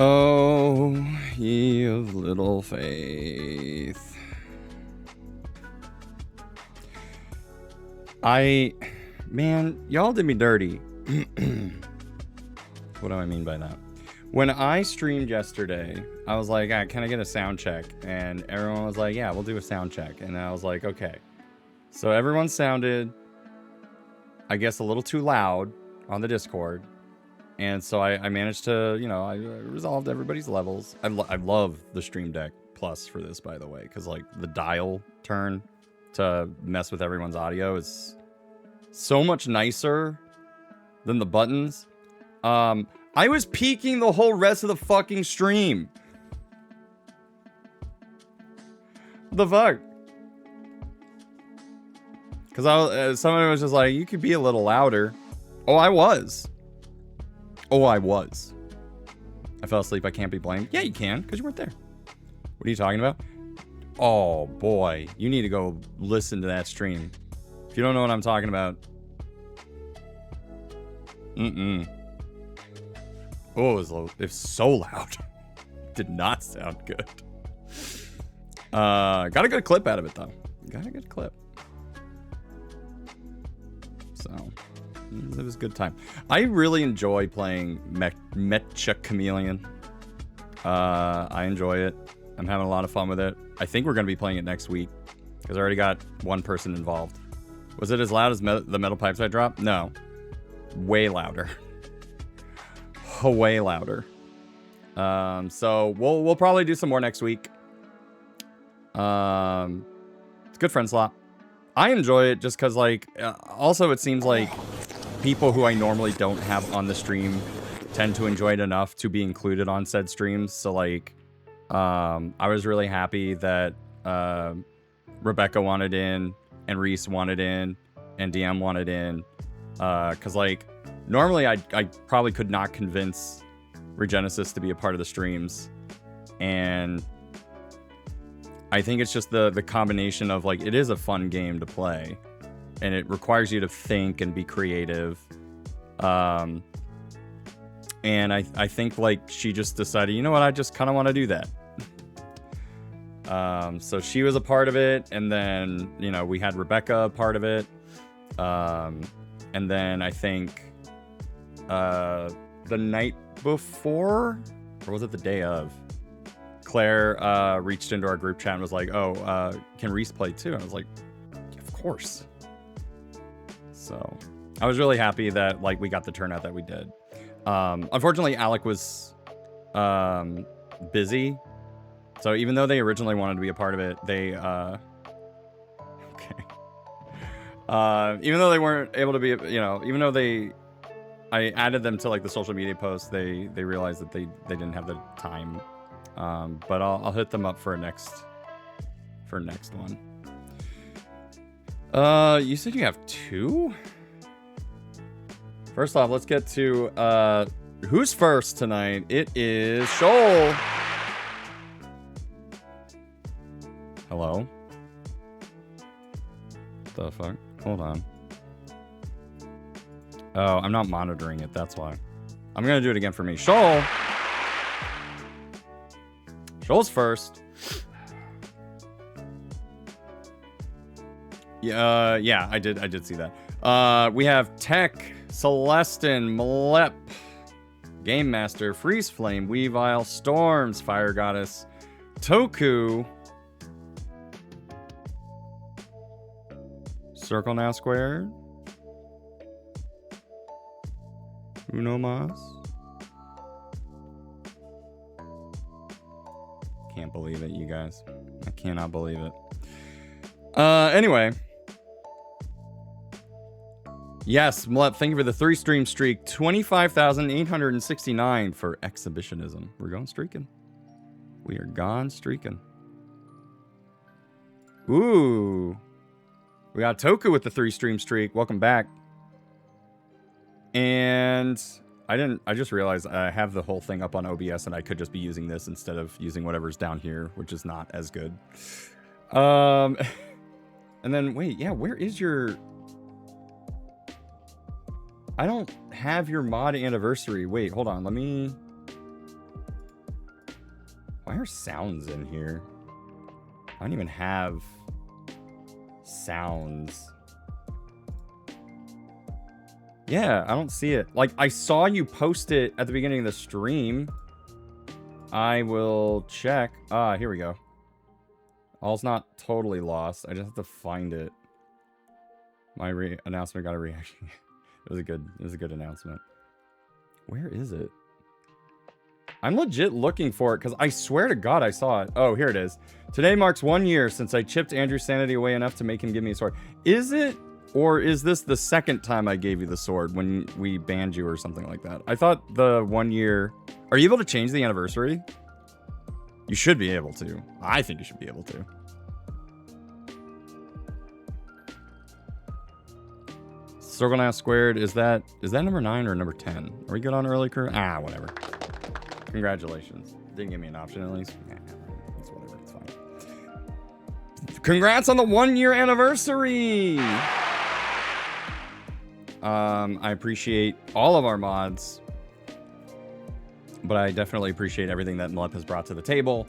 Oh, ye of little faith. Man, y'all did me dirty. What do I mean by that? When I streamed yesterday, I was like, can I get a sound check? And everyone was like, yeah, we'll do a sound check. And I was like, okay. So everyone sounded, I guess, a little too loud on the Discord. And so I managed to, I resolved everybody's levels. I love the Stream Deck Plus for this, by the way, because like the dial turn to mess with everyone's audio is so much nicer than the buttons. I was peeking the whole rest of the fucking stream. The fuck? Because somebody was just like, you could be a little louder. Oh, I was. I fell asleep. I can't be blamed. Yeah, you can, because you weren't there. What are you talking about? Oh, boy. You need to go listen to that stream. If you don't know what I'm talking about. Oh, it was so loud. Did not sound good. Got a good clip out of it, though. Got a good clip. So... it was a good time. I really enjoy playing Mecha Chameleon. I enjoy it. I'm having a lot of fun with it. I think we're going to be playing it next week because I already got one person involved. Was it as loud as the metal pipes I dropped? No. Way louder. Way louder. So we'll probably do some more next week. It's a good friend slot. I enjoy it just because, like, also it seems like people who I normally don't have on the stream tend to enjoy it enough to be included on said streams. So, like, I was really happy that Rebecca wanted in, and Reese wanted in, and DM wanted in. Because, like, normally I probably could not convince Regenesis to be a part of the streams. And I think it's just the combination of, like, it is a fun game to play. And it requires you to think and be creative. And I think, like, she just decided, you know what, I just kind of want to do that. So she was a part of it. And then, we had Rebecca a part of it. And then I think the night before, or was it the day of, Claire reached into our group chat and was like, can Reese play too? And I was like, yeah, of course. So I was really happy that, like, we got the turnout that we did. Unfortunately, Alec was busy. So even though they originally wanted to be a part of it, they even though they weren't able to be, even though I added them to, like, the social media posts, they realized that they didn't have the time. But I'll hit them up for next one. You said you have 2? First off, let's get to who's first tonight. It is Shoal. Hello? The fuck? Hold on. Oh, I'm not monitoring it, that's why. I'm gonna do it again for me. Shoal! Shoal's first. Yeah, I did see that. We have Tech, Celestin, Malep, Game Master, Freeze Flame, Weavile, Storms, Fire Goddess, Toku, Circle Now Squared, Uno Mas. Can't believe it, you guys. I cannot believe it. Anyway. Yes, Mlep, thank you for the 3-stream streak. 25,869 for exhibitionism. We're going streaking. We are gone streaking. Ooh. We got Toku with the 3-stream streak. Welcome back. And I just realized I have the whole thing up on OBS and I could just be using this instead of using whatever's down here, which is not as good. And then, wait, yeah, where is your... I don't have your mod anniversary. Wait, hold on. Let me... Why are sounds in here? I don't even have sounds. Yeah, I don't see it. Like, I saw you post it at the beginning of the stream. I will check. Ah, here we go. All's not totally lost. I just have to find it. My announcement got a reaction. It was a good announcement. Where is it? I'm legit looking for it because I swear to God I saw it. Oh, here it is. Today marks 1 year since I chipped Andrew's sanity away enough to make him give me a sword. Is it? Or is this the second time I gave you the sword when we banned you or something like that? I thought the 1 year... Are you able to change the anniversary? You should be able to. I think you should be able to. Circle now squared. Is that number 9 or number 10? Are we good on early career? Ah, whatever. Congratulations. Didn't give me an option at least. Nah, it's whatever. It's fine. Congrats on the 1 year anniversary! I appreciate all of our mods, but I definitely appreciate everything that Mlep has brought to the table.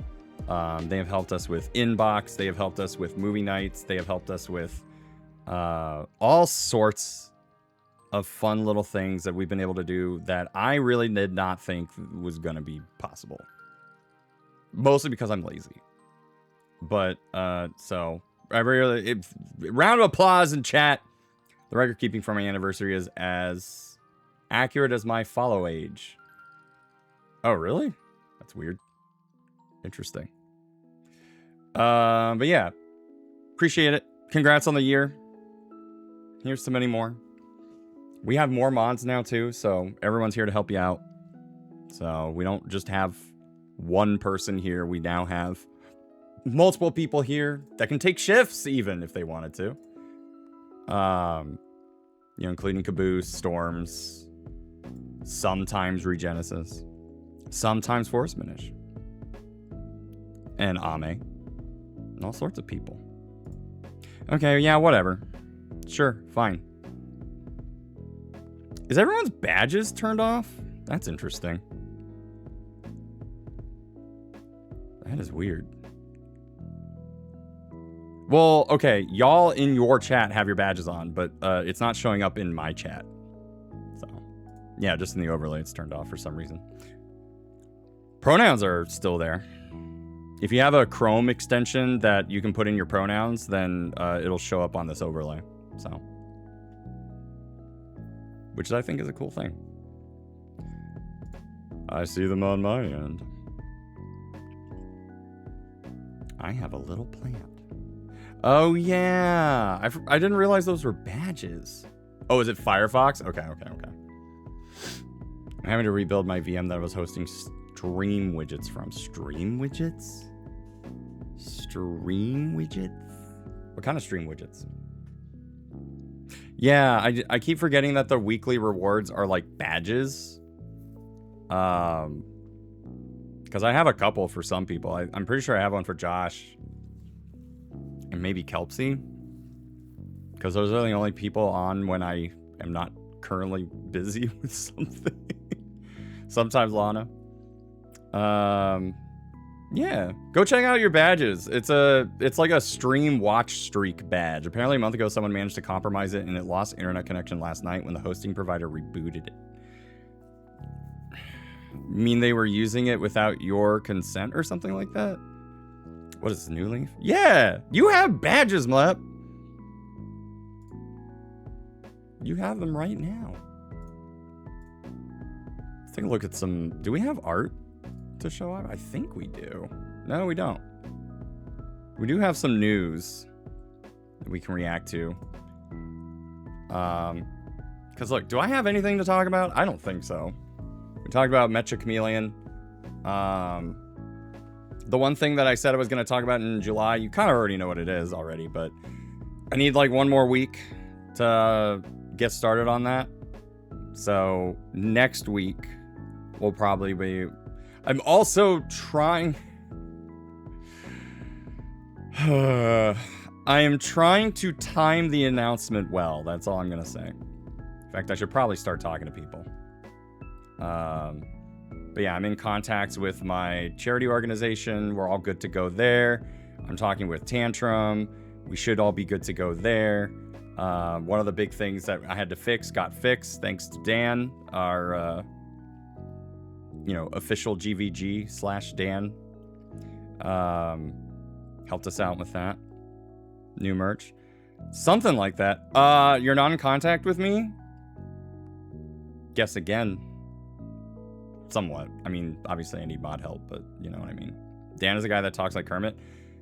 They have helped us with Inbox. They have helped us with movie nights. They have helped us with all sorts of fun little things that we've been able to do that I really did not think was going to be possible. Mostly because I'm lazy. But, so, round of applause in chat. The record keeping for my anniversary is as accurate as my follow age. Oh, really? That's weird. Interesting. But yeah. Appreciate it. Congrats on the year. Here's so many more. We have more mods now too, so everyone's here to help you out. So we don't just have one person here. We now have multiple people here that can take shifts even if they wanted to. You know, including Caboose, Storms, sometimes Regenesis, sometimes Force Minish, and Ame, and all sorts of people. Okay, yeah, whatever. Sure, fine. Is everyone's badges turned off? That's interesting. That is weird. Well, okay, y'all in your chat have your badges on, but it's not showing up in my chat. So, yeah, just in the overlay, it's turned off for some reason. Pronouns are still there. If you have a Chrome extension that you can put in your pronouns, then it'll show up on this overlay. So, which I think is a cool thing. I see them on my end. I have a little plant. Oh, yeah. I didn't realize those were badges. Oh, is it Firefox? Okay. I'm having to rebuild my VM that I was hosting stream widgets from. Stream widgets? Stream widgets? What kind of stream widgets? Yeah, I keep forgetting that the weekly rewards are like badges. Because I have a couple for some people. I'm pretty sure I have one for Josh. And maybe Kelpsy. Because those are the only people on when I am not currently busy with something. Sometimes Lana. Yeah. Go check out your badges. It's like a stream watch streak badge. Apparently a month ago someone managed to compromise it and it lost internet connection last night when the hosting provider rebooted it. You mean they were using it without your consent or something like that? What is this, New Leaf? Yeah! You have badges, Mlep! You have them right now. Let's take a look at some... Do we have art to show up? I think we do. No, we don't. We do have some news that we can react to. Because look, do I have anything to talk about? I don't think so. We talked about Mecha Chameleon. The one thing that I said I was going to talk about in July, you kind of already know what it is already, but I need like one more week to get started on that. So next week will probably be... I'm also trying... I am trying to time the announcement well. That's all I'm going to say. In fact, I should probably start talking to people. But yeah, I'm in contact with my charity organization. We're all good to go there. I'm talking with Tantrum. We should all be good to go there. One of the big things that I had to fix got fixed thanks to Dan, our official GVG/Dan. Helped us out with that. New merch. Something like that. You're not in contact with me? Guess again. Somewhat. I mean, obviously I need mod help, but you know what I mean. Dan is a guy that talks like Kermit.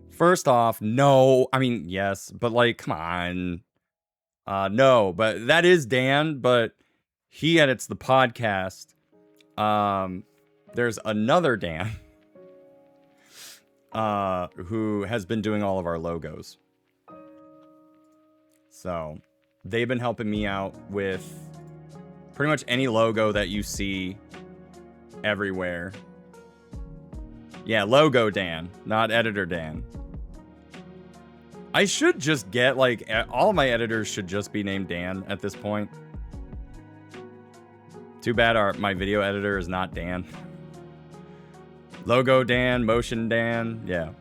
First off, no. I mean, yes, but like, come on. No, but that is Dan, but he edits the podcast. There's another Dan who has been doing all of our logos. So they've been helping me out with pretty much any logo that you see everywhere. Yeah, logo Dan, not editor Dan. I should just get, like, all of my editors should just be named Dan at this point. Too bad my video editor is not Dan. Logo Dan, motion Dan, yeah.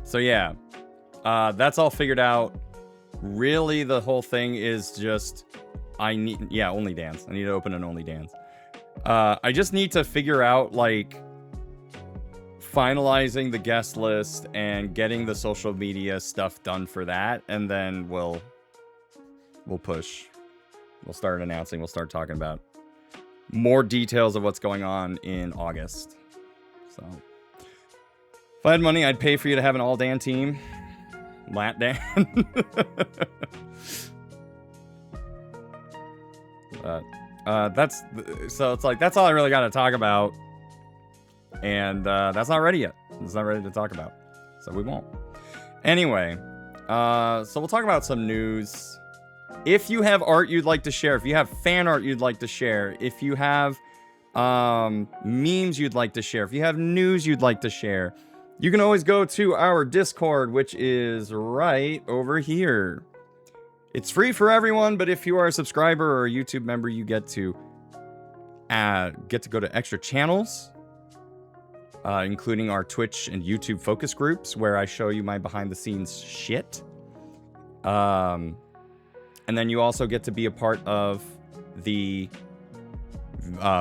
So yeah, that's all figured out. Really, the whole thing is just, only dance. I need to open an only dance. I just need to figure out, like, finalizing the guest list and getting the social media stuff done for that, and then we'll push. We'll start announcing. We'll start talking about more details of what's going on in August. So, if I had money, I'd pay for you to have an all Dan team. Lat Dan. So it's like, that's all I really got to talk about. And that's not ready yet. It's not ready to talk about. So we won't. Anyway, so we'll talk about some news. If you have art you'd like to share, if you have fan art you'd like to share, if you have memes you'd like to share, if you have news you'd like to share, you can always go to our Discord, which is right over here. It's free for everyone, but if you are a subscriber or a YouTube member, you get to go to extra channels, including our Twitch and YouTube focus groups, where I show you my behind-the-scenes shit. And then you also get to be a part of the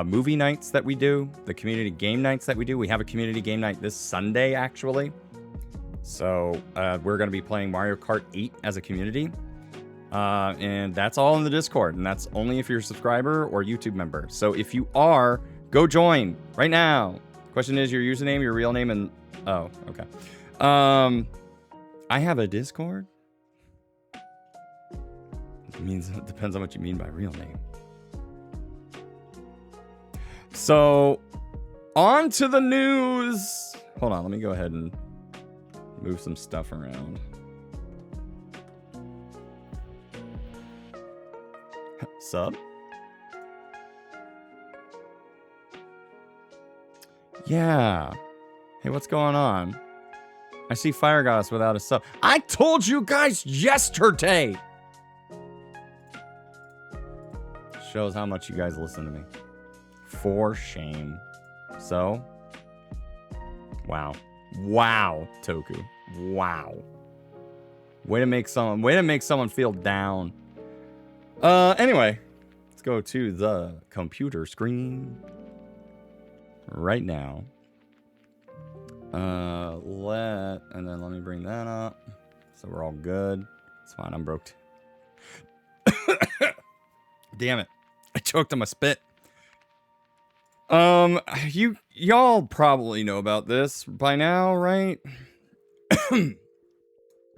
movie nights that we do, the community game nights that we do. We have a community game night this Sunday, actually. So we're going to be playing Mario Kart 8 as a community. And that's all in the Discord. And that's only if you're a subscriber or YouTube member. So if you are, go join right now. Question is your username, your real name, and... Oh, okay. I have a Discord. It depends on what you mean by real name. So, on to the news. Hold on, let me go ahead and move some stuff around. Sub? Yeah. Hey, what's going on? I see Fire Goddess without a sub. I told you guys yesterday! Shows how much you guys listen to me. For shame. So, wow. Wow, Toku. Wow. Way to make someone feel down. Anyway, let's go to the computer screen right now. And then let me bring that up. So we're all good. It's fine, I'm broke. Damn it. I choked on my spit. Y'all probably know about this by now, right?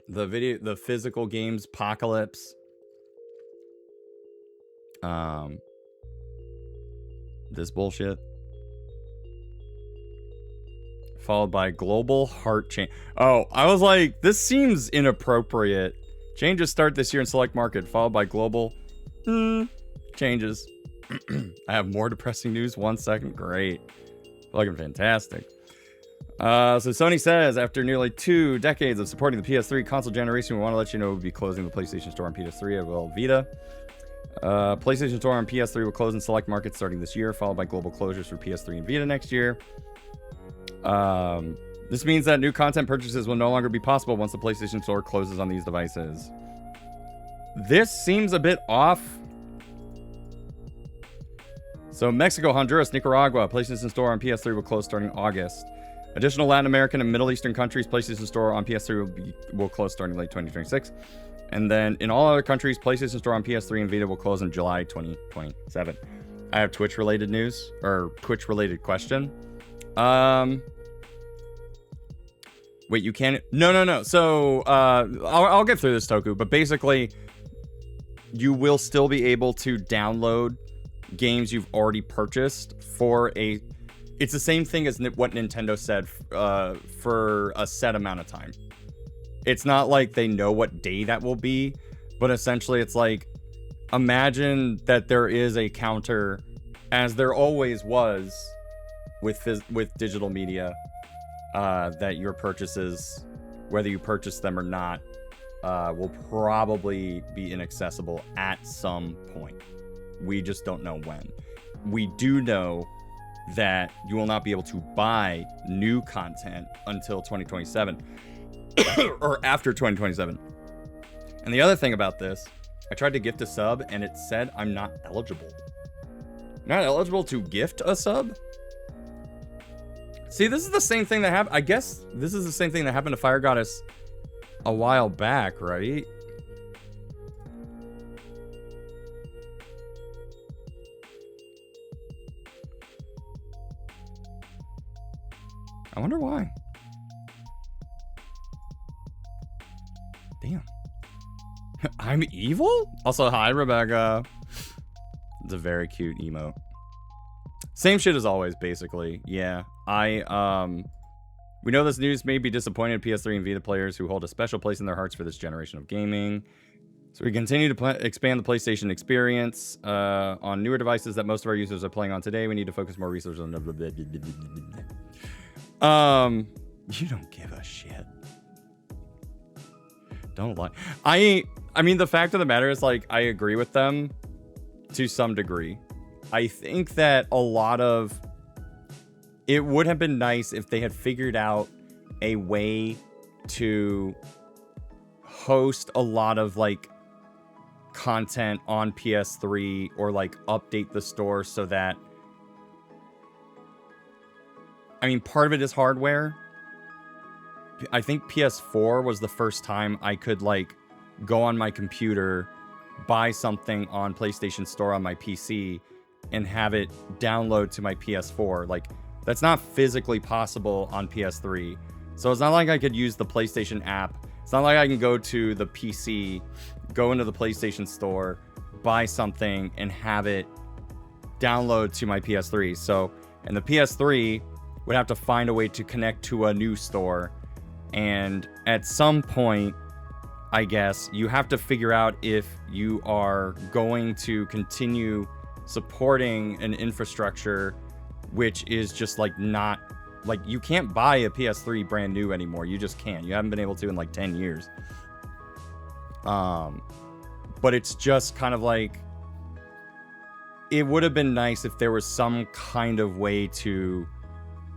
The physical games apocalypse. This bullshit. Followed by global heart change. Oh, I was like, this seems inappropriate. Changes start this year in select market, followed by global changes. I have more depressing news. 1 second. Great. Fucking fantastic. So Sony says, after nearly 2 decades of supporting the PS3 console generation, we want to let you know we'll be closing the PlayStation Store on PS3 as well as Vita. PlayStation Store on PS3 will close in select markets starting this year, followed by global closures for PS3 and Vita next year. This means that new content purchases will no longer be possible once the PlayStation Store closes on these devices. This seems a bit off. So Mexico, Honduras, Nicaragua, PlayStation Store on PS3 will close starting August. Additional Latin American and Middle Eastern countries, PlayStation Store on PS3 will close starting late 2026. And then in all other countries, PlayStation Store on PS3 and Vita will close in July 2027. I have Twitch-related news, or Twitch-related question. Wait, you can't... No. So, I'll get through this, Toku, but basically, you will still be able to download games you've already purchased for a... It's the same thing as what Nintendo said for a set amount of time. It's not like they know what day that will be, but essentially it's like, imagine that there is a counter, as there always was with digital media, that your purchases, whether you purchase them or not, will probably be inaccessible at some point. We just don't know when. We do know that you will not be able to buy new content until 2027 or after 2027. And the other thing about this, I tried to gift a sub and it said I'm not eligible. Not eligible to gift a sub? See, this is the same thing that happened. I guess this is the same thing that happened to Fire Goddess a while back, right? I wonder why. Damn. I'm evil? Also, hi, Rebecca. It's a very cute emote. Same shit as always, basically. Yeah. We know this news may be disappointed PS3 and Vita players who hold a special place in their hearts for this generation of gaming. So we continue to expand the PlayStation experience on newer devices that most of our users are playing on today. We need to focus more resources on... You don't give a shit. Don't lie. I mean, the fact of the matter is, like, I agree with them to some degree. I think that a lot of... It would have been nice if they had figured out a way to host a lot of, like, content on PS3 or, like, update the store so that... I mean, part of it is hardware. I think PS4 was the first time I could, like, go on my computer, buy something on PlayStation Store on my PC, and have it download to my PS4. Like, that's not physically possible on PS3. So it's not like I could use the PlayStation app. It's not like I can go to the PC, go into the PlayStation Store, buy something, and have it download to my PS3. So, and the PS3 would have to find a way to connect to a new store. And at some point, I guess, you have to figure out if you are going to continue supporting an infrastructure which is just, like, not... Like, you can't buy a PS3 brand new anymore. You just can't. You haven't been able to in, like, 10 years. But it's just kind of like... It would have been nice if there was some kind of way to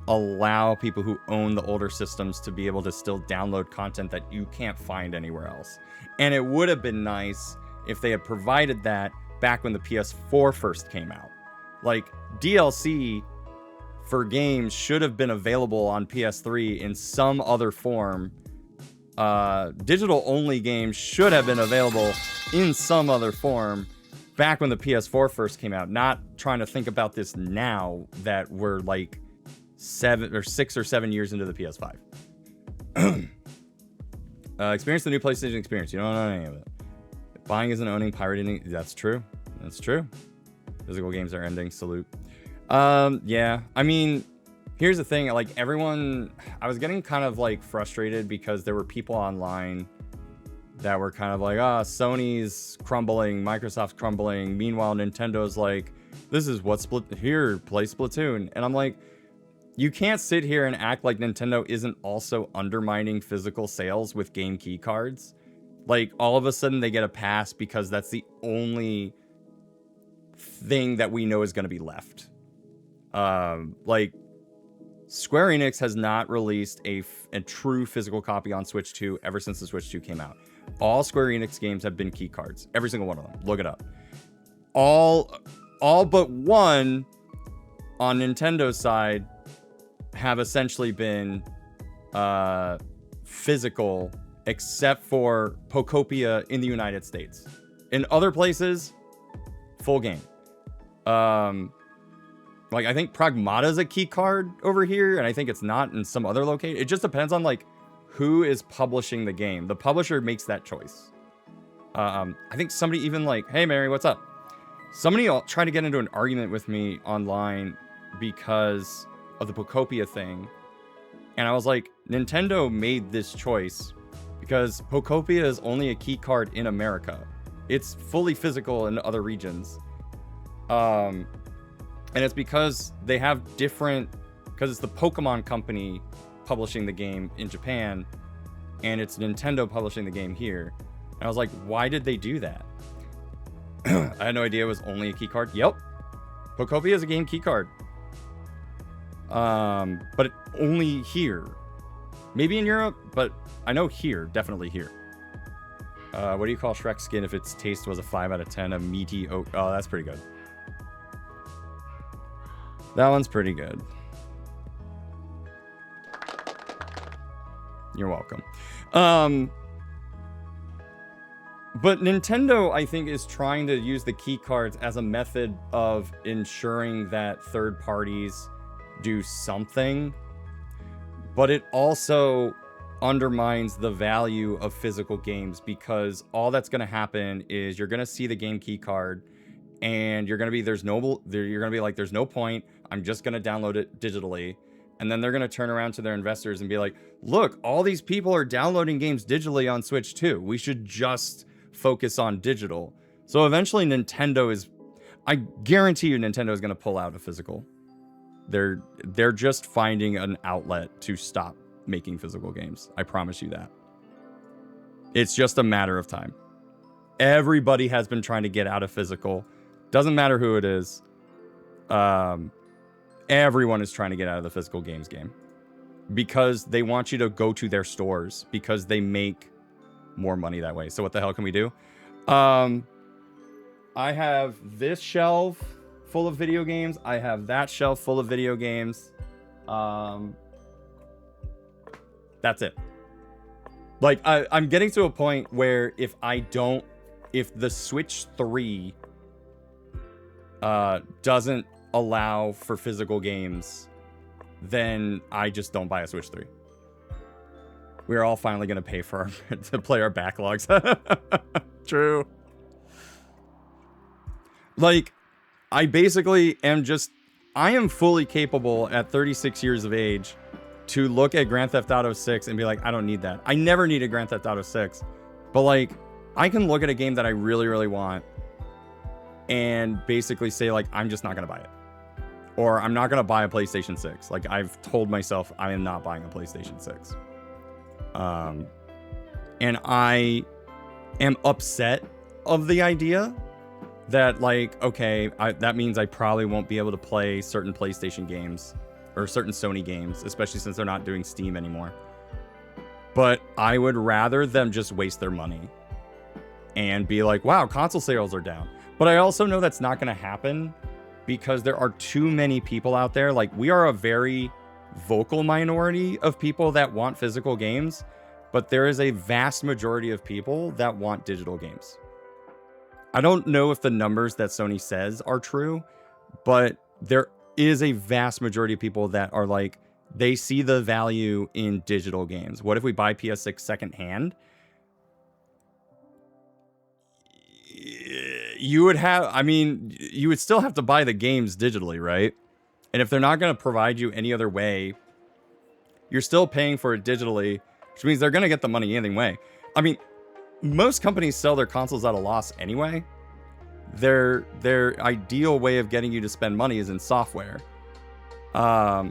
allow people who own the older systems to be able to still download content that you can't find anywhere else. And it would have been nice if they had provided that back when the PS4 first came out. Like, DLC for games should have been available on PS3 in some other form. Digital-only games should have been available in some other form back when the PS4 first came out. Not trying to think about this now that we're, like, 6 or 7 years into the PS5. Experience the new PlayStation experience. You don't know any of it. Buying isn't owning, pirating. That's true. That's true. Physical games are ending. Salute. Yeah. I mean, here's the thing. Like, everyone... I was getting kind of, like, frustrated because there were people online that were kind of like, Sony's crumbling, Microsoft's crumbling. Meanwhile, Nintendo's like, this is what here, play Splatoon. And I'm like... You can't sit here and act like Nintendo isn't also undermining physical sales with game key cards. Like, all of a sudden they get a pass because that's the only thing that we know is going to be left. Like, Square Enix has not released a true physical copy on Switch 2 ever since the Switch 2 came out. All Square Enix games have been key cards. Every single one of them. Look it up. All but one on Nintendo's side have essentially been physical, except for Pokopia in the United States. In other places, full game. Like, I think Pragmata is a key card over here, and I think it's not in some other location. It just depends on, like, who is publishing the game. The publisher makes that choice. I think somebody even, like, hey, Mary, what's up? Somebody tried to get into an argument with me online because of the Pokopia thing. And I was like, Nintendo made this choice because Pokopia is only a key card in America. It's fully physical in other regions. And it's because they have different, because it's the Pokemon company publishing the game in Japan, and it's Nintendo publishing the game here. And I was like, why did they do that? I had no idea it was only a key card. Yep. Pokopia is a game key card. But only here. Maybe in Europe, but I know here, definitely here. What do you call Shrek skin if its taste was a 5 out of 10? A meaty oat. Oh, that's pretty good. That one's pretty good. You're welcome. But Nintendo, I think, is trying to use the key cards as a method of ensuring that third parties do something. But it also undermines the value of physical games, because all that's going to happen is you're going to see the game key card and you're going to be, there's no point. I'm just going to download it digitally. And then they're going to turn around to their investors and be like, look, all these people are downloading games digitally on Switch too. We should just focus on digital. So eventually I guarantee you Nintendo is going to pull out a physical. They're just finding an outlet to stop making physical games. I promise you that. It's just a matter of time. Everybody has been trying to get out of physical. Doesn't matter who it is. Everyone is trying to get out of the physical games game because they want you to go to their stores because they make more money that way. So what the hell can we do? I have this shelf full of video games. I have that shelf full of video games. That's it. Like, I'm getting to a point where if the Switch 3 doesn't allow for physical games, then I just don't buy a Switch 3. We're all finally going to pay for to play our backlogs. True. Like, I basically am I am fully capable at 36 years of age to look at Grand Theft Auto 6 and be like, I don't need that. I never needed Grand Theft Auto 6. But, like, I can look at a game that I really, really want and basically say, like, I'm just not going to buy it. Or I'm not going to buy a PlayStation 6. Like, I've told myself I am not buying a PlayStation 6. And I am upset of the idea that, like, okay, that means I probably won't be able to play certain PlayStation games or certain Sony games, especially since they're not doing Steam anymore. But I would rather them just waste their money and be like, wow, console sales are down. But I also know that's not going to happen because there are too many people out there. Like, we are a very vocal minority of people that want physical games, but there is a vast majority of people that want digital games. I don't know if the numbers that Sony says are true, but there is a vast majority of people that are like, they see the value in digital games. What if we buy PS6 secondhand? You would still have to buy the games digitally, right? And if they're not going to provide you any other way, you're still paying for it digitally, which means they're going to get the money anyway. I mean, most companies sell their consoles at a loss anyway. Their ideal way of getting you to spend money is in software. I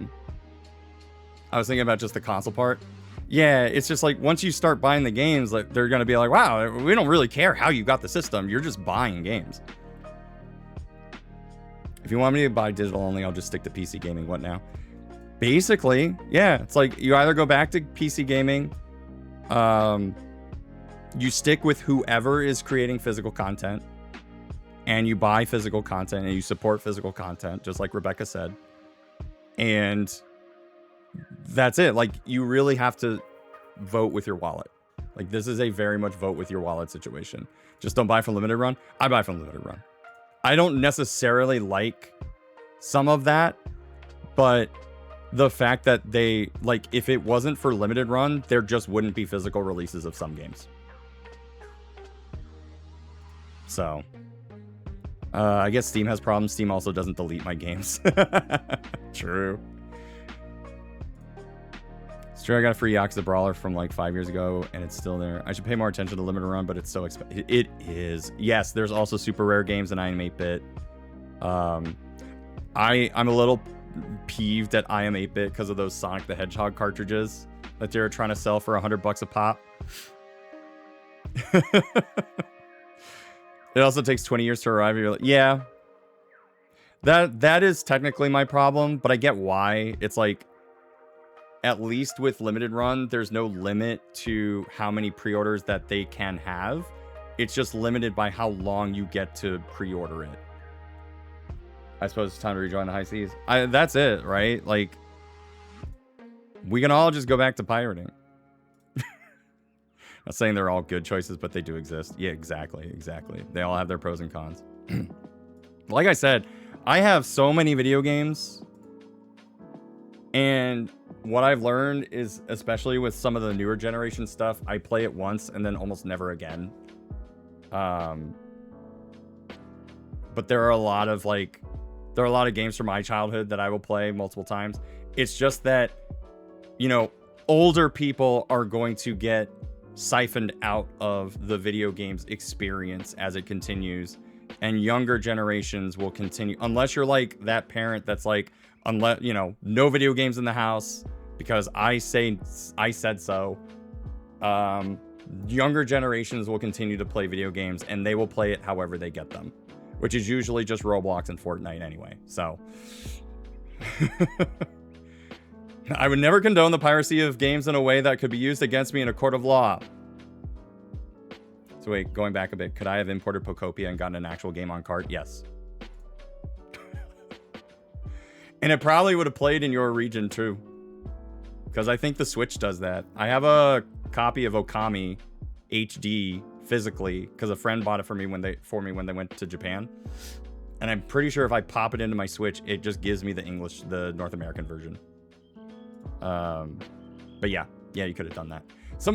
was thinking about just the console part. Yeah, it's just like once you start buying the games, like they're gonna be like, wow, we don't really care how you got the system. You're just buying games. If you want me to buy digital only, I'll just stick to PC gaming. What now? Basically, yeah. It's like you either go back to PC gaming, you stick with whoever is creating physical content, and you buy physical content and you support physical content, just like Rebecca said. And that's it. Like, you really have to vote with your wallet. Like, this is a very much vote with your wallet situation. Just don't buy from limited run. I buy from limited run. I don't necessarily like some of that, but the fact that they, like, if it wasn't for limited run, there just wouldn't be physical releases of some games. So, I guess Steam has problems. Steam also doesn't delete my games. True. It's true, I got a free Yakuza Brawler from like 5 years ago, and it's still there. I should pay more attention to limited run, but it's so expensive. It is. Yes, there's also super rare games, and I am 8-bit. I'm a little peeved at I am 8-bit because of those Sonic the Hedgehog cartridges that they're trying to sell for $100 a pop. It also takes 20 years to arrive. You're like, yeah, that is technically my problem, but I get why. It's like, at least with limited run, there's no limit to how many pre-orders that they can have. It's just limited by how long you get to pre-order it. I suppose it's time to rejoin the high seas. That's it, right? Like, we can all just go back to pirating. Not saying they're all good choices, but they do exist. Yeah, exactly. They all have their pros and cons. Like I said, I have so many video games, and what I've learned is, especially with some of the newer generation stuff, I play it once and then almost never again. But there are a lot of games from my childhood that I will play multiple times. It's just that, you know, older people are going to get siphoned out of the video games experience as it continues, and younger generations will continue, unless you're like that parent that's like, unless, you know, no video games in the house because I said so. Younger generations will continue to play video games, and they will play it however they get them, which is usually just Roblox and Fortnite anyway. So I would never condone the piracy of games in a way that could be used against me in a court of law. So wait, going back a bit, could I have imported Pocopia and gotten an actual game on cart? Yes. And it probably would have played in your region too, because I think the Switch does that. I have a copy of Okami HD physically because a friend bought it for me when they went to Japan, and I'm pretty sure if I pop it into my Switch, it just gives me the North American version. But yeah, you could have done that.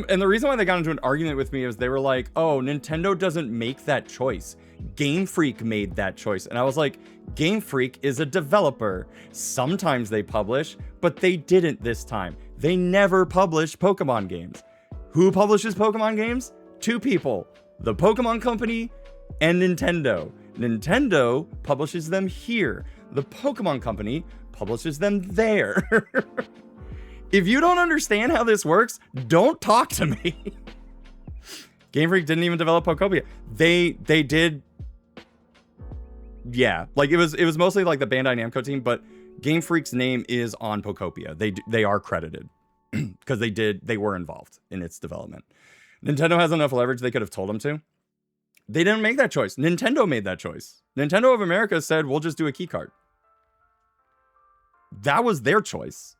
And the reason why they got into an argument with me is they were like, "Oh, Nintendo doesn't make that choice. Game Freak made that choice." And I was like, Game Freak is a developer. Sometimes they publish, but they didn't this time. They never published Pokemon games. Who publishes Pokemon games? Two people: the Pokemon Company and Nintendo. Nintendo publishes them here. The Pokemon Company publishes them there. If you don't understand how this works, don't talk to me. Game Freak didn't even develop Pokopia. They did. Yeah, like it was mostly like the Bandai Namco team, but Game Freak's name is on Pokopia. They are credited because they were involved in its development. Nintendo has enough leverage, they could have told them to. They didn't make that choice. Nintendo made that choice. Nintendo of America said, "We'll just do a key card." That was their choice.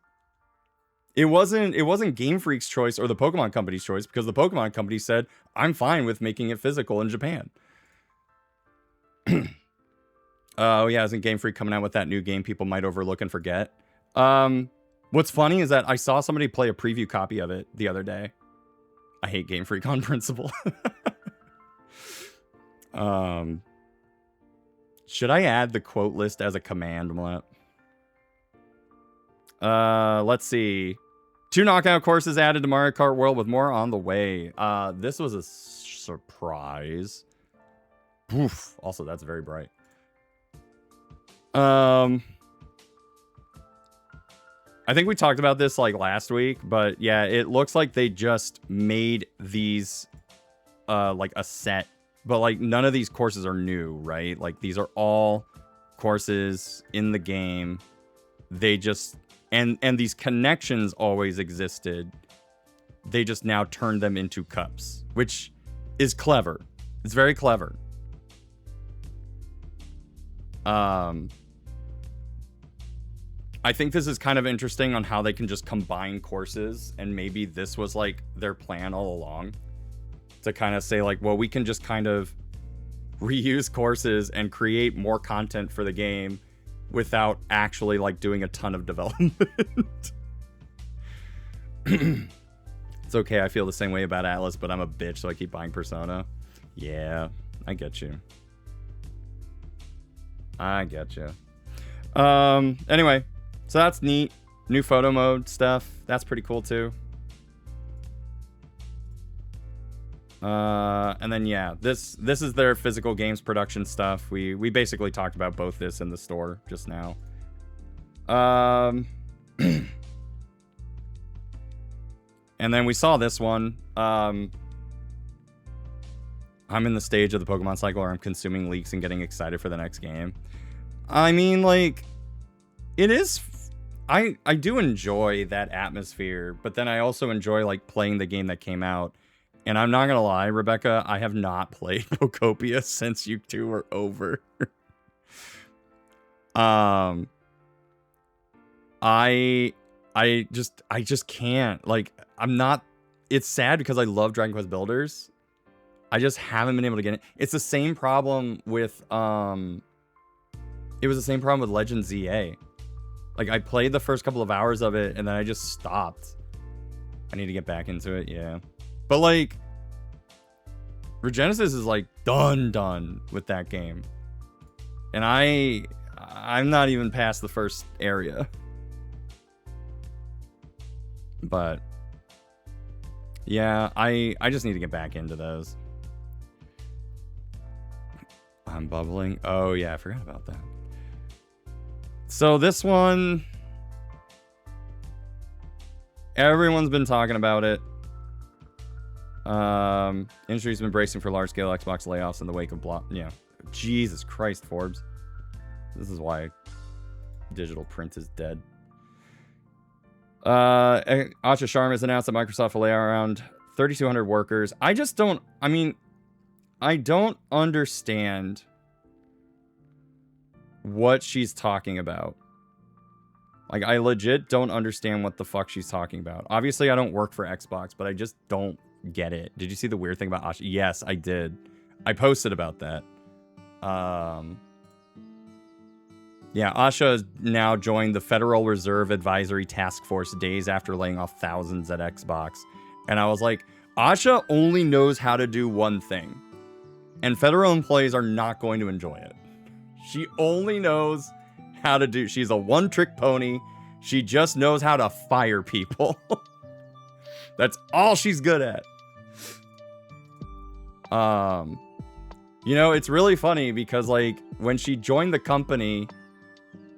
It wasn't Game Freak's choice or the Pokemon Company's choice, because the Pokemon Company said, "I'm fine with making it physical in Japan." Oh yeah, isn't Game Freak coming out with that new game people might overlook and forget? What's funny is that I saw somebody play a preview copy of it the other day. I hate Game Freak on principle. Should I add the quote list as a command? Let's see. 2 knockout courses added to Mario Kart World with more on the way. This was a surprise. Poof. Also, that's very bright. I think we talked about this like last week, but yeah, it looks like they just made these like a set, but like none of these courses are new, right? Like these are all courses in the game. They just and these connections always existed. They just now turned them into cups, which is clever. It's very clever. I think this is kind of interesting on how they can just combine courses, and maybe this was like their plan all along to kind of say like, well, we can just kind of reuse courses and create more content for the game without actually like doing a ton of development. It's okay, I feel the same way about Atlas, but I'm a bitch, so I keep buying Persona. Yeah, I get you. I get you. Anyway, so that's neat. New photo mode stuff. That's pretty cool too. And then yeah, this is their physical games production stuff. We basically talked about both this and the store just now. And then we saw this one. I'm in the stage of the Pokemon cycle where I'm consuming leaks and getting excited for the next game. I mean, like, it is... I do enjoy that atmosphere, but then I also enjoy, like, playing the game that came out. And I'm not gonna lie, Rebecca, I have not played Pokopia since you two were over. I just can't. Like, I'm not... It's sad because I love Dragon Quest Builders. I just haven't been able to get it. It's the same problem with... It was the same problem with Legend ZA. Like, I played the first couple of hours of it, and then I just stopped. I need to get back into it, yeah. But, like... Regenesis is, like, done with that game. And I'm not even past the first area. But... Yeah, I just need to get back into those. I'm bubbling. Oh, yeah, I forgot about that. So this one... Everyone's been talking about it. Industry's been bracing for large-scale Xbox layoffs in the wake of Yeah. Jesus Christ, Forbes. This is why digital print is dead. Asha Sharma has announced that Microsoft will lay around 3,200 workers. I just don't... I mean... I don't understand what she's talking about. Like, I legit don't understand what the fuck she's talking about. Obviously, I don't work for Xbox, but I just don't get it. Did you see the weird thing about Asha? Yes, I did. I posted about that. Yeah, Asha has now joined the Federal Reserve Advisory Task Force days after laying off thousands at Xbox. And I was like, Asha only knows how to do one thing. And federal employees are not going to enjoy it. She only knows how to do... She's a one-trick pony. She just knows how to fire people. That's all she's good at. You know, it's really funny because, like, when she joined the company,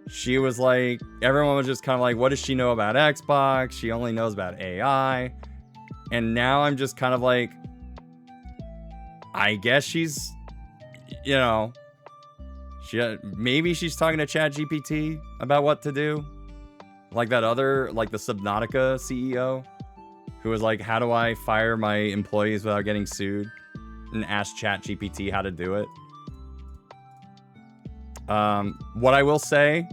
she was like... Everyone was just kind of like, what does she know about Xbox? She only knows about AI. And now I'm just kind of like... I guess she's, you know, maybe she's talking to ChatGPT about what to do. Like that other, like the Subnautica CEO, who was like, how do I fire my employees without getting sued? And asked ChatGPT how to do it. What I will say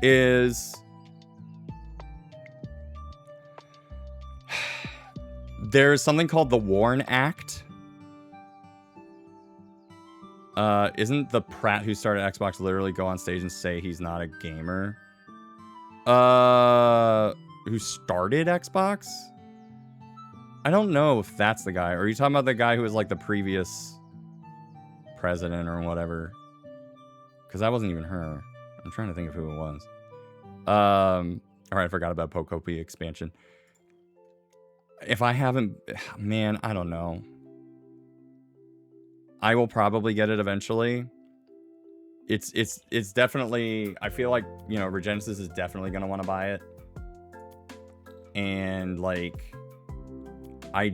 is... There's something called the WARN Act. Isn't the Pratt who started Xbox literally go on stage and say he's not a gamer? Who started Xbox? I don't know if that's the guy. Or are you talking about the guy who was like the previous president or whatever? Because that wasn't even her. I'm trying to think of who it was. Alright, I forgot about Pokopia expansion. If I haven't... Man, I don't know. I will probably get it eventually. It's definitely... I feel like, you know, Regenesis is definitely going to want to buy it. And, like... I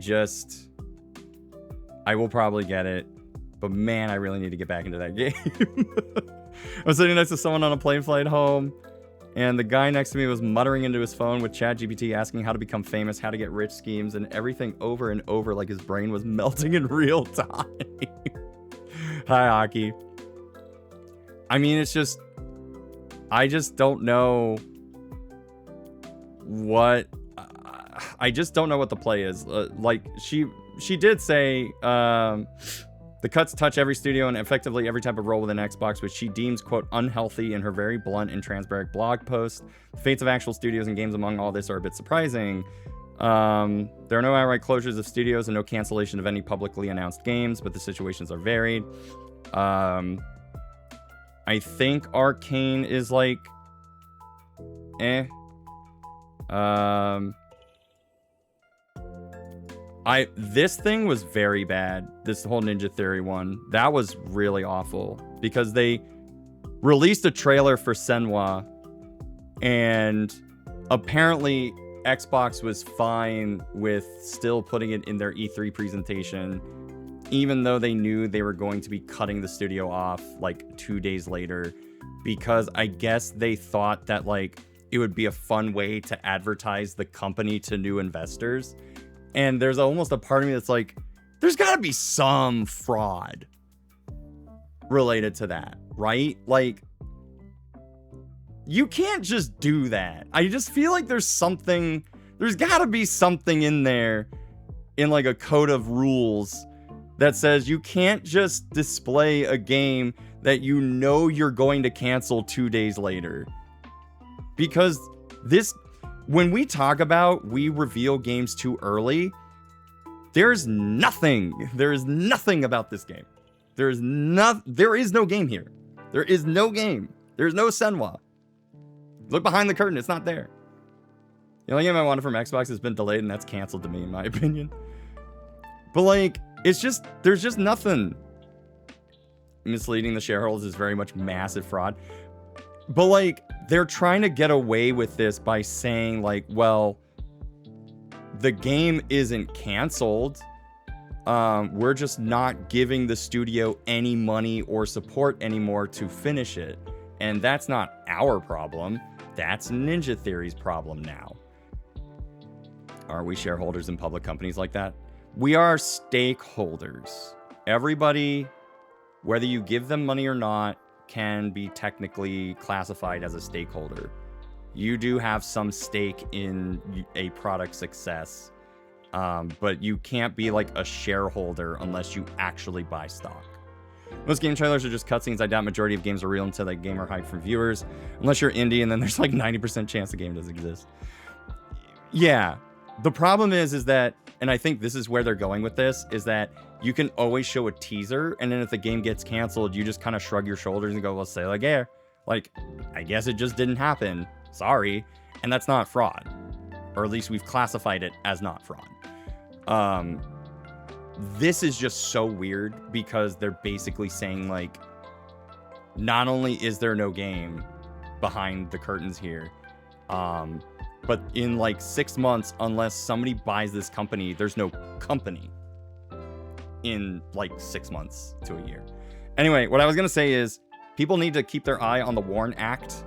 will probably get it. But, man, I really need to get back into that game. I was sitting next to someone on a plane flight home, and the guy next to me was muttering into his phone with ChatGPT asking how to become famous, how to get rich schemes, and everything over and over like his brain was melting in real time. Hi, Aki. I mean, it's just... I just don't know what... I just don't know what the play is. Like, she did say... the cuts touch every studio and effectively every type of role within Xbox, which she deems, quote, unhealthy in her very blunt and transparent blog post. The fates of actual studios and games among all this are a bit surprising. There are no outright closures of studios and no cancellation of any publicly announced games, but the situations are varied. I think Arcane is like... This thing was very bad. This whole Ninja Theory one. That was really awful. Because they released a trailer for Senwa. And apparently Xbox was fine with still putting it in their E3 presentation. Even though they knew they were going to be cutting the studio off like 2 days later. Because I guess they thought that like it would be a fun way to advertise the company to new investors. And there's almost a part of me that's like, there's got to be some fraud related to that, right? Like, you can't just do that. I just feel like there's got to be something in there in like a code of rules that says you can't just display a game that you know you're going to cancel 2 days later. Because when we talk about we reveal games too early, there is nothing about this game. There is no game here. There is no game. There's no Senwa. Look behind the curtain, it's not there. The only game I wanted from Xbox has been delayed, and that's canceled to me, in my opinion. But like, there's just nothing. Misleading the shareholders is very much massive fraud. But like, they're trying to get away with this by saying like, well, the game isn't canceled. We're just not giving the studio any money or support anymore to finish it. And that's not our problem. That's Ninja Theory's problem now. Are we shareholders in public companies like that? We are stakeholders. Everybody, whether you give them money or not, can be technically classified as a stakeholder. You do have some stake in a product's success, but you can't be like a shareholder unless you actually buy stock. Most game trailers are just cutscenes. I doubt majority of games are real until they gamer hype from viewers, unless you're indie, and then there's like 90% chance the game doesn't exist. Yeah, the problem is that, and I think this is where they're going with this, is that you can always show a teaser, and then if the game gets canceled, you just kind of shrug your shoulders and go, well, say like, yeah, like, I guess it just didn't happen. Sorry. And that's not fraud. Or at least we've classified it as not fraud. This is just so weird because they're basically saying like, not only is there no game behind the curtains here, but in like 6 months, unless somebody buys this company, there's no company in like 6 months to a year. Anyway, what I was going to say is people need to keep their eye on the WARN Act.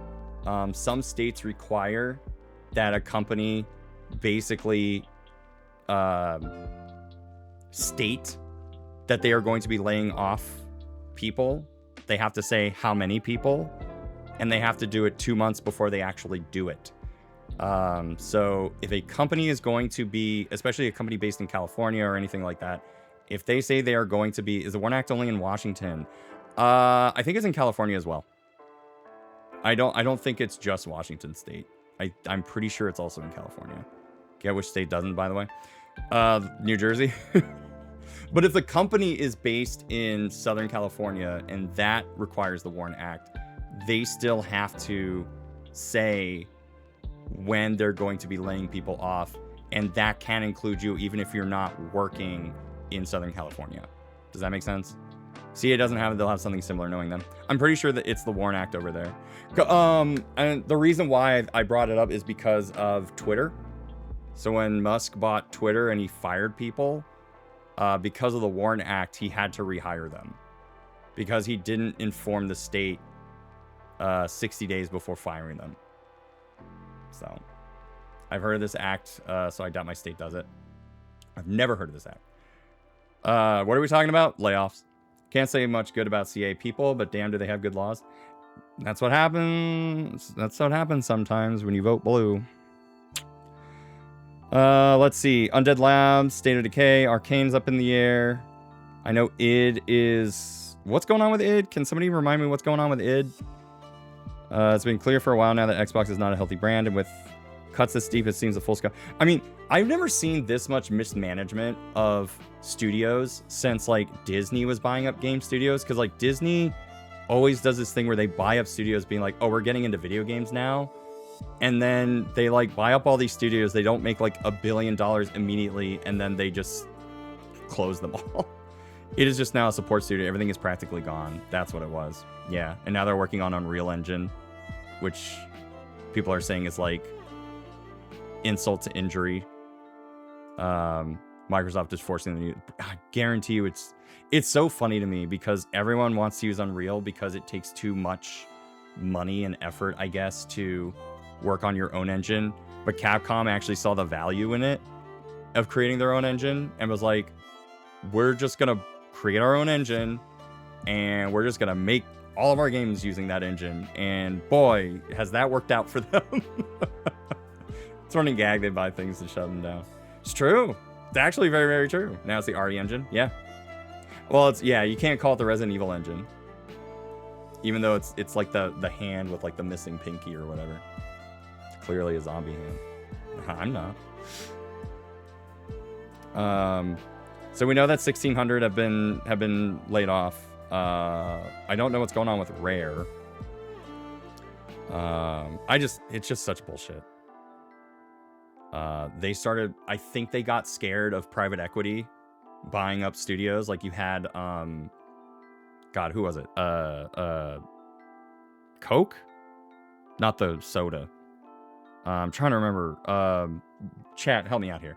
Some states require that a company basically state that they are going to be laying off people. They have to say how many people, and they have to do it 2 months before they actually do it. So if a company is going to be, especially a company based in California or anything like that, if they say they are going to be, is the WARN Act only in Washington? I think it's in California as well. I don't think it's just Washington State. I'm pretty sure it's also in California. Get which state doesn't, by the way. New Jersey. But if the company is based in Southern California and that requires the WARN Act, they still have to say when they're going to be laying people off, and that can include you even if you're not working in Southern California. Does that make sense? CA doesn't have it, they'll have something similar knowing them. I'm pretty sure that it's the WARN Act over there. And the reason why I brought it up is because of Twitter. So when Musk bought Twitter and he fired people, because of the WARN Act, he had to rehire them. Because he didn't inform the state 60 days before firing them. So I've heard of this act, so I doubt my state does it. I've never heard of this act. What are we talking about? Layoffs. Can't say much good about CA people, but damn, do they have good laws. That's what happens. That's what happens sometimes when you vote blue. Let's see. Undead Labs, State of Decay, Arcane's up in the air. I know id is... What's going on with id? Can somebody remind me what's going on with id? It's been clear for a while now that Xbox is not a healthy brand, and with cuts this deep, it seems a full scale. I mean, I've never seen this much mismanagement of studios since, like, Disney was buying up game studios, because, like, Disney always does this thing where they buy up studios being like, oh, we're getting into video games now. And then they, like, buy up all these studios. They don't make, like, $1 billion immediately, and then they just close them all. It is just now a support studio. Everything is practically gone. That's what it was. Yeah. And now they're working on Unreal Engine, which people are saying is, like, insult to injury. Microsoft is forcing the new... I guarantee you it's so funny to me because everyone wants to use Unreal because it takes too much money and effort, I guess, to work on your own engine. But Capcom actually saw the value in it of creating their own engine and was like, we're just going to create our own engine and we're just going to make all of our games using that engine. And boy, has that worked out for them. It's running gag. They buy things to shut them down. It's true. It's actually very, very true. Now it's the RE engine. Yeah. Well, it's, yeah, you can't call it the Resident Evil engine. Even though it's like the hand with, like, the missing pinky or whatever. It's clearly a zombie hand. I'm not. So we know that 1,600 have been laid off. I don't know what's going on with Rare. It's just such bullshit. They started, I think they got scared of private equity buying up studios. Like you had, God, who was it? Coke? Not the soda. I'm trying to remember. Chat, help me out here.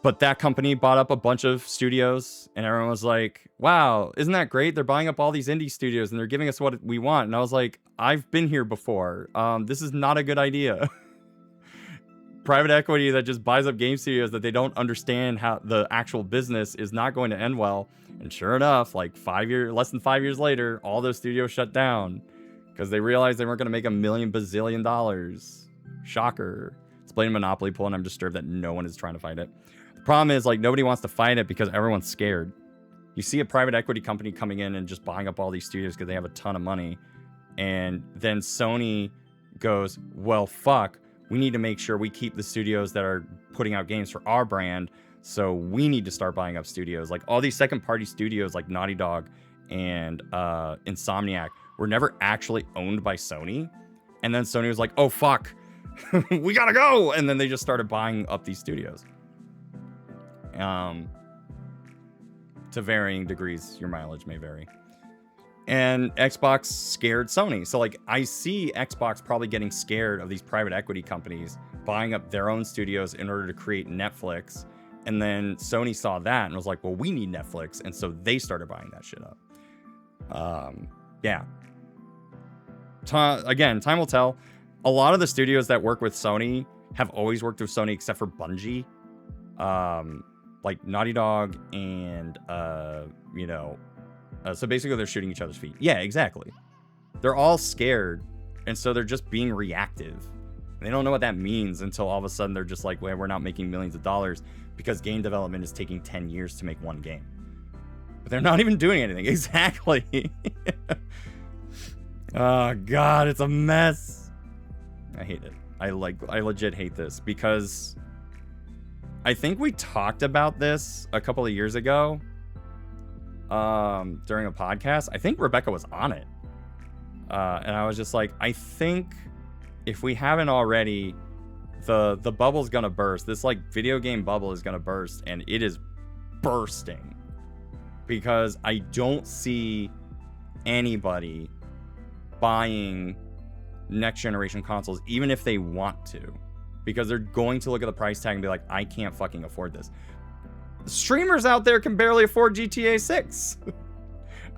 But that company bought up a bunch of studios, and everyone was like, wow, isn't that great? They're buying up all these indie studios, and they're giving us what we want. And I was like, I've been here before. This is not a good idea. Private equity that just buys up game studios that they don't understand how the actual business is not going to end well. And sure enough, like less than 5 years later, all those studios shut down because they realized they weren't going to make $1 million bazillion. Shocker. It's playing Monopoly Pool, and I'm disturbed that no one is trying to fight it. The problem is, like, nobody wants to fight it because everyone's scared. You see a private equity company coming in and just buying up all these studios because they have a ton of money. And then Sony goes, well, fuck. We need to make sure we keep the studios that are putting out games for our brand. So we need to start buying up studios. Like all these second-party studios like Naughty Dog and Insomniac were never actually owned by Sony. And then Sony was like, oh, fuck. We gotta go. And then they just started buying up these studios. To varying degrees, your mileage may vary. And Xbox scared Sony. So, like, I see Xbox probably getting scared of these private equity companies buying up their own studios in order to create Netflix. And then Sony saw that and was like, well, we need Netflix. And so they started buying that shit up. Yeah. Again, time will tell. A lot of the studios that work with Sony have always worked with Sony except for Bungie. Like Naughty Dog and, so basically they're shooting each other's feet. Yeah, exactly. They're all scared, and so they're just being reactive. They don't know what that means until all of a sudden they're just like, well, we're not making millions of dollars because game development is taking 10 years to make one game. But they're not even doing anything. Exactly. Oh, God, it's a mess. I hate it. I legit hate this because I think we talked about this a couple of years ago. During a podcast. I think Rebecca was on it. And I was just like, I think if we haven't already, the bubble's gonna burst. This like video game bubble is gonna burst, and it is bursting. Because I don't see anybody buying next generation consoles, even if they want to. Because they're going to look at the price tag and be like, I can't fucking afford this. Streamers out there can barely afford GTA 6.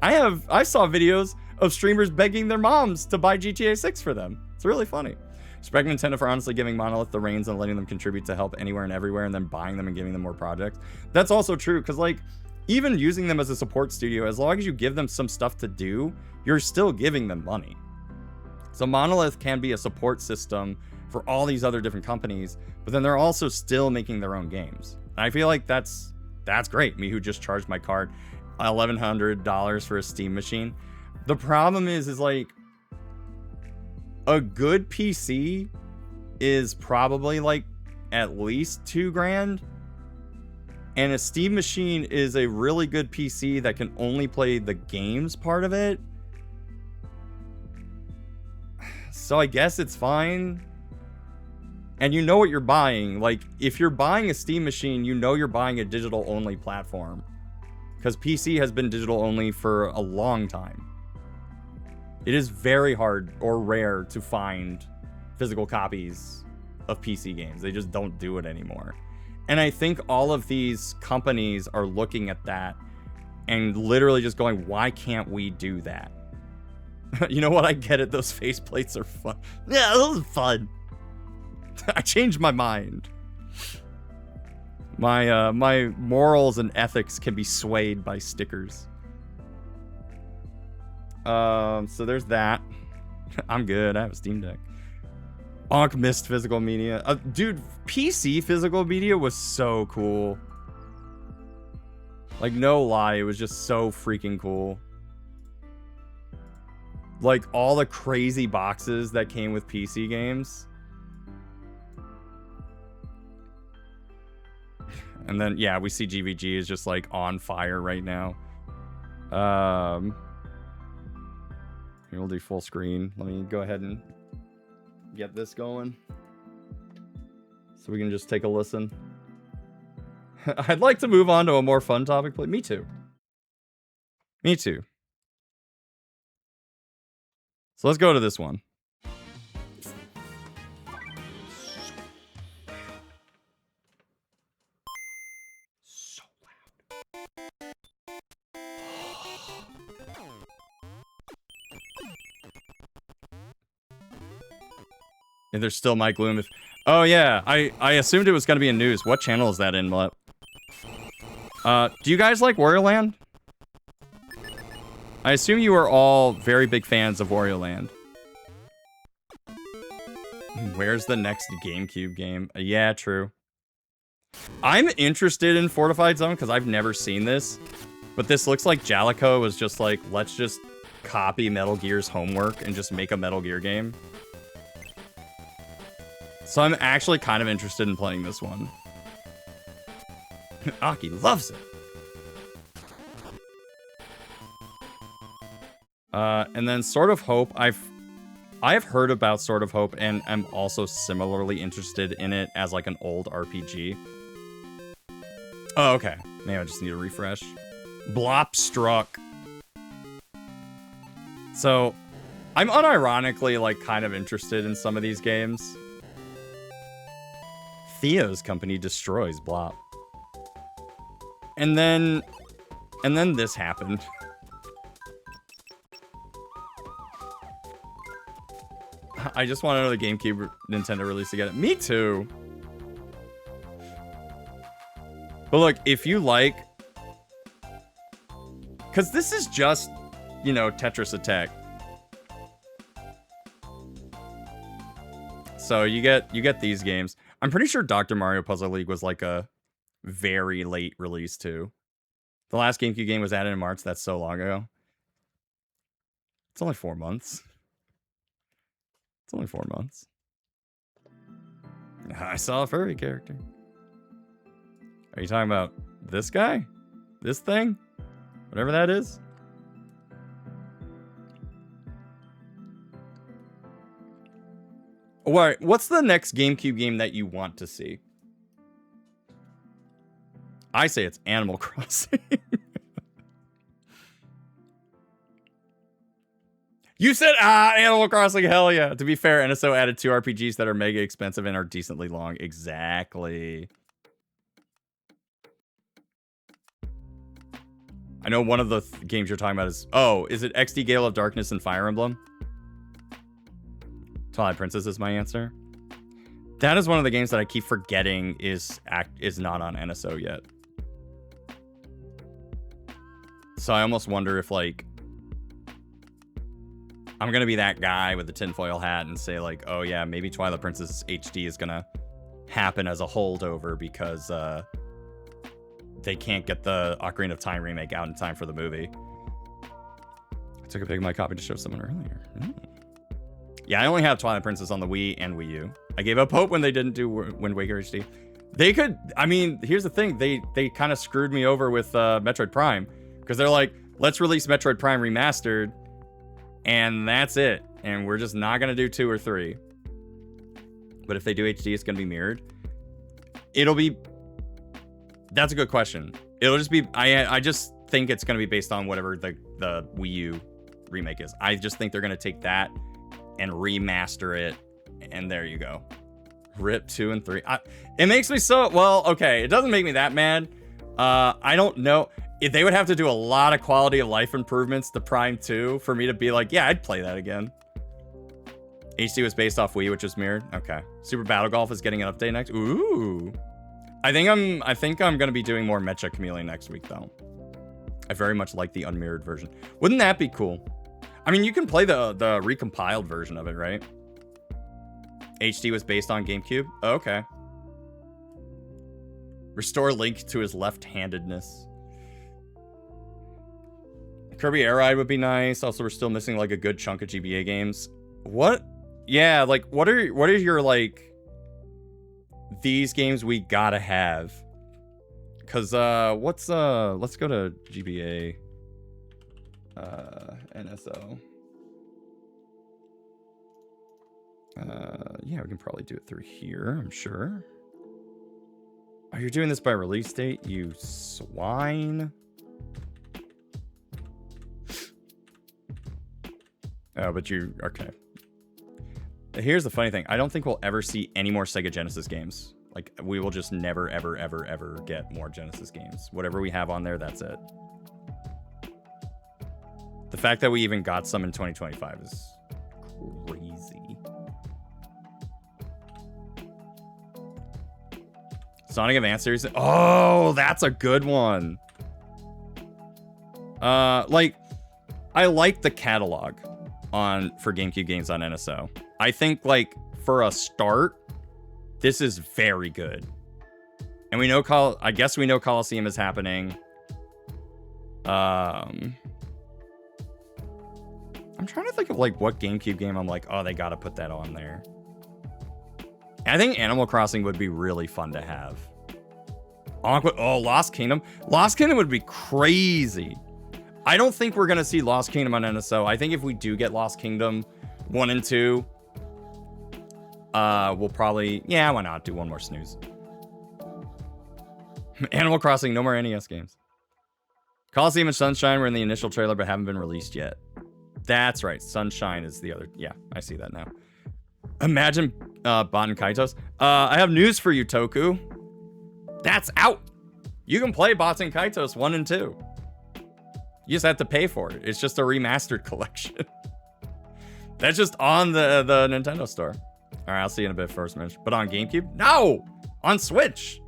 I saw videos of streamers begging their moms to buy GTA 6 for them. It's really funny. Respect Nintendo for honestly giving Monolith the reins and letting them contribute to help anywhere and everywhere, and then buying them and giving them more projects. That's also true, because like, even using them as a support studio, as long as you give them some stuff to do, you're still giving them money. So Monolith can be a support system for all these other different companies, but then they're also still making their own games. And I feel like that's great. Me, who just charged my card $1,100 for a Steam machine. The problem is like, a good PC is probably like at least $2,000, and a Steam machine is a really good PC that can only play the games part of it. So I guess it's fine. And you know what you're buying. Like, if you're buying a Steam machine, you know you're buying a digital only platform, because PC has been digital only for a long time. It is very hard or rare to find physical copies of PC games. They just don't do it anymore. And I think all of these companies are looking at that and literally just going, why can't we do that? You know what? I get it. Those faceplates are fun. Yeah, those are fun. I changed my mind. My morals and ethics can be swayed by stickers. So there's that. I'm good. I have a Steam Deck. Bonk missed physical media. Dude, PC physical media was so cool. Like, no lie, it was just so freaking cool. Like, all the crazy boxes that came with PC games. And then, yeah, we see GVG is just, like, on fire right now. Here, we'll do full screen. Let me go ahead and get this going, so we can just take a listen. I'd like to move on to a more fun topic, please. Me too. Me too. So let's go to this one. So loud. And there's still Mike Bloom. Oh yeah, I assumed it was gonna be in news. What channel is that in, Mutt? Do you guys like Wario Land? I assume you are all very big fans of Wario Land. Where's the next GameCube game? Yeah, true. I'm interested in Fortified Zone because I've never seen this, but this looks like Jalico was just like, let's just copy Metal Gear's homework and just make a Metal Gear game. So I'm actually kind of interested in playing this one. Aki loves it. And then Sword of Hope, I've heard about Sword of Hope, and I'm also similarly interested in it as like an old RPG. Oh, okay. Maybe I just need a refresh. Blop struck. So, I'm unironically like kind of interested in some of these games. Theo's company destroys Blop. And then this happened. I just want to know the GameCube Nintendo release to get it. Me too. But look, if you like, because this is just, you know, Tetris Attack. So you get these games. I'm pretty sure Dr. Mario Puzzle League was like a very late release too. The last GameCube game was added in March. That's so long ago. It's only 4 months. It's only 4 months. I saw a furry character. Are you talking about this guy? This thing? Whatever that is? Alright, what's the next GameCube game that you want to see? I say it's Animal Crossing. You said, Animal Crossing, hell yeah. To be fair, NSO added 2 RPGs that are mega expensive and are decently long. Exactly. I know one of the games you're talking about is... Oh, is it XD Gale of Darkness and Fire Emblem? Twilight Princess is my answer. That is one of the games that I keep forgetting is not on NSO yet. So I almost wonder if, like... I'm gonna be that guy with the tinfoil hat and say, like, oh yeah, maybe Twilight Princess HD is gonna happen as a holdover because, they can't get the Ocarina of Time remake out in time for the movie. I took a pic of my copy to show someone earlier. Yeah, I only have Twilight Princess on the Wii and Wii U. I gave up hope when they didn't do Wind Waker HD. They could, I mean, here's the thing. They kind of screwed me over with Metroid Prime. Because they're like, let's release Metroid Prime Remastered. And that's it. And we're just not going to do 2 or 3. But if they do HD, it's going to be mirrored. It'll be... That's a good question. It'll just be... I just think it's going to be based on whatever the Wii U remake is. I just think they're going to take that and remaster it. And there you go. RIP 2 and 3. It makes me so... Well, okay. It doesn't make me that mad. I don't know. If they would have to do a lot of quality of life improvements to Prime 2 for me to be like, yeah, I'd play that again. HD was based off Wii, which is mirrored. Okay. Super Battle Golf is getting an update next. Ooh. I think I'm gonna be doing more Mecha Chameleon next week though. I very much like the unmirrored version. Wouldn't that be cool? I mean, you can play the recompiled version of it, right? HD was based on GameCube. Oh, okay. Restore Link to his left-handedness. Kirby Air Ride would be nice. Also, we're still missing like a good chunk of GBA games. What? Yeah, like what are your like these games we gotta have? Cause let's go to GBA NSO. Yeah, we can probably do it through here, I'm sure. Oh, you're doing this by release date, you swine. Oh, but you... Okay. Here's the funny thing. I don't think we'll ever see any more Sega Genesis games. Like, we will just never, ever, ever, ever get more Genesis games. Whatever we have on there, that's it. The fact that we even got some in 2025 is crazy. Sonic Advance Series. Oh, that's a good one. Like, I like the catalog for GameCube games on NSO. I think, like, for a start, this is very good. And we know I guess we know Coliseum is happening. I'm trying to think of, like, what GameCube game I'm like, oh, they gotta put that on there. I think Animal Crossing would be really fun to have. Oh, Lost Kingdom. Lost Kingdom would be crazy. I don't think we're going to see Lost Kingdom on NSO. I think if we do get Lost Kingdom 1 and 2, we'll probably... Yeah, why not? Do one more snooze. Animal Crossing, no more NES games. Coliseum and Sunshine were in the initial trailer but haven't been released yet. That's right. Sunshine is the other... Yeah, I see that now. Imagine Baten Kaitos. I have news for you, Toku. That's out. You can play Baten Kaitos 1 and 2. You just have to pay for it. It's just a remastered collection. That's just on the Nintendo store. All right, I'll see you in a bit, First Mensch. But on GameCube? No! On Switch!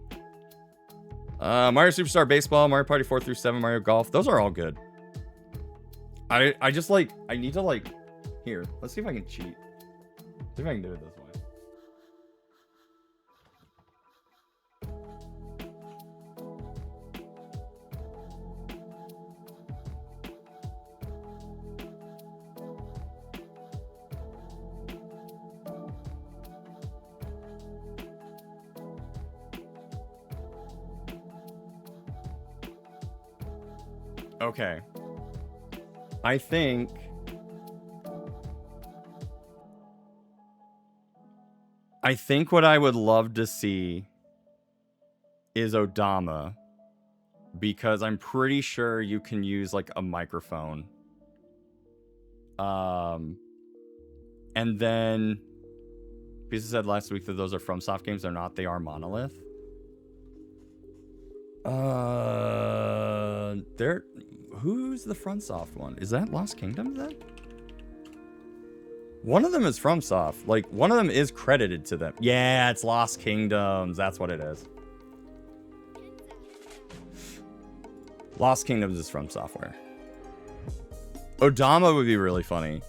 Mario Superstar Baseball, Mario Party 4 through 7, Mario Golf. Those are all good. I just, like... I need to, like... Here, let's see if I can cheat. See if I can do it this way. Okay. I think what I would love to see is Odama, because I'm pretty sure you can use like a microphone. And then Pizza said last week that those are FromSoft games. They're not. They are Monolith. who's the FromSoft one? Is that Lost Kingdom then? One of them is FromSoft. Like, one of them is credited to them. Yeah, it's Lost Kingdoms. That's what it is. Lost Kingdoms is From Software. Odama would be really funny.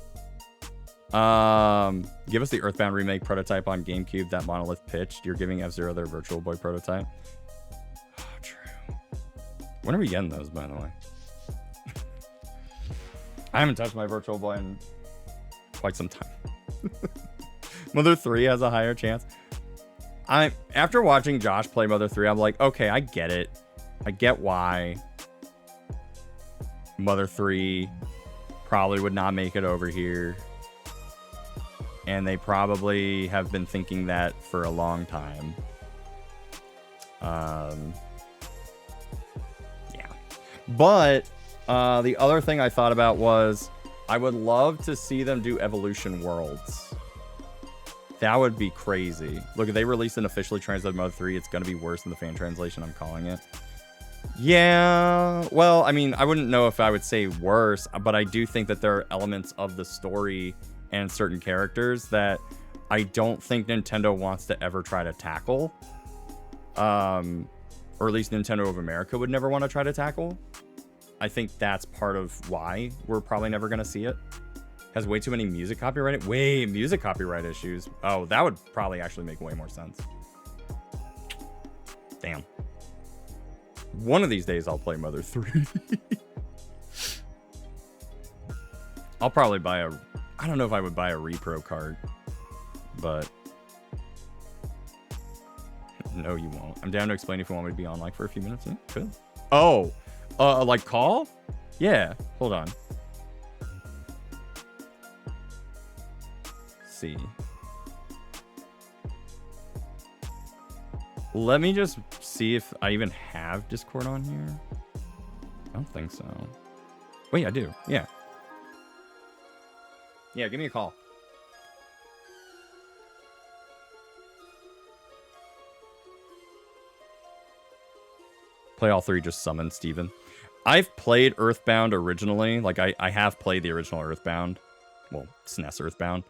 Give us the Earthbound remake prototype on GameCube that Monolith pitched. You're giving F-Zero their Virtual Boy prototype. Oh, true. When are we getting those, by the way? I haven't touched my Virtual Boy in quite some time. Mother 3 has a higher chance. After watching Josh play Mother 3, I'm like, okay, I get it. I get why Mother 3 probably would not make it over here. And they probably have been thinking that for a long time. Yeah. But the other thing I thought about was I would love to see them do Evolution Worlds. That would be crazy. Look, if they release an officially translated Mother 3, it's going to be worse than the fan translation, I'm calling it. Yeah, well, I mean, I wouldn't know if I would say worse, but I do think that there are elements of the story and certain characters that I don't think Nintendo wants to ever try to tackle. Or at least Nintendo of America would never want to try to tackle. I think that's part of why we're probably never going to see it. Has way too many music copyright issues. Oh, that would probably actually make way more sense. Damn. One of these days I'll play Mother 3. I'll probably buy I don't know if I would buy a repro card, but no, you won't. I'm down to explain if you want me to be on like for a few minutes. Yeah, good. Oh, like call? Yeah, hold on. Let's see. Let me just see if I even have Discord on here. I don't think so. Wait, I do. Yeah. Yeah, give me a call. Play all three, just summon Steven. I've played Earthbound originally. Like, I have played the original Earthbound. Well, SNES Earthbound.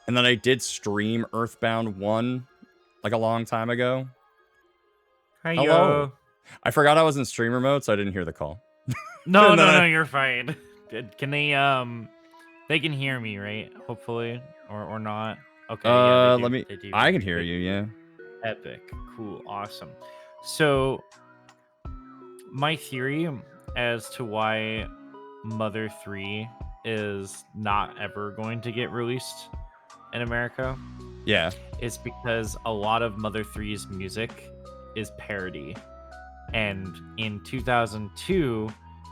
And then I did stream Earthbound 1, like, a long time ago. Hi, hello. Yo. I forgot I was in streamer mode, so I didn't hear the call. No, you're fine. Can they can hear me, right? Hopefully, or not. Okay. Yeah, they do. I can hear you. Yeah. Epic. Cool. Awesome. So, my theory as to why Mother 3 is not ever going to get released in America, yeah, is because a lot of Mother 3's music is parody. And in 2002,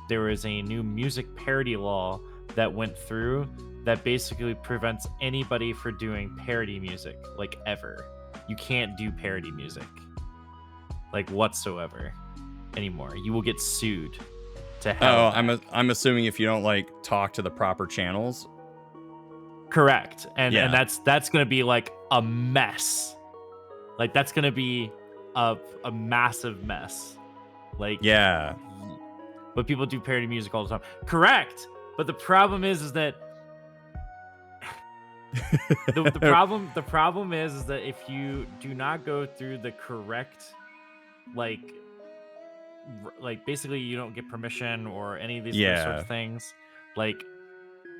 there was a new music parody law that went through that basically prevents anybody from doing parody music, like, ever. You can't do parody music, like, whatsoever anymore. You will get sued to hell. Oh, I'm assuming if you don't, like, talk to the proper channels. Correct. And that's gonna be like a mess. Like, that's gonna be a massive mess. Like, yeah, but people do parody music all the time. Correct. But the problem is that the problem is that if you do not go through the correct, like basically you don't get permission or any of these sorts of things, like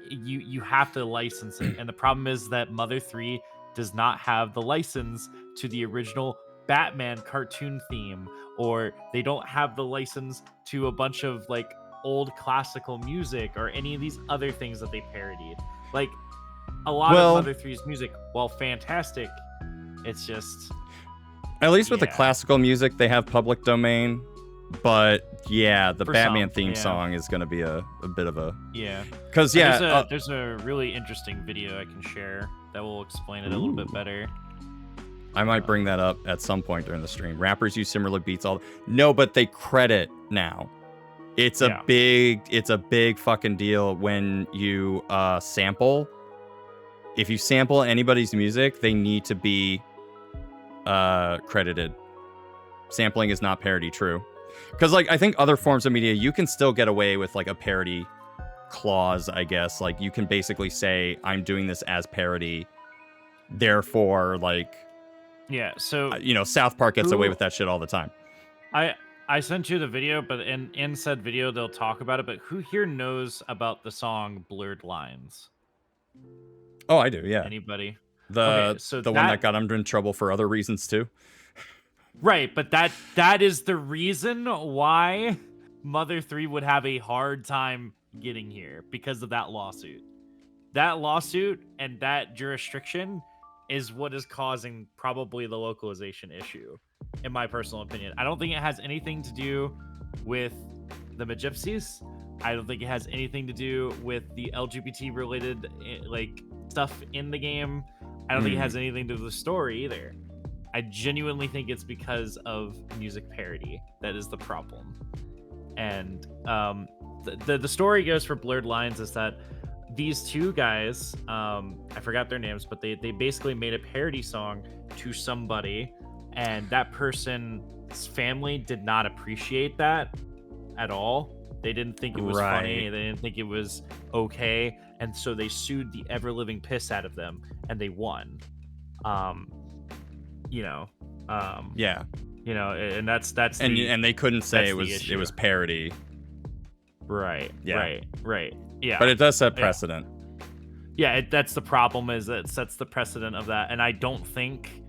you have to license it. And the problem is that Mother 3 does not have the license to the original Batman cartoon theme, or they don't have the license to a bunch of like old classical music or any of these other things that they parodied. Like, a lot of Mother 3's music, while fantastic, it's just, at least with the classical music they have public domain. But yeah, the Batman theme song is going to be a bit of a because there's a really interesting video I can share that will explain it a little bit better. I might bring that up at some point during the stream. Rappers use similar beats no, but they credit now. It's a big fucking deal when you sample. If you sample anybody's music, they need to be credited. Sampling is not parody, true. Because, like, I think other forms of media, you can still get away with, like, a parody clause, I guess. Like, you can basically say, I'm doing this as parody. Therefore, like... Yeah, so... you know, South Park gets away with that shit all the time. I sent you the video, but in said video, they'll talk about it. But who here knows about the song Blurred Lines? Oh, I do, yeah. Anybody? The one that got him in trouble for other reasons, too? Right, but that is the reason why Mother 3 would have a hard time getting here, because of that lawsuit. That lawsuit and that jurisdiction is what is causing probably the localization issue, in my personal opinion. I don't think it has anything to do with the Magypsies. I don't think it has anything to do with the LGBT related like stuff in the game. I don't think it has anything to do with the story either. I genuinely think it's because of music parody that is the problem. And the story goes for Blurred Lines is that these two guys, I forgot their names, but they basically made a parody song to somebody, and that person's family did not appreciate that at all. They didn't think it was funny. They didn't think it was okay, and so they sued the ever living piss out of them, and they won. Yeah, you know, and that's and they couldn't say it was parody. Right. Yeah, but it does set precedent. Yeah, that's the problem, is that it sets the precedent of that, and I don't think,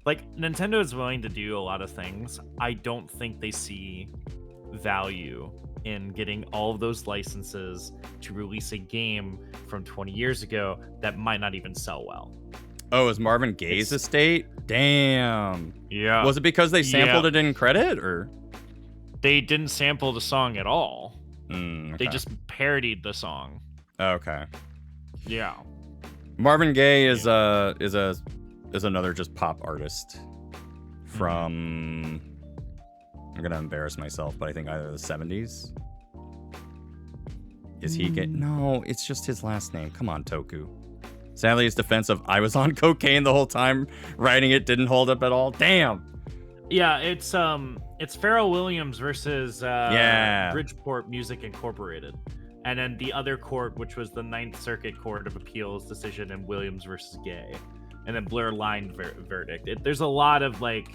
like, Nintendo is willing to do a lot of things. I don't think they see value in getting all of those licenses to release a game from 20 years ago that might not even sell well. Oh, is Marvin Gaye's estate? Damn. Yeah. Was it because they sampled it in credit, or? They didn't sample the song at all. Okay. They just parodied the song. Okay. Yeah. Marvin Gaye is another just pop artist from I'm gonna embarrass myself, but I think either the 70s. Is he No, it's just his last name. Come on, Toku. Sadly, his defense of I was on cocaine the whole time writing it didn't hold up at all. Damn. Yeah, it's Pharrell Williams versus Bridgeport Music Incorporated, and then the other court, which was the Ninth Circuit Court of Appeals decision in Williams versus Gay, and then Blurred Line verdict. There's a lot of like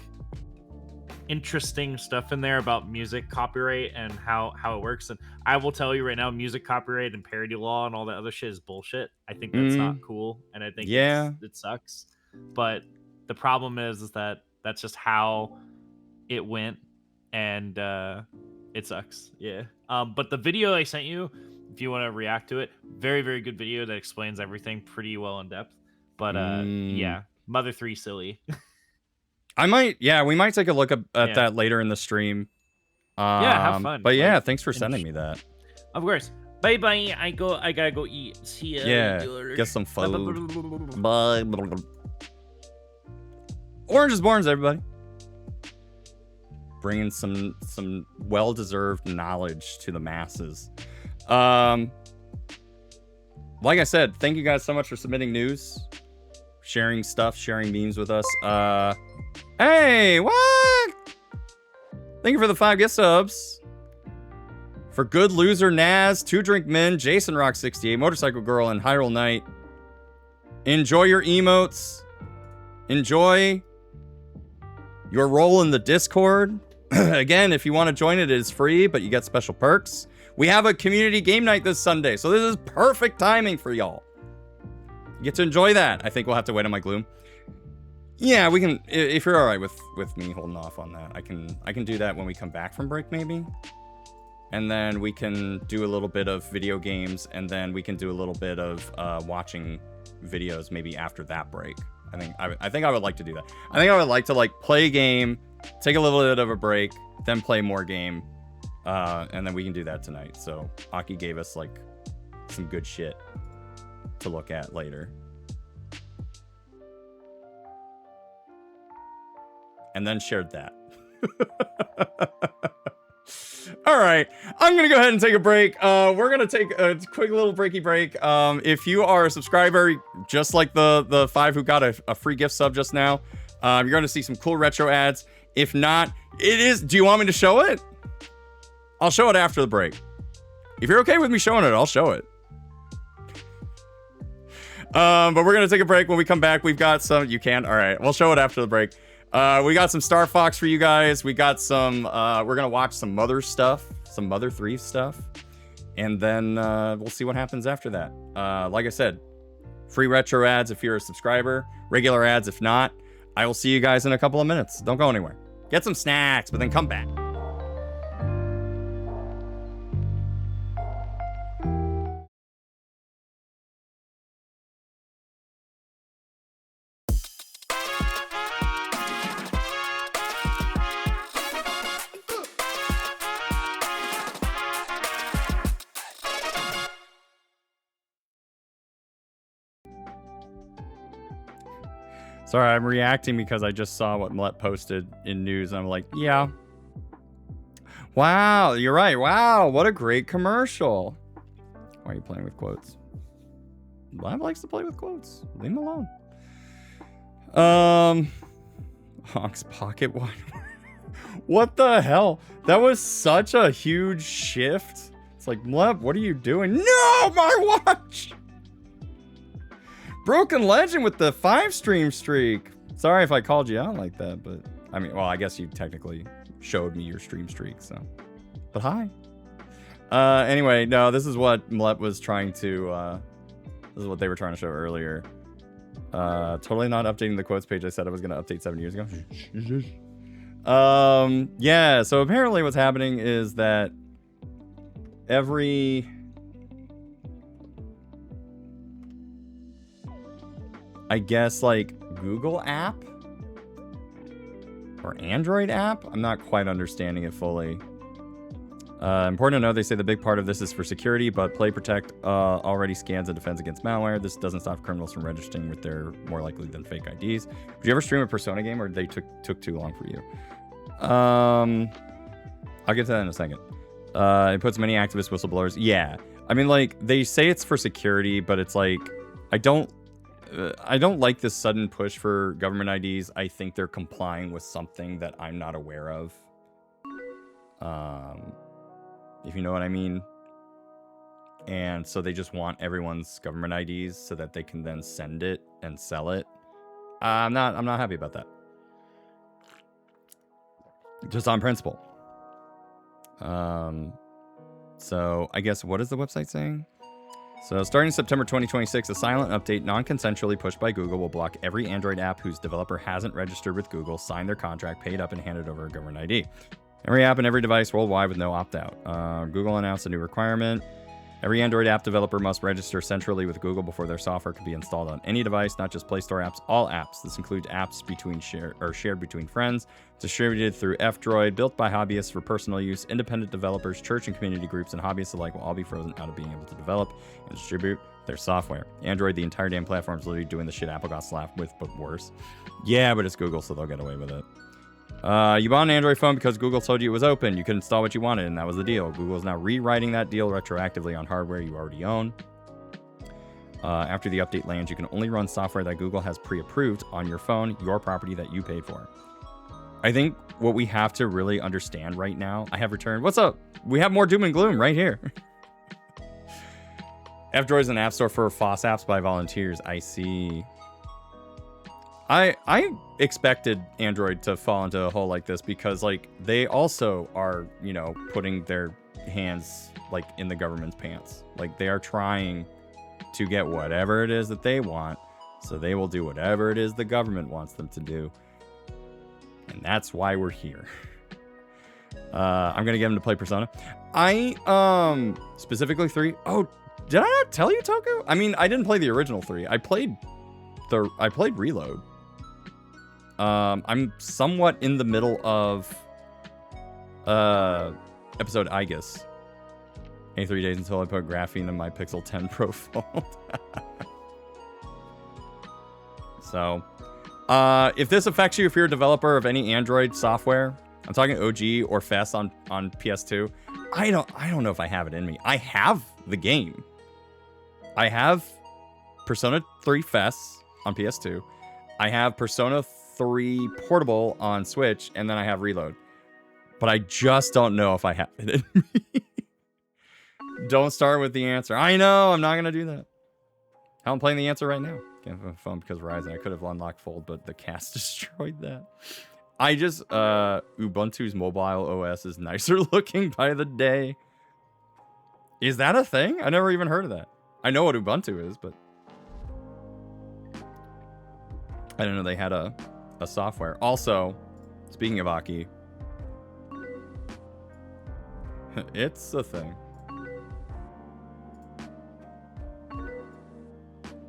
interesting stuff in there about music copyright and how it works. And I will tell you right now, music copyright and parody law and all that other shit is bullshit. I think that's not cool, and I think it sucks. But the problem is that that's just how it went, and it sucks. Yeah. But the video I sent you, if you want to react to it, very, very good video that explains everything pretty well in depth. But yeah, Mother 3 silly. we might take a look at that later in the stream. Yeah, have fun. But yeah, thanks for sending me that. Of course. Bye bye. I gotta go eat. See ya. Yeah, get some food. Bye. Orange is Borns, everybody. Bringing some well-deserved knowledge to the masses. Like I said, thank you guys so much for submitting news, sharing stuff, sharing memes with us. Hey, what? Thank you for the 5 gift subs. For Good Loser Naz, 2 Drink Men, Jason Rock 68, Motorcycle Girl, and Hyrule Knight. Enjoy your emotes. Enjoy your role in the Discord. Again, if you want to join it, it is free, but you get special perks. We have a community game night this Sunday, so this is perfect timing for y'all. You get to enjoy that. I think we'll have to wait on my gloom. Yeah, we can, if you're all right with me holding off on that, I can do that when we come back from break, maybe. And then we can do a little bit of video games, and then we can do a little bit of watching videos maybe after that break. I think I would like to do that. I think I would like to like play a game, take a little bit of a break, then play more game, and then we can do that tonight. So Aki gave us like some good shit to look at later. And then shared that. All right, I'm gonna go ahead and take a break. We're gonna take a quick little breaky break. If you are a subscriber, just like the 5 who got a free gift sub just now, You're going to see some cool retro ads. If not, it is. Do you want me to show it? I'll show it after the break. If you're okay with me showing it, I'll show it. But we're going to take a break. When we come back, we've got some... You can? All right. We'll show it after the break. We got some Star Fox for you guys. We got some... we're going to watch some Mother stuff. Some Mother 3 stuff. And then we'll see what happens after that. Like I said, free retro ads if you're a subscriber. Regular ads if not. I will see you guys in a couple of minutes. Don't go anywhere. Get some snacks, but then come back. Sorry, I'm reacting because I just saw what Mlet posted in news, and I'm like, yeah. Wow, you're right. Wow, what a great commercial. Why are you playing with quotes? Lab likes to play with quotes. Leave him alone. Hawk's pocket wine. What the hell? That was such a huge shift. It's like, Mlet, what are you doing? No, my watch! Broken Legend with the 5-stream streak. Sorry if I called you out like that, but I mean, well, I guess you technically showed me your stream streak, so. But hi. Anyway, no, this is what Mlet was trying to, this is what they were trying to show earlier. Totally not updating the quotes page I said I was going to update 7 years ago. Yeah, so apparently what's happening is that every... I guess, like, Google app? Or Android app? I'm not quite understanding it fully. Important to know, they say the big part of this is for security, but Play Protect already scans and defends against malware. This doesn't stop criminals from registering with their more likely than fake IDs. Did you ever stream a Persona game, or they took too long for you? I'll get to that in a second. It puts many activist whistleblowers. Yeah. I mean, like, they say it's for security, but it's like, I don't like this sudden push for government IDs. I think they're complying with something that I'm not aware of. If you know what I mean. And so they just want everyone's government IDs so that they can then send it and sell it. I'm not happy about that. Just on principle. So I guess, what is the website saying? So starting September 2026, a silent update non-consensually pushed by Google will block every Android app whose developer hasn't registered with Google, signed their contract, paid up, and handed over a government ID. Every app and every device worldwide with no opt-out. Google announced a new requirement. Every Android app developer must register centrally with Google before their software can be installed on any device, not just Play Store apps, all apps. This includes apps shared between friends, distributed through F-Droid, built by hobbyists for personal use, independent developers, church and community groups, and hobbyists alike will all be frozen out of being able to develop and distribute their software. Android, the entire damn platform, is literally doing the shit Apple got slapped with, but worse. Yeah, but it's Google, so they'll get away with it. You bought an Android phone because Google told you it was open. You could install what you wanted, and that was the deal. Google is now rewriting that deal retroactively on hardware you already own. After the update lands, you can only run software that Google has pre-approved on your phone, your property that you paid for. I think what we have to really understand right now... I have returned... What's up? We have more doom and gloom right here. F-Droid is an app store for FOSS apps by volunteers. I see... I expected Android to fall into a hole like this because, like, they also are, you know, putting their hands, like, in the government's pants. Like, they are trying to get whatever it is that they want, so they will do whatever it is the government wants them to do. And that's why we're here. I'm going to get him to play Persona. Specifically 3. Oh, did I not tell you, Toku? I mean, I didn't play the original 3. I played Reload. I'm somewhat in the middle of episode Aegis. 83 days until I put graphene in my Pixel 10 Pro phone. So, if this affects you, if you're a developer of any Android software, I'm talking OG or FES on PS2. I don't know if I have it in me. I have the game. I have Persona 3 FES on PS2. I have Persona 3 portable on Switch, and then I have Reload. But I just don't know if I have it in me. Don't start with the answer. I know, I'm not going to do that. I'm playing the answer right now. Can't have a phone because Verizon. I could have unlocked Fold, but the cast destroyed that. I just, Ubuntu's mobile OS is nicer looking by the day. Is that a thing? I never even heard of that. I know what Ubuntu is, but I didn't know they had a software. Also, speaking of Aki, it's a thing.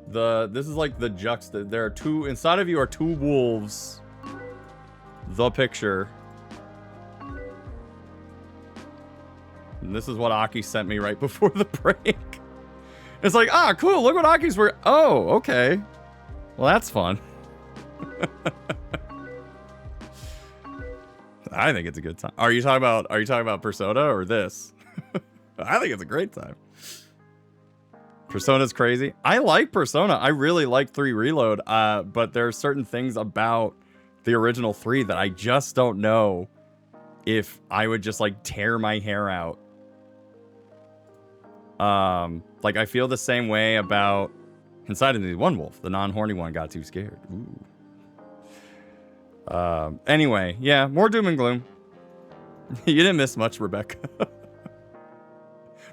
This is like the juxta. There are 2 inside of you are 2 wolves. The picture. And this is what Aki sent me right before the break. It's like, ah, cool. Look what Aki's were. Oh, okay. Well, that's fun. I think it's a good time. Are you talking about Persona or this? I think it's a great time. Persona's crazy. I like Persona. I really like 3 Reload. But there are certain things about the original 3 that I just don't know if I would just like tear my hair out. Like I feel the same way about Inside of the One Wolf. The non-horny one got too scared. Ooh. Anyway, yeah, more doom and gloom. You didn't miss much, Rebecca. But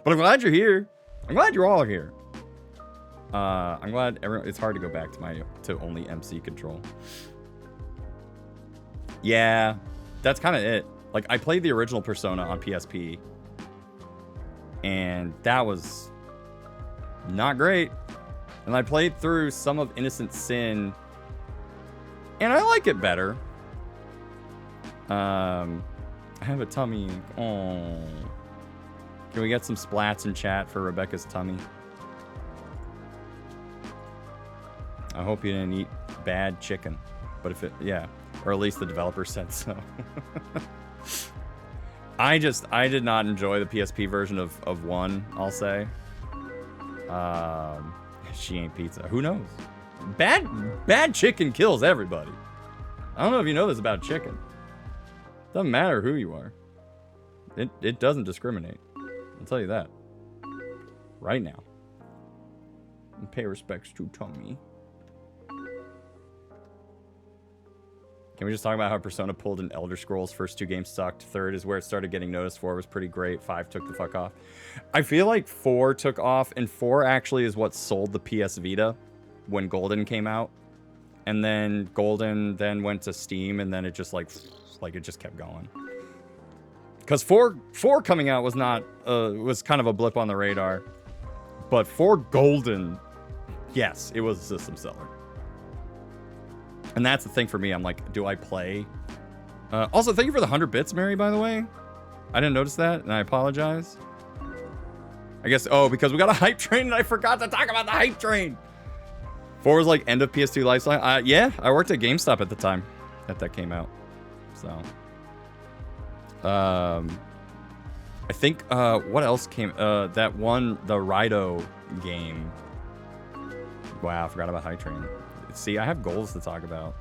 I'm glad you're here. I'm glad you're all here. I'm glad everyone. It's hard to go back to only MC control. Yeah, that's kind of it. Like I played the original Persona on PSP, and that was not great. And I played through some of Innocent Sin, and I like it better. I have a tummy. Oh, can we get some splats in chat for Rebecca's tummy? I hope you didn't eat bad chicken, but if it, yeah, or at least the developer said so. I did not enjoy the PSP version of 1, I'll say. She ain't pizza. Who knows? Bad chicken kills everybody. I don't know if you know this about chicken. Doesn't matter who you are. It doesn't discriminate. I'll tell you that. Right now. And pay respects to Tommy. Can we just talk about how Persona pulled in Elder Scrolls? First 2 games sucked. 3rd is where it started getting noticed. 4 was pretty great. 5 took the fuck off. I feel like 4 took off, and 4 actually is what sold the PS Vita when Golden came out. And then Golden then went to Steam, and then it just like it just kept going. Because 4 coming out was not was kind of a blip on the radar. But 4 Golden, yes, it was a system seller. And that's the thing for me. I'm like, do I play? Also, thank you for the 100 bits, Mary, by the way. I didn't notice that, and I apologize. I guess, oh, because we got a hype train, and I forgot to talk about the hype train. 4 was like end of PS2 lifestyle. Yeah, I worked at GameStop at the time that came out. So, I think, what else came? That one, the Rido game. Wow, I forgot about hype train. See, I have goals to talk about.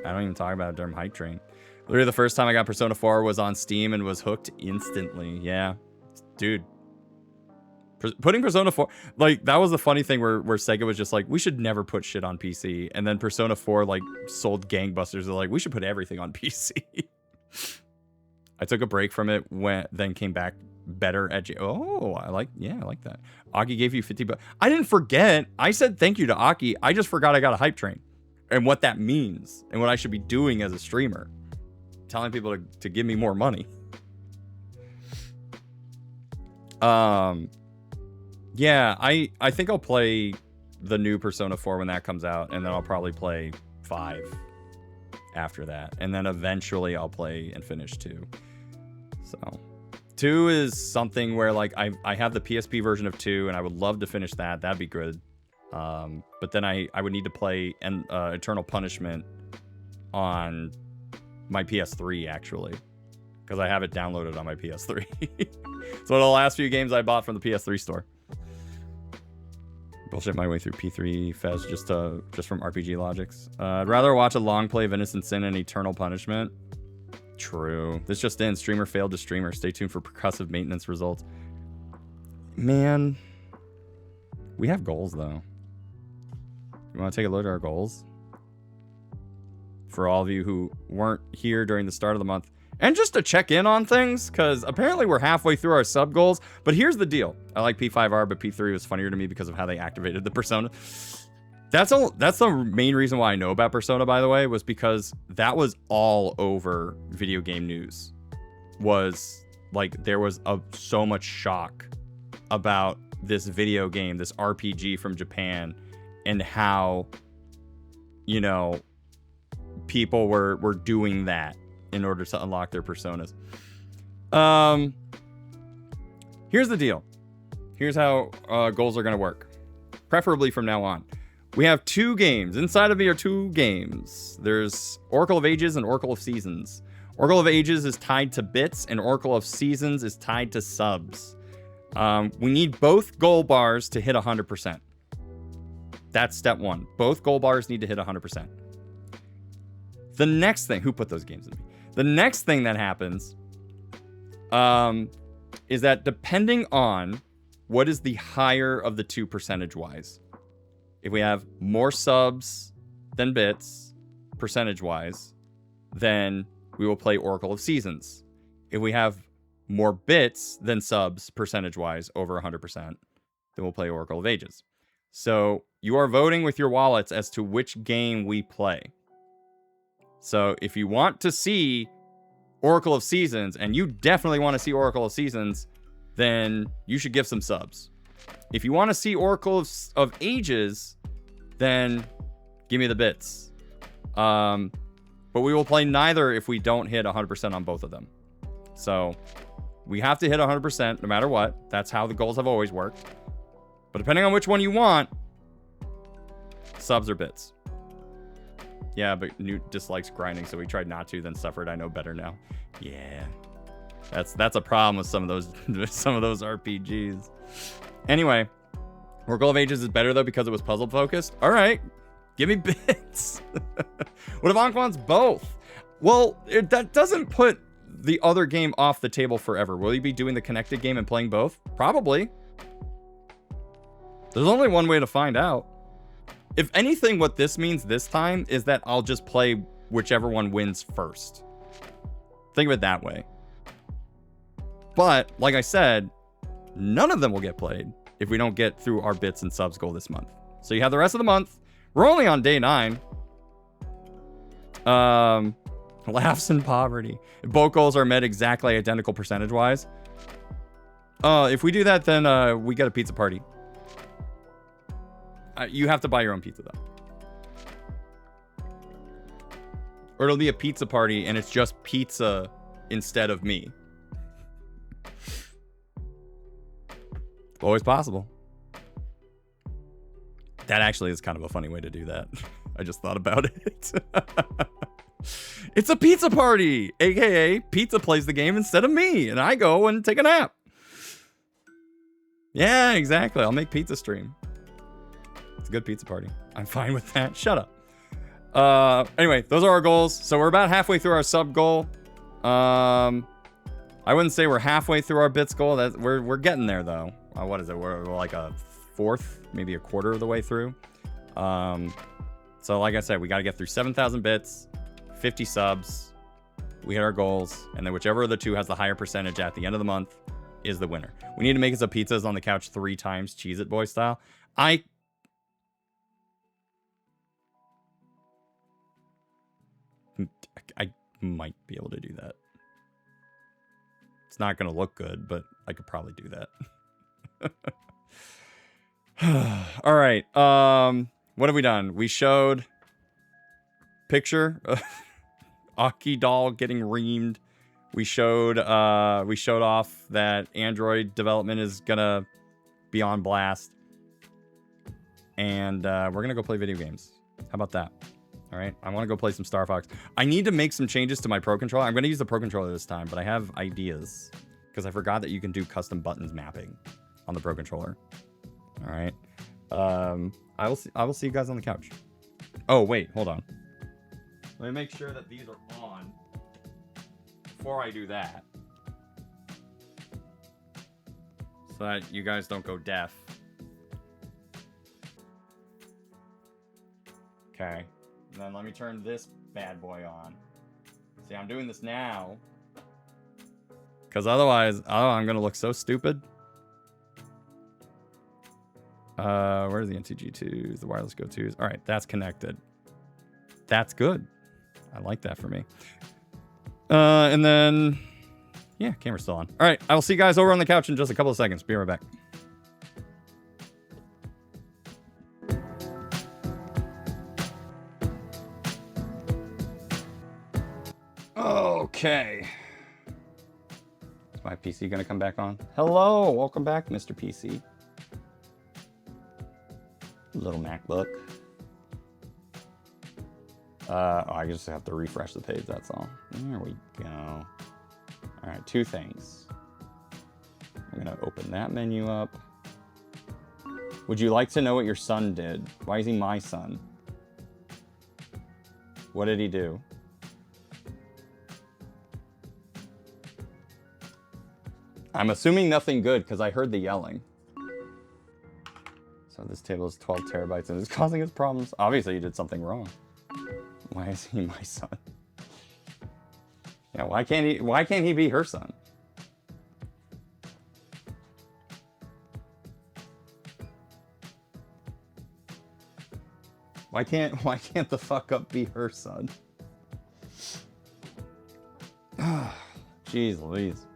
I don't even talk about it during Hype Train. Literally, the first time I got Persona 4 was on Steam and was hooked instantly. Yeah. Dude. Putting Persona 4... Like, that was the funny thing where Sega was just like, we should never put shit on PC. And then Persona 4, like, sold gangbusters. They're like, we should put everything on PC. I took a break from it, then came back better at... Oh, I like that. Aki gave you 50 bucks. I didn't forget. I said thank you to Aki. I just forgot I got a hype train and what that means and what I should be doing as a streamer. Telling people to give me more money. Yeah, I think I'll play the new Persona 4 when that comes out, and then I'll probably play 5 after that. And then eventually I'll play and finish 2. So 2 is something where like I have the PSP version of 2 and I would love to finish that. That'd be good. But then I would need to play Eternal Punishment on my PS3 actually, because I have it downloaded on my PS3. So the last few games I bought from the PS3 store. bullshit my way through P3 Fez just from RPG logics. I'd rather watch a long play of Innocent Sin and Eternal Punishment. True. This just in. Streamer failed to streamer. Stay tuned for percussive maintenance results. Man. We have goals, though. You want to take a look at our goals? For all of you who weren't here during the start of the month. And just to check in on things, because apparently we're halfway through our sub goals. But here's the deal. I like P5R, but P3 was funnier to me because of how they activated the persona. That's the main reason why I know about Persona, by the way, was because that was all over video game news. Was like there was so much shock about this video game, this RPG from Japan, and how, you know, people were doing that in order to unlock their personas. Here's the deal. Here's how goals are going to work, preferably from now on. We have 2 games. Inside of me are 2 games. There's Oracle of Ages and Oracle of Seasons. Oracle of Ages is tied to bits, and Oracle of Seasons is tied to subs. We need both goal bars to hit 100%. That's step 1. Both goal bars need to hit 100%. The next thing... Who put those games in me? The next thing that happens is that depending on what is the higher of the 2 percentage-wise... If we have more subs than bits, percentage-wise, then we will play Oracle of Seasons. If we have more bits than subs, percentage-wise, over 100%, then we'll play Oracle of Ages. So you are voting with your wallets as to which game we play. So if you want to see Oracle of Seasons, and you definitely want to see Oracle of Seasons, then you should give some subs. If you want to see Oracle of Ages, then give me the bits. But we will play neither if we don't hit 100% on both of them. So we have to hit 100% no matter what. That's how the goals have always worked. But depending on which one you want, subs or bits. Yeah, but Newt dislikes grinding, so we tried not to, then suffered. I know better now. Yeah. That's a problem with some of those RPGs. Anyway, Oracle of Ages is better though because it was puzzle focused. All right, give me bits. What if Ankh wants both? Well, that doesn't put the other game off the table forever. Will you be doing the connected game and playing both? Probably. There's only one way to find out. If anything, what this means this time is that I'll just play whichever one wins first. Think of it that way. But, like I said, none of them will get played if we don't get through our bits and subs goal this month. So you have the rest of the month. We're only on day 9. Laughs in poverty. If both goals are met exactly identical percentage-wise. If we do that, then we get a pizza party. You have to buy your own pizza, though. Or it'll be a pizza party, and it's just pizza instead of me. Always possible. That actually is kind of a funny way to do that. I just thought about it. It's a pizza party, aka pizza plays the game instead of me, and I go and take a nap. Yeah, exactly. I'll make pizza stream. It's a good pizza party. I'm fine with that. Shut up. Anyway, those are our goals. So we're about halfway through our sub goal. I wouldn't say we're halfway through our bits goal. We're getting there though. What is it? We're like a fourth, maybe a quarter of the way through. So like I said, we got to get through 7,000 bits, 50 subs. We hit our goals, and then whichever of the two has the higher percentage at the end of the month is the winner. We need to make us a pizzas on the couch 3 times, Cheez-It Boy style. I might be able to do that. It's not going to look good, but I could probably do that. All right. What have we done? We showed picture Aki doll getting reamed. We showed off that Android development is gonna be on blast, and we're gonna go play video games. How about that? All right. I want to go play some Star Fox. I need to make some changes to my Pro Controller. I'm gonna use the Pro Controller this time, but I have ideas because I forgot that you can do custom buttons mapping on the Pro Controller. All right. I will see you guys on the couch. Oh, wait, hold on. Let me make sure that these are on before I do that. So that you guys don't go deaf. Okay. And then let me turn this bad boy on. See, I'm doing this now. Because otherwise, I'm going to look so stupid. Where's the NTG2s, the wireless go-tos? All right, that's connected. That's good. I like that for me. And then, yeah, camera's still on. All right, I will see you guys over on the couch in just a couple of seconds. Be right back. Okay. Is my PC gonna come back on? Hello, welcome back, Mr. PC. Little MacBook. I just have to refresh the page, that's all. There we go. All right, two things. I'm gonna open that menu up. Would you like to know what your son did? Why is he my son? What did he do? I'm assuming nothing good because I heard the yelling. So this table is 12 terabytes and it's causing us problems. Obviously you did something wrong. Why is he my son? Yeah, why can't he be her son? Why can't the fuck up be her son? Jeez Louise.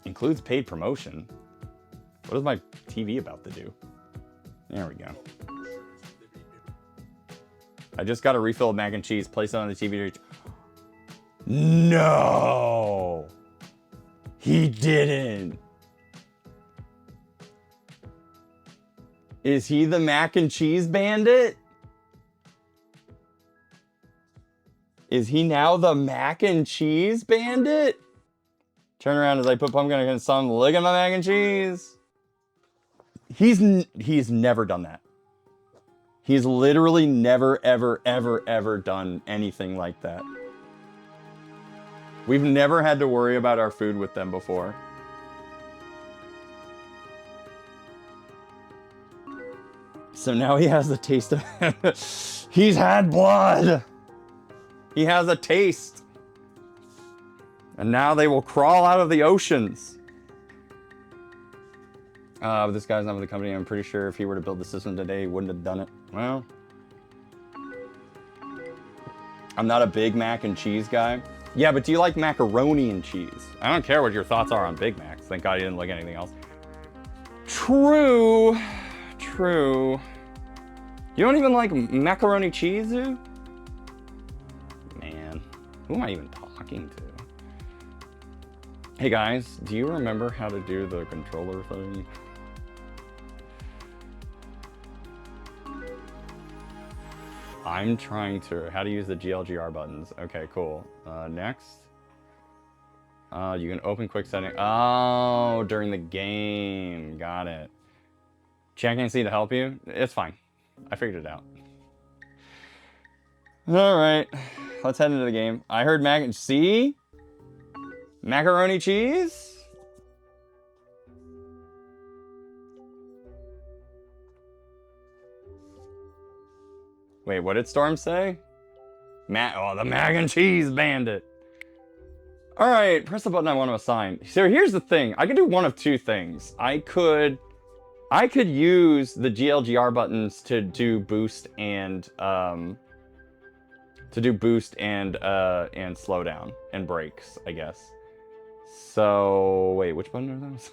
Includes paid promotion. What is my TV about to do? There we go. I just got a refill of mac and cheese. Place it on the TV. No! He didn't. Is he the mac and cheese bandit? Is he now the mac and cheese bandit? Turn around as I put pumpkin against some. Look at my mac and cheese. He's never done that. He's literally never, ever, ever, ever done anything like that. We've never had to worry about our food with them before. So now he has the taste of... He's had blood! He has a taste. And now they will crawl out of the oceans. But this guy's not with the company. I'm pretty sure if he were to build the system today, he wouldn't have done it. Well, I'm not a big mac and cheese guy. Yeah, but do you like macaroni and cheese? I don't care what your thoughts are on Big Macs. Thank God you didn't like anything else. True. True. You don't even like macaroni cheese, dude? Man, who am I even talking to? Hey guys, do you remember how to do the controller thing? I'm trying to, how to use the GLGR buttons. Okay, cool. Next. You can open quick setting. Oh, during the game. Got it. Chat can't see to help you? It's fine. I figured it out. All right, let's head into the game. I heard see? Macaroni cheese? Wait, what did Storm say? Oh, the mac and cheese bandit. All right, press the button I want to assign. So here's the thing. I could do one of two things. I could use the GLGR buttons to do boost and slow down and brakes, I guess. So wait, which button are those?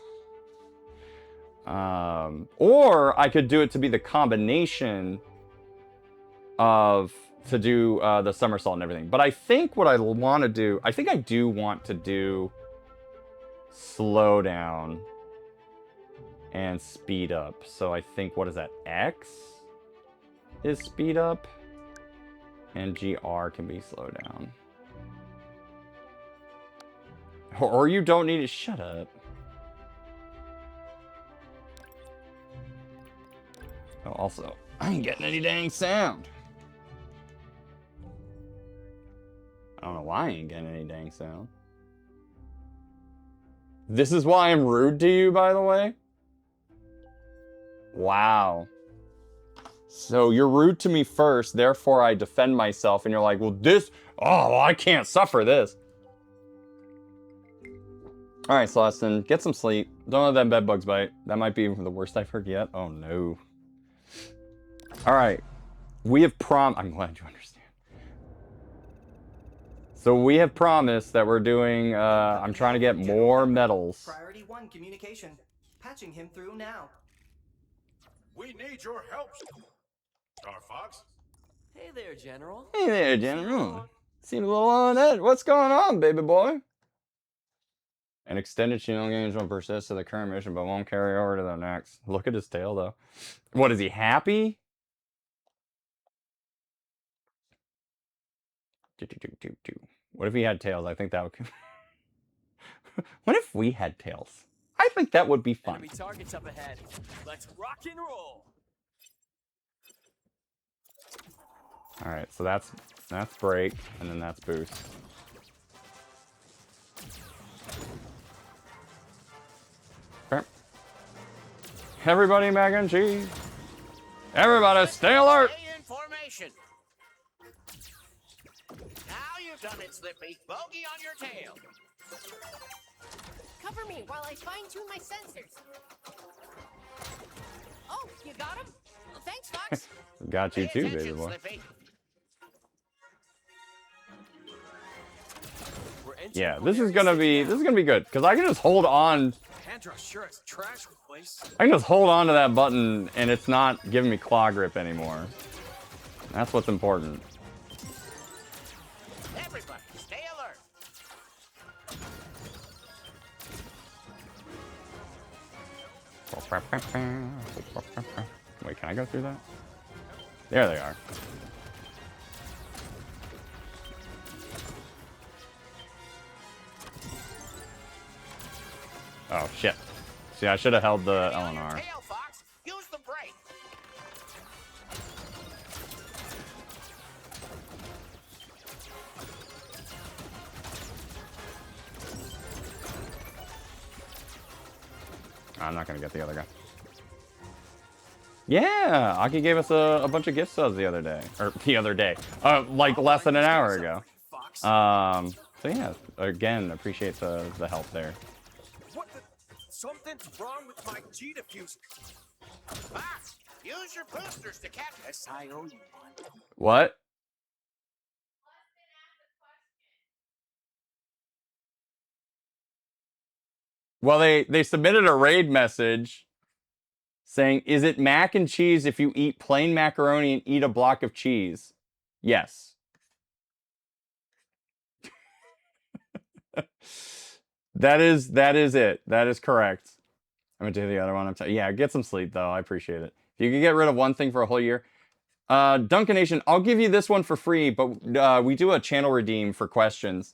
Or I could do it to be the combination of to do the somersault and everything. But I think what I want to do, I think I do want to do slow down and speed up. So I think, what is that? X is speed up and GR can be slow down. Or you don't need it. Shut up. Also, I ain't getting any dang sound. I don't know why I ain't getting any dang sound. This is why I'm rude to you, by the way? Wow. So you're rude to me first, therefore I defend myself, and you're like, well, this... Oh, well, I can't suffer this. Alright, Celestin, get some sleep. Don't let them bed bugs bite. That might be the worst I've heard yet. Oh, no. Alright. We have I'm glad you understand. So we have promised that we're doing, I'm trying to get more medals. Priority 1 communication. Patching him through now. We need your help, Star Fox. Hey there, General. Hey there, General. Seem a little on edge. What's going on, baby boy? An extended shield engage will persist to the current mission, but won't carry over to the next. Look at his tail, though. What, is he happy? What if he had tails? I think that would... What if we had tails? I think that would be fun. Enemy targets up ahead. Let's rock and roll. Alright, so that's break, and then that's boost. Okay. Everybody mac and cheese. Everybody stay alert. Stay in formation. Now you've done it, Slippy. Bogey on your tail. Cover me while I fine-tune my sensors. Oh, you got him? Well, thanks, Fox. Got you Pay too, attention, baby boy. Slippy. Yeah, this is gonna be good because I can just hold on. Sure is trash place. I can just hold on to that button and it's not giving me claw grip anymore. That's what's important. Everybody, stay alert. Wait, can I go through that? There they are. Oh, shit. See, I should have held the Stay on your LNR. tail, Fox. Use the brake. I'm not going to get the other guy. Yeah! Aki gave us a bunch of gift subs the other day. Or, the other day. Like, less than an hour ago. So, yeah. Again, appreciate the help there. What the? Something's wrong with my G diffuser. Fox, use your boosters to catch us. I owe you one. What? Well, they submitted a raid message saying, is it mac and cheese if you eat plain macaroni and eat a block of cheese? Yes. That is it. That is correct. I'm gonna do the other one. Yeah, get some sleep though. I appreciate it. If you could get rid of one thing for a whole year. Duncan Nation, I'll give you this one for free, but we do a channel redeem for questions.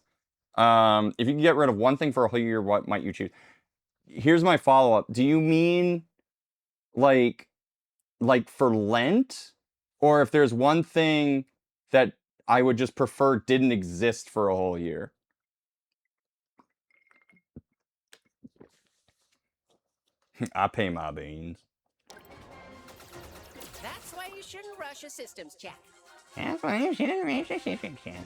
If you can get rid of one thing for a whole year, what might you choose? Here's my follow-up. Do you mean like for Lent? Or if there's one thing that I would just prefer didn't exist for a whole year? I pay my beans. That's why you shouldn't rush a systems check. That's why you shouldn't rush a systems check.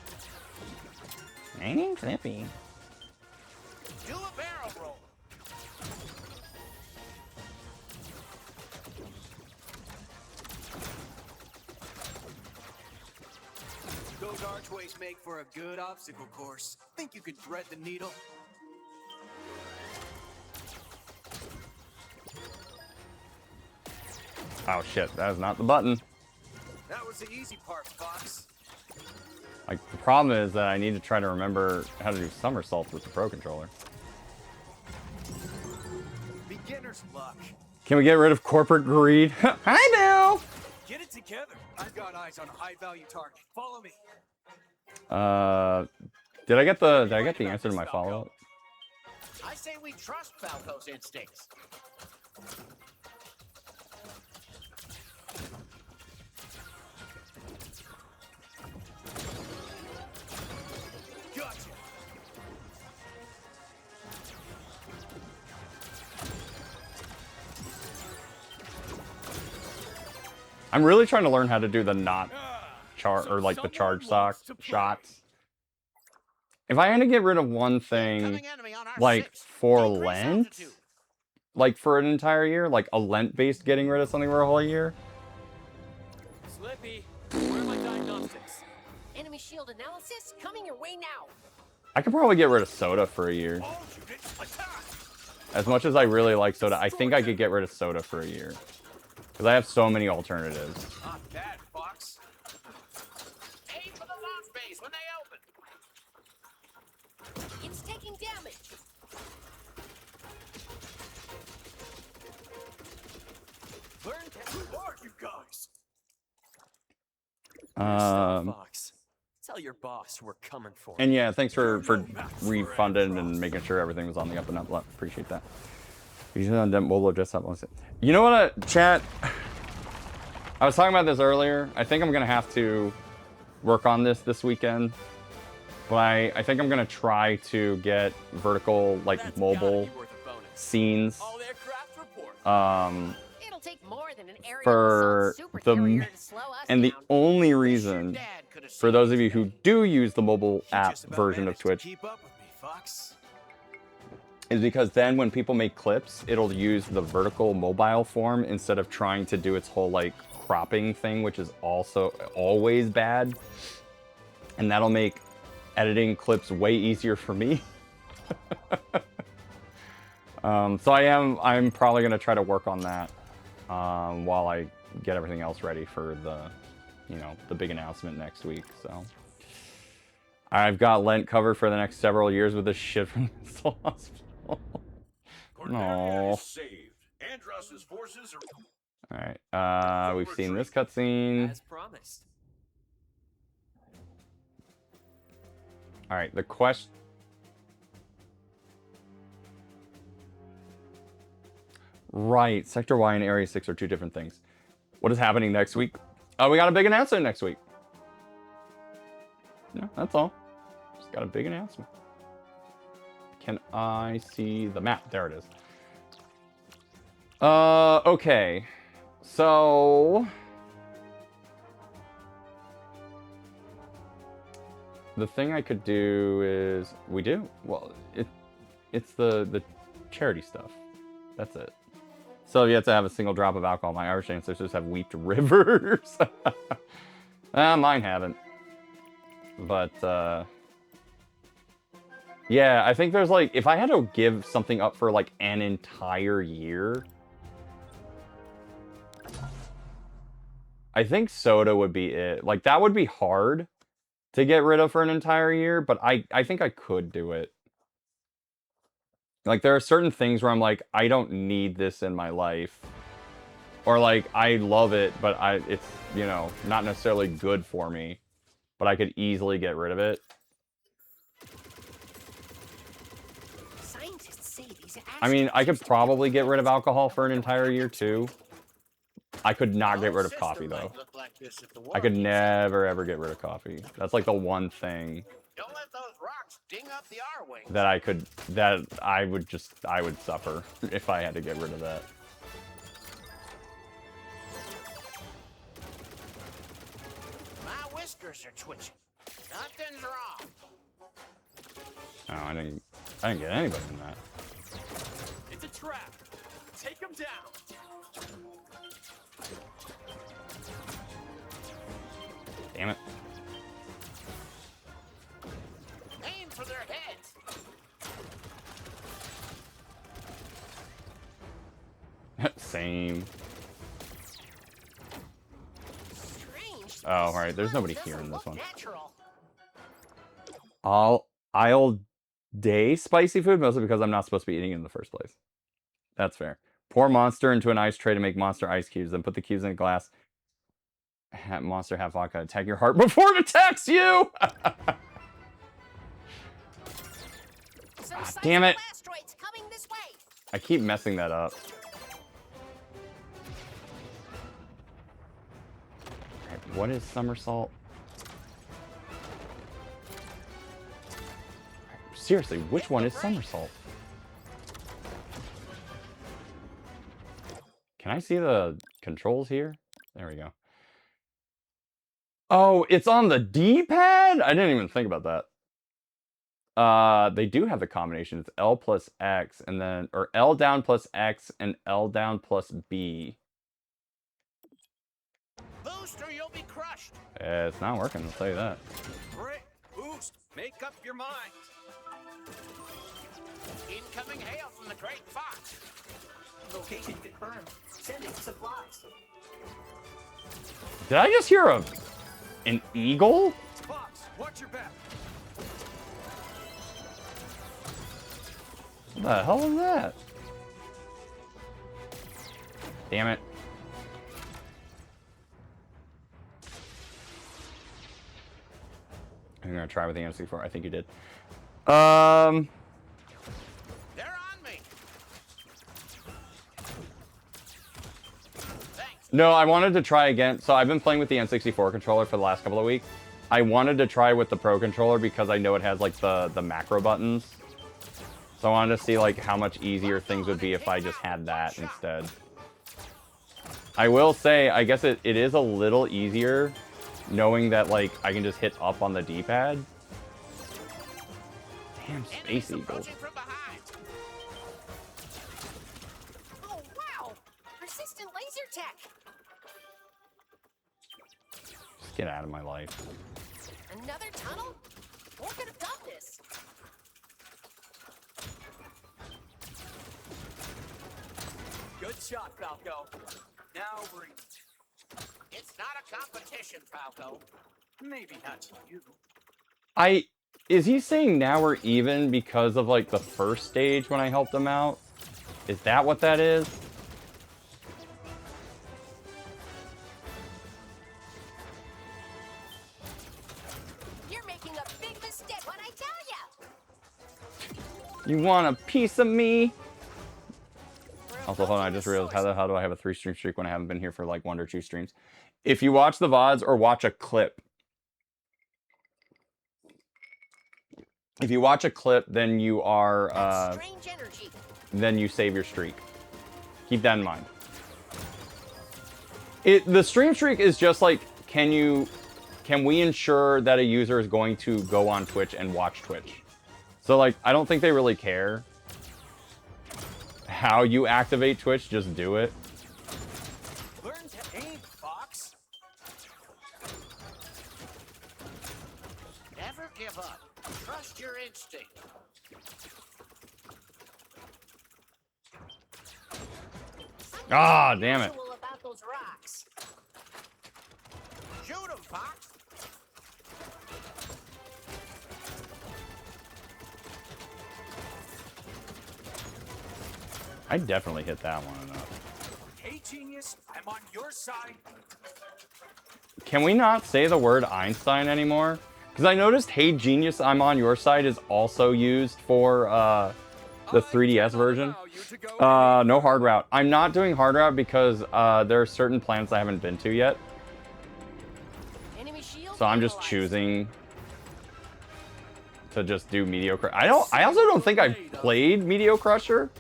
My name's Slippy. Do a barrel roll. Those archways make for a good obstacle course. Think you could thread the needle? Oh shit, that is not the button. That was the easy part, Fox. Like, the problem is that I need to try to remember how to do somersaults with the Pro Controller. Beginner's luck. Can we get rid of corporate greed? Hi, Bill! Get it together. I've got eyes on a high-value target. Follow me. Did I get the answer to my follow-up? I say we trust Falco's instincts. I'm really trying to learn how to do the not charge or like the charge shots. If I had to get rid of one thing, like for Lent, like for an entire year, like a Lent-based getting rid of something for a whole year. Slippy, where are my diagnostics? Enemy shield analysis coming your way now. I could probably get rid of soda for a year. As much as I really like soda, I think I could get rid of soda for a year. Because I have so many alternatives. Not bad, Fox. Aim for the launch base when they open. It's taking damage. Who are you guys? Fox. Tell your boss we're coming for him. And yeah, thanks for refunding and making sure everything was on the up and up. Appreciate that. We'll just have one. You know what, chat? I was talking about this earlier. I think I'm gonna have to work on this weekend, but I think I'm gonna try to get vertical like mobile scenes. It'll take more than an aerial For assault the supercarrier to slow us and the down. only reason for those of you who do use the mobile app version of Twitch Keep up with me, Fox. is because then when people make clips, it'll use the vertical mobile form instead of trying to do its whole like cropping thing, which is also always bad. And that'll make editing clips way easier for me. So I'm probably gonna try to work on that while I get everything else ready for the, the big announcement next week. So I've got Lent covered for the next several years with this shit from the hospital. Cornelia is saved. Andross's forces are... All right, we've seen this cutscene. As promised. All right, the question. Right, Sector Y and Area 6 are two different things. What is happening next week? We got a big announcement next week. No, that's all. Just got a big announcement. Can I see the map? There it is. Okay. So... the thing I could do is... we do? Well, it's the charity stuff. That's it. So you have to have a single drop of alcohol. My Irish ancestors have weeped rivers. Mine haven't. But, yeah, I think there's like... if I had to give something up for like an entire year... I think soda would be it. Like, that would be hard to get rid of for an entire year, but I think I could do it. Like, there are certain things where I'm like, I don't need this in my life. Or, like, I love it, but it's, not necessarily good for me. But I could easily get rid of it. Scientists say these I mean, I could probably get rid of alcohol for an entire year, too. I could not get rid of coffee, though. I could never, ever get rid of coffee. That's, like, the one thing Don't let those rocks ding up the R-wing. that I would suffer if I had to get rid of that. My whiskers are twitching. Nothing's wrong. Oh, I didn't get anybody in that. It's a trap. Take him down. Damn it. Aim for their heads. Same. strange. Oh, all right. There's nobody here in this Doesn't one. look natural. I'll day spicy food, mostly because I'm not supposed to be eating it in the first place. That's fair. Pour Monster into an ice tray to make Monster ice cubes, then put the cubes in a glass. Monster have vodka attack your heart before it attacks you! Damn it. Asteroids coming this way. I keep messing that up. Alright, what is somersault? Seriously, which one is somersault? Can I see the controls here? There we go. Oh, it's on the D-pad? I didn't even think about that. They do have the combination. It's L plus X and then, or L down plus X and L down plus B. Booster, you'll be crushed. It's not working, I'll tell you that. Great. Boost. Make up your mind. Incoming hail from the Great Fox. Location confirmed. Sending supplies. Did I just hear an eagle? Fox, watch your back. What the hell is that? Damn it. I'm gonna try with the MC4. I think you did. They're on me. Thanks. No, I wanted to try again. So I've been playing with the N64 controller for the last couple of weeks. I wanted to try with the Pro controller because I know it has like the macro buttons. So I wanted to see like how much easier things would be if I just had that instead. I will say, I guess it is a little easier knowing that like I can just hit up on the D-pad. Damn, Space Enemies Eagles. approaching from behind. Oh, wow. Persistent laser tech. Just get out of my life. Another tunnel? Who could have done this? Good shot, Falco. Now bring it. It's not a competition, Falco. Maybe not to you. Is he saying now we're even because of like the first stage when I helped him out? Is that what that is? You're making a big mistake when I tell ya. You want a piece of me? Also, hold on, I just realized how do I have a 3-stream streak when I haven't been here for like 1 or 2 streams? If you watch the VODs or watch a clip, if you watch a clip, then you are Strange energy. then you save your streak. Keep that in mind. The stream streak is just like, can we ensure that a user is going to go on Twitch and watch Twitch? So like, I don't think they really care how you activate Twitch, just do it. Learn to aim, Fox. Never give up. Trust your instinct. Ah, damn it. Unusual about those rocks. Shoot him, Fox. I definitely hit that one enough. Hey, genius, I'm on your side. Can we not say the word Einstein anymore? Because I noticed Hey Genius, I'm on your side is also used for the 3DS version. No hard route. I'm not doing hard route because there are certain planets I haven't been to yet. Enemy shield So I'm just analyzed. choosing to just do Meteor Crusher. I also don't think I played Meteor Crusher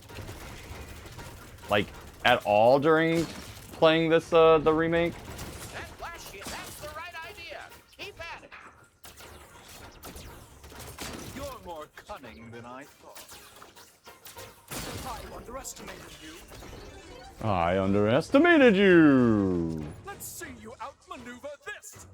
like at all during playing this the remake. That flash hit, that's the right idea. Keep at it. You're more cunning than I thought. I underestimated you. I underestimated you. Let's see you outmaneuver this.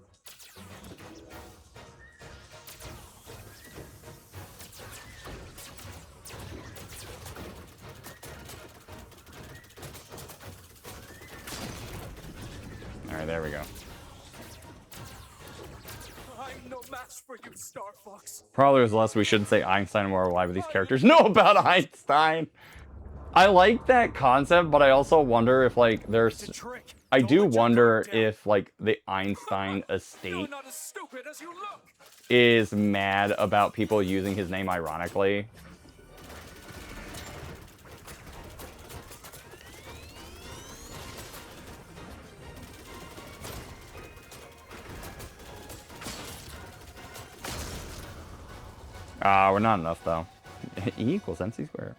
All right, there we go. I'm no match for you, Star Fox. Probably was less we shouldn't say Einstein more why would these characters know about Einstein. I like that concept, but I also wonder if like there's I do wonder if like the Einstein estate You're not as stupid as you look. is mad about people using his name ironically. We're not enough though. E equals MC squared.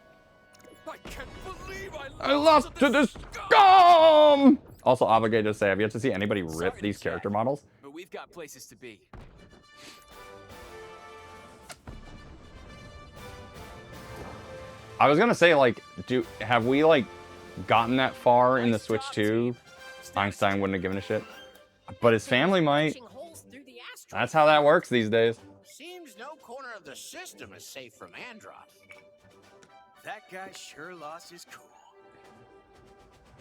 I can't believe I lost to this scum! Also obligated to say, I've yet to see anybody rip these character models. but we've got places to be. I was gonna say, like, have we, like, gotten that far in the Switch 2? Einstein wouldn't have given a shit. But his family might. That's how that works these days. Seems no corner of the system is safe from Andross. That guy sure lost his cool.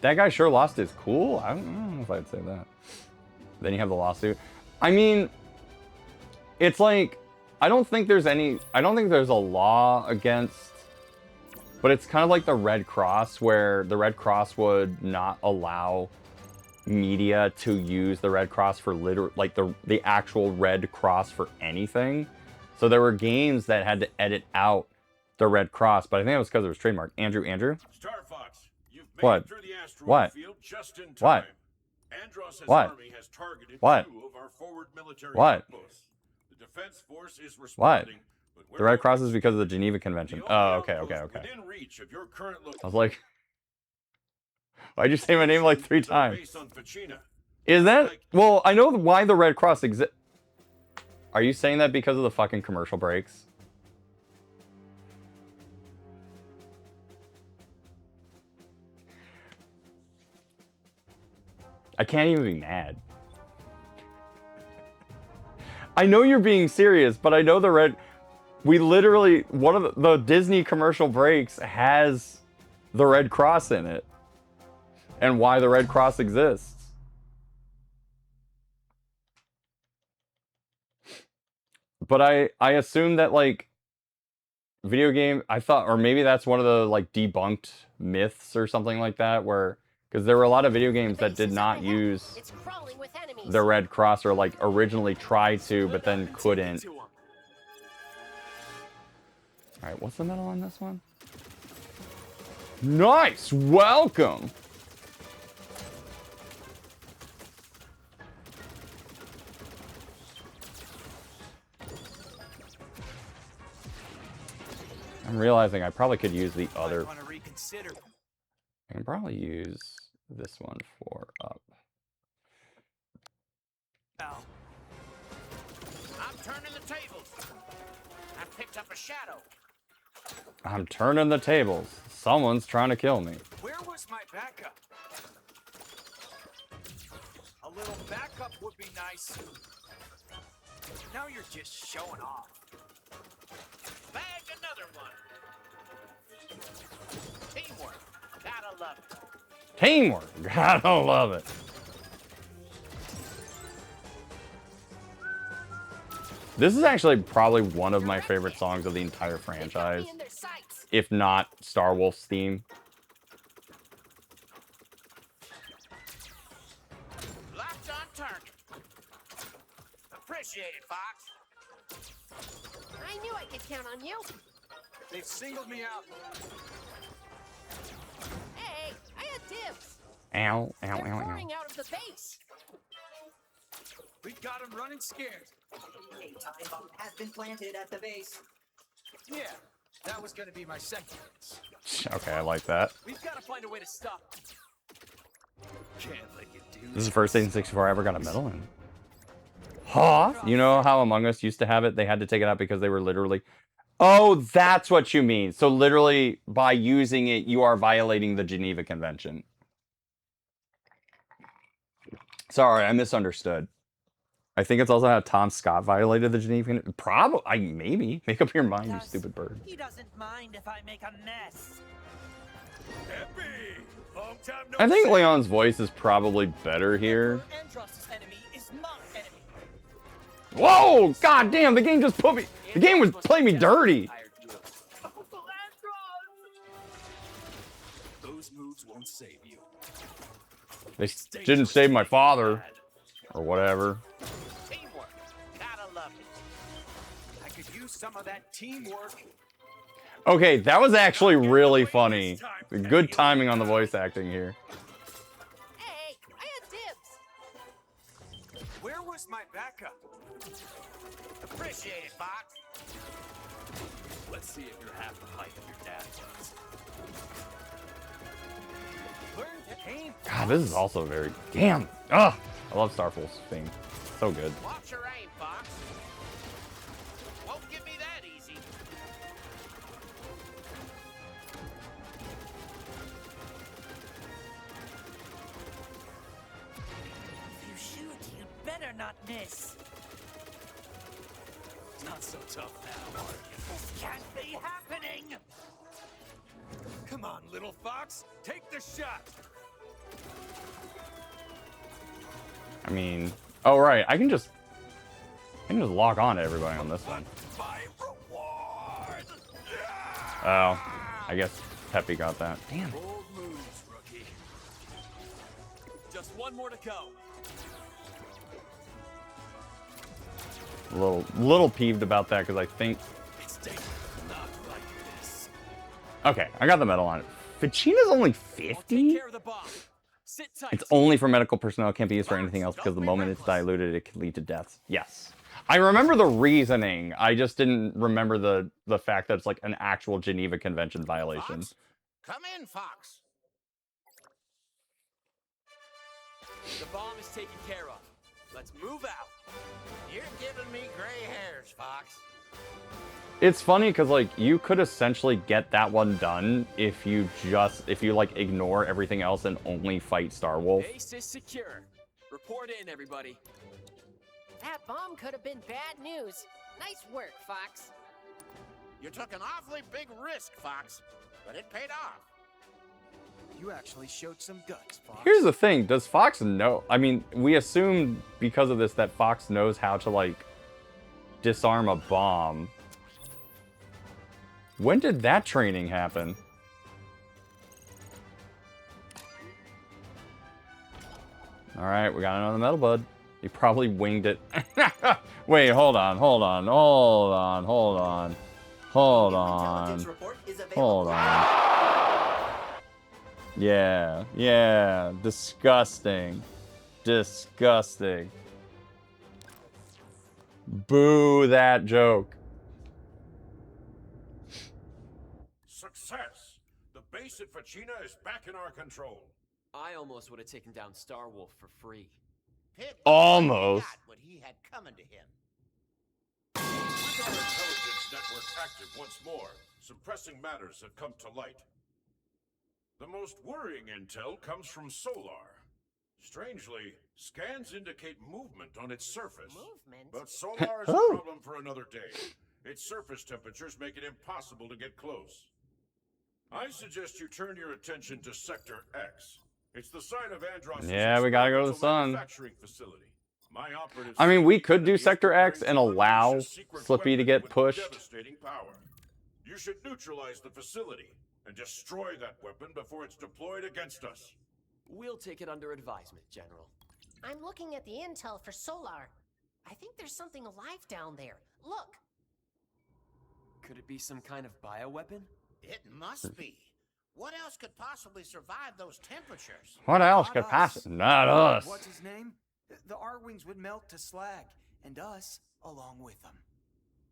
That guy sure lost his cool? I don't know if I'd say that. Then you have the lawsuit. I mean, it's like, I don't think there's a law against, but it's kind of like the Red Cross, where the Red Cross would not allow media to use the Red Cross for the actual Red Cross for anything. So there were games that had to edit out the Red Cross, but I think it was because it was trademarked. Andrew? Star Fox, you've made What? it through the asteroid What? field just in time. What? Andross's What? army has targeted What? 2 of our forward military What? outposts. The defense force is responding. But The Red Cross is because of the Geneva Convention. Oh, okay. Within reach of your current I was like, why'd you say my name like 3 times? based on Pacina. Is that? Well, I know why the Red Cross exists. Are you saying that because of the fucking commercial breaks? I can't even be mad. I know you're being serious, but I know we literally, one of the Disney commercial breaks has the Red Cross in it. And why the Red Cross exists. But I assume that, like, video game, I thought, or maybe that's one of the, like, debunked myths or something like that, where, because there were a lot of video games that did not use the Red Cross, or, like, originally tried to, but then couldn't. Alright, what's the medal on this one? Nice! Welcome! I'm realizing I probably could use the other. I can probably use this one for up. I'm turning the tables. I picked up a shadow. I'm turning the tables. Someone's trying to kill me. Where was my backup? A little backup would be nice. Now you're just showing off. Bag another one. Teamwork. Gotta love it. Teamwork. Gotta love it. This is actually probably one of my favorite songs of the entire franchise, if not Star Wolf's theme. Locked on target. Appreciate it, Fox. I knew I could count on you. They've singled me out. Hey, I had dibs. Ow, ow, They're ow, ow. pouring out of the base. We've got them running scared. A time bomb has been planted at the base. Yeah, that was gonna be my second. Okay, I like that. We've got to find a way to stop them. Can't let you do This is the first N64 I ever got a medal in. Huh? You know how Among Us used to have it? They had to take it out because they were literally... Oh, that's what you mean. So literally, by using it, you are violating the Geneva Convention. Sorry, I misunderstood. I think it's also how Tom Scott violated the Geneva Convention. Probably. Maybe. Make up your mind, you stupid bird. He doesn't mind if I make a mess. I think Leon's voice is probably better here. Andross's enemy is not enemy. Whoa! God damn, the game just put me... The game was playing me dirty. Those moves won't save you. They didn't save my father. Or whatever. Teamwork. Gotta love it. I could use some of that teamwork. Okay, that was actually really funny. Good timing on the voice acting here. Hey, I had dibs. Where was my backup? Appreciate it, Fox. Let's see if you're half the height of your dad was. Learn to aim. God, this is also very... Damn! Ugh! I love Starfall's theme. so good. Watch your aim, Fox. Won't give me that easy. If you shoot, you'd better not miss. Not so tough now, are you? This can't be happening! Come on, little fox. Take the shot. I mean, oh right, I can just lock on to everybody on this one. My reward. Oh, I guess Peppy got that. Damn. Bold moves, rookie. Just one more to go. A little peeved about that because I think. It's dangerous. Not like this. Okay, I got the medal on it. Ficina's only I'll take 50? care of the bomb. Sit tight. It's only for medical personnel. It can't be used for anything else because the moment it's diluted, it can lead to deaths. Yes. I remember the reasoning. I just didn't remember the fact that it's like an actual Geneva Convention violation. Fox? Come in, Fox. The bomb is taken care of. Let's move out. You're giving me gray hairs, Fox. It's funny because like you could essentially get that one done if you like ignore everything else and only fight Starwolf. Base is secure. Report in, everybody. That bomb could have been bad news. Nice work, Fox. You took an awfully big risk, Fox, but it paid off. You actually showed some guts, Fox. Here's the thing, does Fox know? I mean, we assume because of this that Fox knows how to like disarm a bomb. When did that training happen? All right, we got another metal bud. He probably winged it. Wait, hold on. Yeah, disgusting. Boo that joke. Success! The base at Ficina is back in our control. I almost would have taken down Starwolf for free. Pitt Almost. got what he had coming to him. With our intelligence network active once more, some pressing matters have come to light. The most worrying intel comes from Solar. Strangely, scans indicate movement on its surface. Movement? But Solar is a Oh. problem for another day. Its surface temperatures make it impossible to get close. I suggest you turn your attention to Sector X. It's the site of Andros' Yeah, we gotta go to the sun. manufacturing facility. My operatives I mean, we suspect could do that the Sector X Ukrainians and will allow unleash a secret Slippy to weapon get with pushed. devastating power. You should neutralize the facility and destroy that weapon before it's deployed against us. We'll take it under advisement, General. I'm looking at the intel for Solar. I think there's something alive down there. Look. Could it be some kind of bioweapon? It must be. What else could possibly survive those temperatures? What else Not could us. possibly? Not us. What's his name? The R-Wings would melt to slag, and us along with them.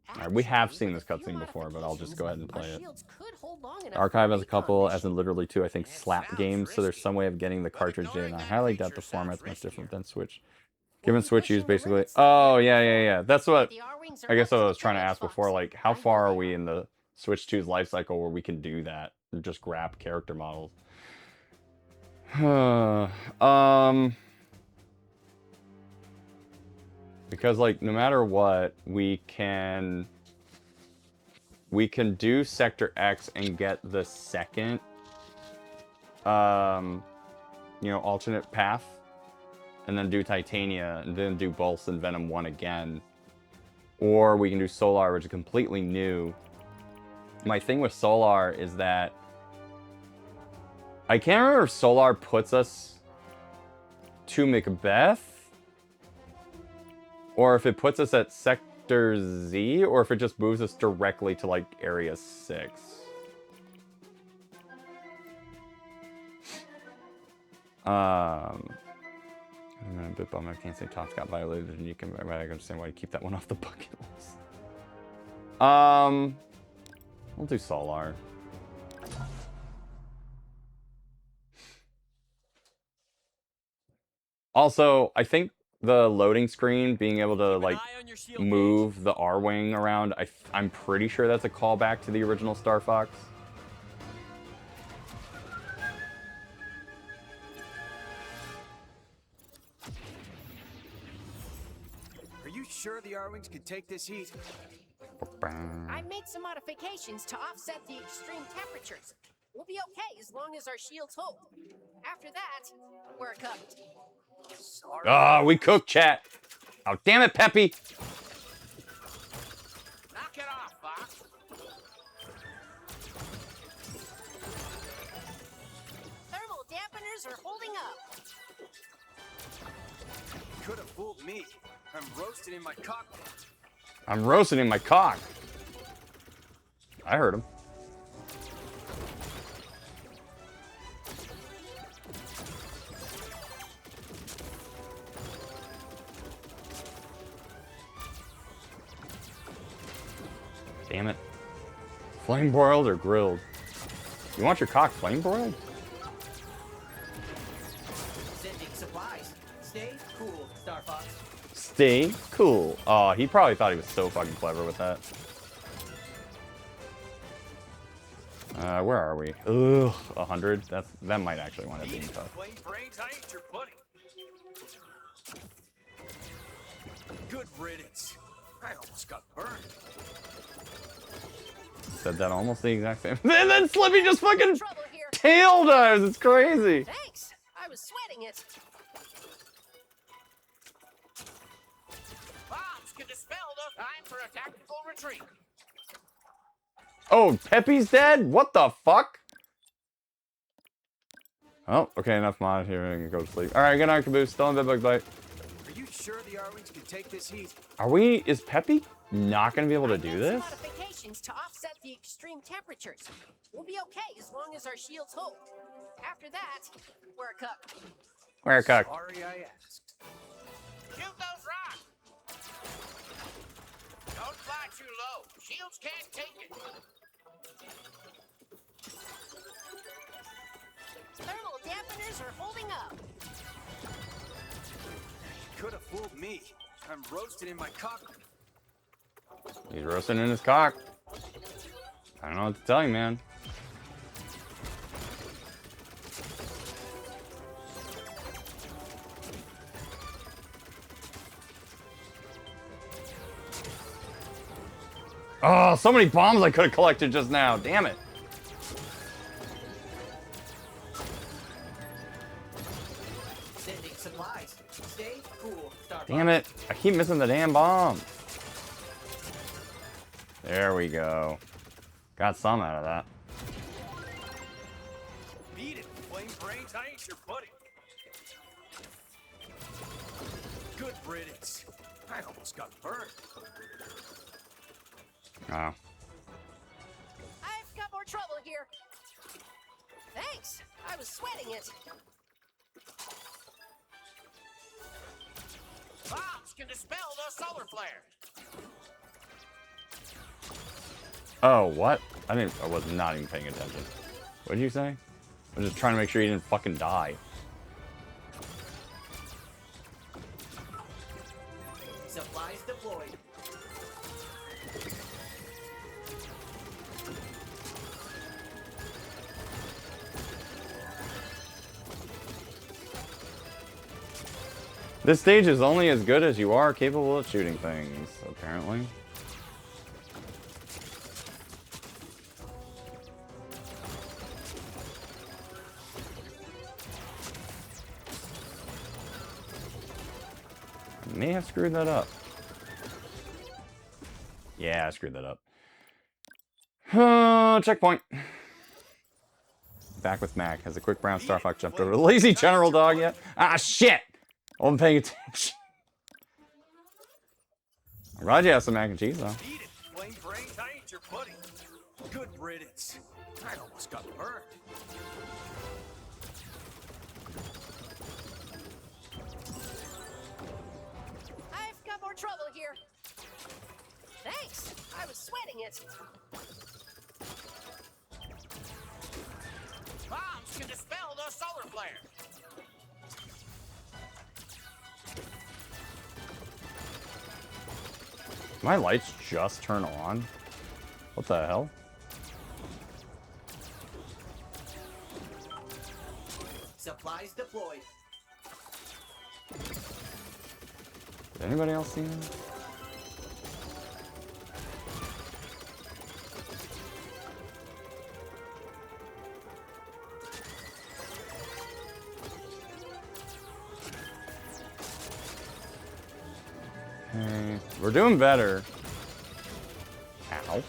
Alright, we have Actually, seen with this a few cutscene before, but I'll just go ahead and our play it. shields could hold long enough Archive for has a couple, recon as in mission. literally two, I think, It slap sounds games, so there's risky, some way of getting the but cartridge in. ignoring I that highly doubt feature the format's sounds much different riskier. than Switch. We'll Given be Switch pushing use the basically. limits to Oh, get yeah. That's what The R-Wings I guess are what I up was trying to the ask before. Fox. Like, how I know far are they we in the Switch 2's life cycle where we can do that? Just grab character models. Because like no matter what, we can do Sector X and get the second alternate path, and then do Titania, and then do Pulse and Venom 1 again. Or we can do Solar, which is completely new. My thing with Solar is that I can't remember if Solar puts us to Macbeth, or if it puts us at Sector Z, or if it just moves us directly to like Area 6. I'm a bit bummed I can't say Tops got violated, and you can. I understand why you keep that one off the bucket list. We'll do Solar. Also, I think the loading screen being able to like move the R-wing around. I'm pretty sure that's a callback to the original Star Fox. Are you sure the R-Wings could take this heat? I made some modifications to offset the extreme temperatures. We'll be okay as long as our shields hold. After that, we're cooked. Sorry. Ah, we cooked, chat. Oh, damn it, Peppy. Knock it off, Fox. Thermal dampeners are holding up. Could have fooled me. I'm roasted in my cockpit. I'm roasting in my cock. I heard him. Damn it. Flame broiled or grilled? You want your cock flame broiled? Sending supplies. Stay cool, Star Fox. Stay cool. Oh, he probably thought he was so fucking clever with that. Where are we? Ugh, 100. That might actually wind up being tough. Plain brains, I ain't your buddy. Good riddance. I almost got burned. Said that almost the exact same. And then Slippy just fucking Trouble here. tail dives. It's crazy. Thanks. I was sweating it. Bombs can dispel those. Time for a tactical retreat. Oh, Peppy's dead? What the fuck? Oh, okay, enough mod here. I can go to sleep. All right, good night, Caboose. Still in bed, bug bite. Are you sure the R-Wings can take this heat? Is Peppy not going to be able to do this? Modifications to offset the extreme temperatures. We'll be okay as long as our shields hold. After that, we're cooked. Where, cock? Sorry I asked. Shoot those rocks. Don't fly too low. Shields can't take it. Thermal dampeners are holding up. Could have fooled me. I'm roasted in my cockpit. He's roasting in his cock. I don't know what to tell you, man. Oh, so many bombs I could have collected just now. Damn it. Sending supplies. Stay cool, Star Fox. Damn it. I keep missing the damn bomb. There we go. Got some out of that. Beat it, plain brains, I ain't your buddy. Good riddance. I almost got burned. Oh. I've got more trouble here. Thanks. I was sweating it. Bombs can dispel those solar flares. Oh, what? I was not even paying attention. What did you say? I was just trying to make sure you didn't fucking die. Supplies deployed. This stage is only as good as you are capable of shooting things, apparently. I may have screwed that up. Yeah, I screwed that up. Checkpoint. Back with Mac. Has a quick brown Star Fox jumped over the lazy general dog yet? Ah, shit! I wasn't paying attention. I'm glad you have some mac and cheese, though. Beat it, plain brains, I ain't your buddy. Good riddance. I almost got burned. I've got more trouble here. Thanks. I was sweating it. Bombs can dispel those solar flares. My lights just turn on? What the hell? Supplies deployed. Did anybody else see that? Okay, we're doing better. Ow.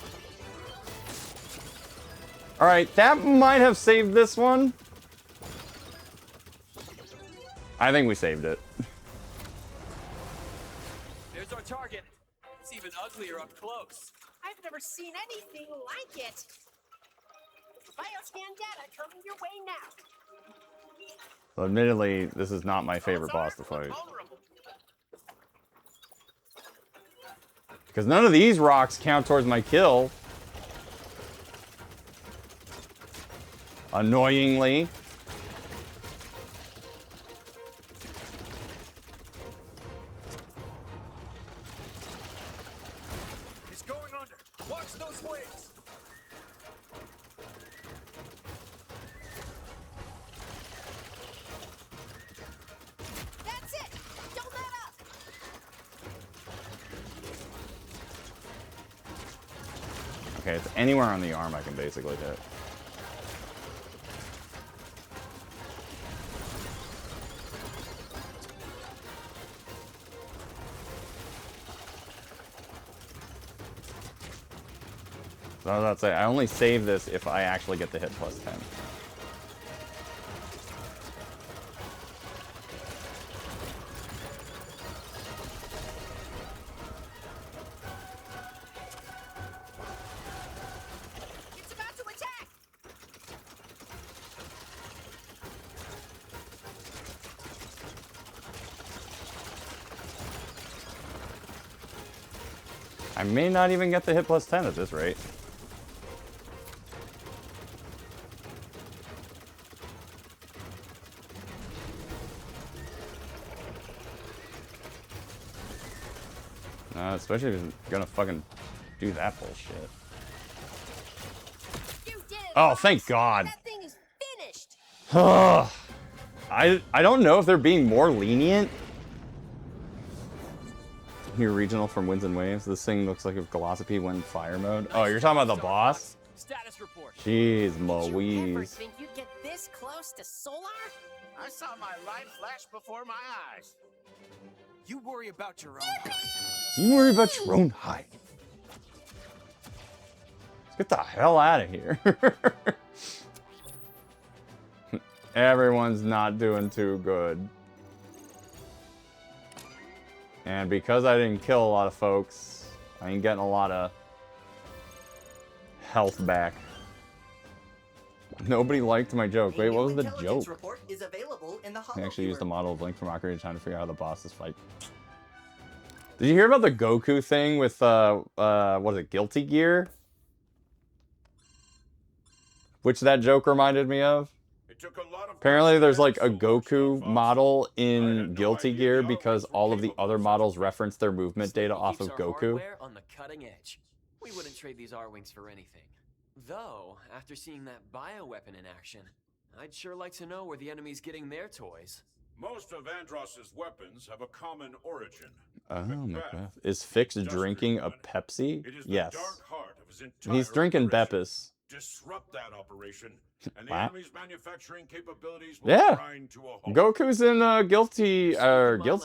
Alright, that might have saved this one. I think we saved it. There's our target. It's even uglier up close. I've never seen anything like it. Bioscan data coming your way now. Well, admittedly, this is not my favorite boss to fight. Because none of these rocks count towards my kill. Annoyingly. He's going under. Watch those waves. That's it. Don't let up. Okay, it's anywhere on the arm I can basically hit. So I was about to say, I only save this if I actually get the hit plus 10. It's about to attack. I may not even get the hit plus 10 at this rate. Especially if he's gonna fucking do that bullshit. You did it, Oh, Fox. thank God. That thing is finished. I don't know if they're being more lenient. Here, regional from Winds and Waves. This thing looks like if Glossopy went in fire mode. Oh, you're talking about the boss? Status report. Jeez, Did you ever Louise. think you'd get this close to Solar? I saw my life flash before my eyes. You worry about your own. You worry about your own hide. Let's get the hell out of here. Everyone's not doing too good. And because I didn't kill a lot of folks, I ain't getting a lot of health back. Nobody liked my joke. Wait, what was the joke? Report is available in the I actually used the model of Link from Ocarina of Time to figure out how the bosses fight. Did you hear about the Goku thing with, what is it, Guilty Gear? Which that joke reminded me of? Apparently there's like a Goku model in Guilty Gear because all of the other models reference their movement data off of Goku. On the cutting edge. We wouldn't trade these R-Wings for anything. Though, after seeing that bioweapon in action, I'd sure like to know where the enemy's getting their toys. Most of Andross's weapons have a common origin. Oh, Macbeth. Is Fix drinking a Pepsi? It is the Yes. dark heart of his entire He's drinking operation. Beppis. Disrupt that operation, and the What? enemy's manufacturing capabilities will Yeah. grind to a halt. Guilty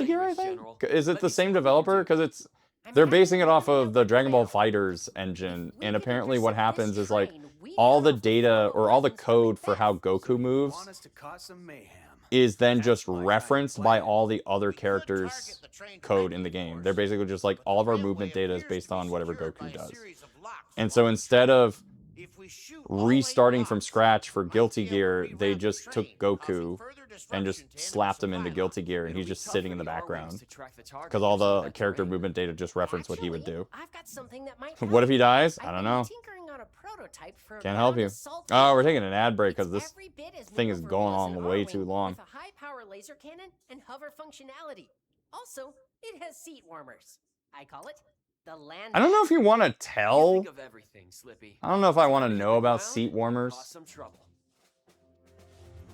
Gear, I think? Is it the same developer? Because they're basing it off of the Dragon Ball Fighters engine, and apparently what happens is like all the data or all the code for how Goku moves Want us to cause some mayhem. is then just referenced by all the other characters' code in the game. They're basically just like all of our movement data is based on whatever Goku does. And so instead of restarting from scratch for Guilty Gear, they just took Goku and just slapped him into Guilty Gear, and he's just sitting in the background because all the character movement data just reference what he would do. I've got something that might What if he dies? I I've don't been know. tinkering on a prototype for a Can't help ground you. assault Oh, we're vehicle. taking an ad break because It's this every bit as thing is maneuverable going as on an way R-Wing too long. With a high-power laser cannon and hover functionality. Also, it has seat warmers. I call it The land. I don't know if you want to tell. Think of everything, Slippy. I don't know if I want to know about Well, seat warmers. cause some trouble.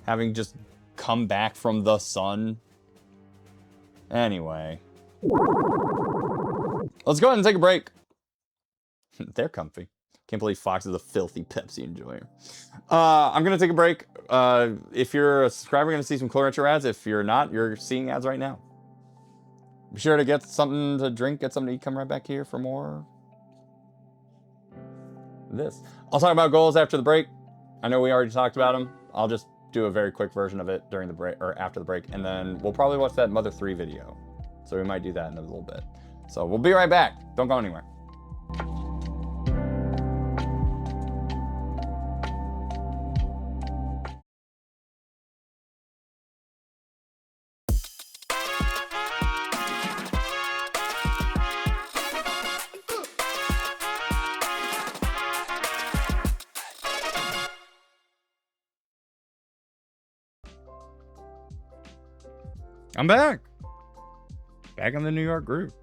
Having just come back from the sun. Anyway. Let's go ahead and take a break. They're comfy. Can't believe Fox is a filthy Pepsi enjoyer. I'm going to take a break. If you're a subscriber, you're going to see some cool retro ads. If you're not, you're seeing ads right now. Be sure to get something to drink, get something to eat, come right back here for more this. I'll talk about goals after the break. I know we already talked about them. I'll just do a very quick version of it during the break or after the break, and then we'll probably watch that Mother 3 video. So we might do that in a little bit. So we'll be right back. Don't go anywhere. I'm back. Back in the New York group.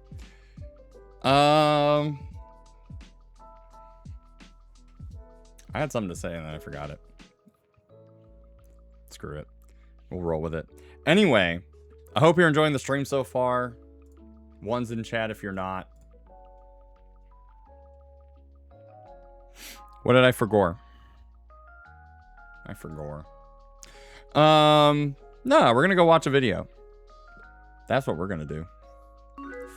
I had something to say and then I forgot it. Screw it. We'll roll with it. Anyway, I hope you're enjoying the stream so far. One's in chat if you're not. What did I forgore? I forgore. No, we're gonna go watch a video. That's what we're gonna do.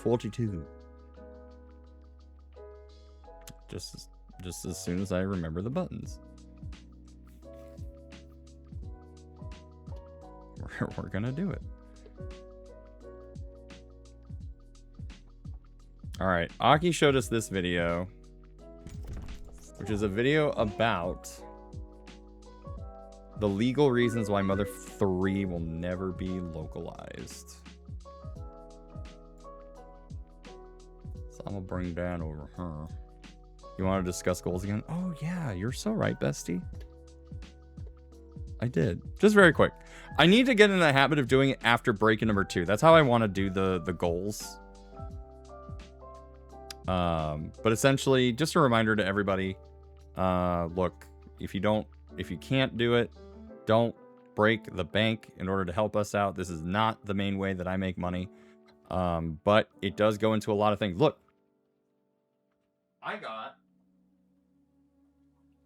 42. Just as soon as I remember the buttons. We're gonna do it. Alright, Aki showed us this video, which is a video about the legal reasons why Mother 3 will never be localized. So I'm gonna bring Dan over, huh? You want to discuss goals again? Oh yeah, you're so right, bestie. I did. Just very quick. I need to get in the habit of doing it after break number 2. That's how I want to do the goals. But essentially, just a reminder to everybody. Look, if you can't do it, don't break the bank in order to help us out. This is not the main way that I make money. But it does go into a lot of things. Look, I got,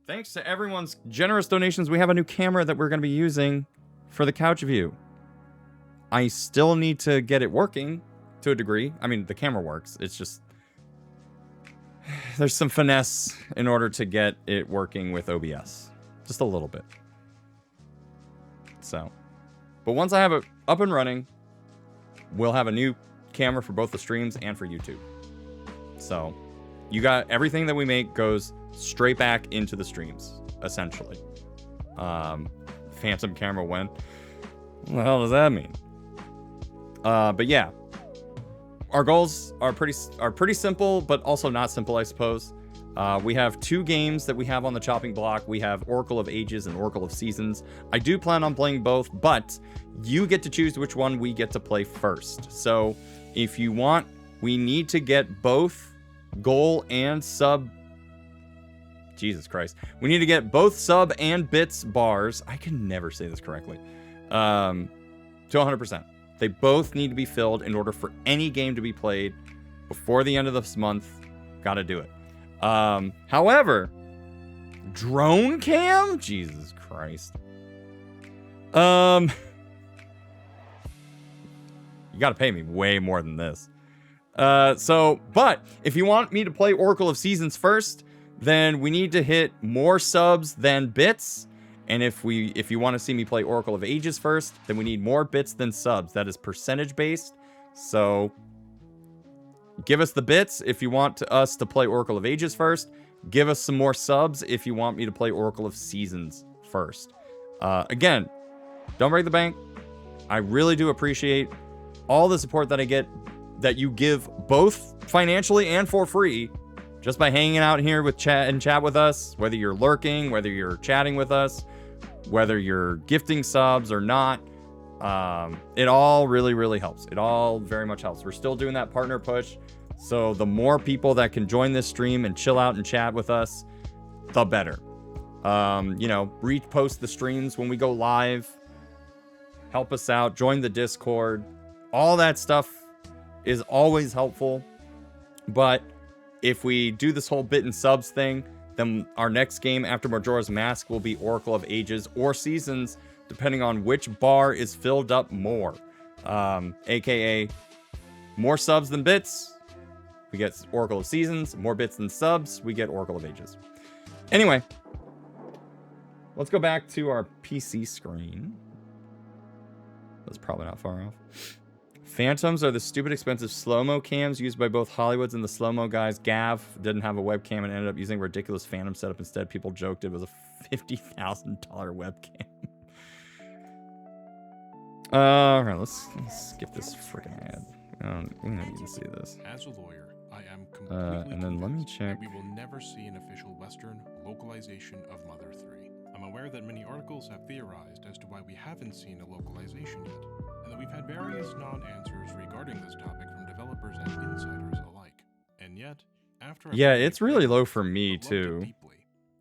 thanks to everyone's generous donations, we have a new camera that we're going to be using for the couch view. I still need to get it working to a degree. I mean, the camera works. It's just, there's some finesse in order to get it working with OBS. Just a little bit. So, but once I have it up and running, we'll have a new camera for both the streams and for YouTube. So, you got everything that we make goes straight back into the streams, essentially. Phantom camera when? What the hell does that mean? But yeah, our goals are pretty simple, but also not simple, I suppose. We have 2 games that we have on the chopping block. We have Oracle of Ages and Oracle of Seasons. I do plan on playing both, but you get to choose which one we get to play first. So if you want, we need to get both goal and sub. Jesus Christ. We need to get both sub and bits bars. I can never say this correctly. To 100%. They both need to be filled in order for any game to be played before the end of this month. Gotta do it. However, drone cam? Jesus Christ. You gotta pay me way more than this. But if you want me to play Oracle of Seasons first, then we need to hit more subs than bits. And if you want to see me play Oracle of Ages first, then we need more bits than subs. That is percentage based. So give us the bits if you want us to play Oracle of Ages first. Give us some more subs if you want me to play Oracle of Seasons first. Again, don't break the bank. I really do appreciate all the support that I get, that you give both financially and for free, just by hanging out here with chat with us, whether you're lurking, whether you're chatting with us, whether you're gifting subs or not. It all really, really helps. It all very much helps. We're still doing that partner push. So the more people that can join this stream and chill out and chat with us, the better. You know, repost the streams when we go live. Help us out. Join the Discord. All that stuff is always helpful. But if we do this whole bit and subs thing, then our next game after Majora's Mask will be Oracle of Ages or Seasons, depending on which bar is filled up more. AKA more subs than bits, we get Oracle of Seasons. More bits than subs, we get Oracle of Ages. Anyway, let's go back to our PC screen. That's probably not far off. Phantoms are the stupid expensive slow-mo cams used by both Hollywoods and the slow-mo guys. Gav didn't have a webcam and ended up using a ridiculous Phantom setup instead. People joked it was a $50,000 webcam. Alright, let's skip this freaking ad. We don't need to see this. As a lawyer, I am completely and then let me check. we will never see an official Western localization of Mother 3. I'm aware that many articles have theorized as to why we haven't seen a localization yet, and that we've had various non-answers regarding this topic from developers and insiders alike. And yet, after Yeah, it's really low for me too.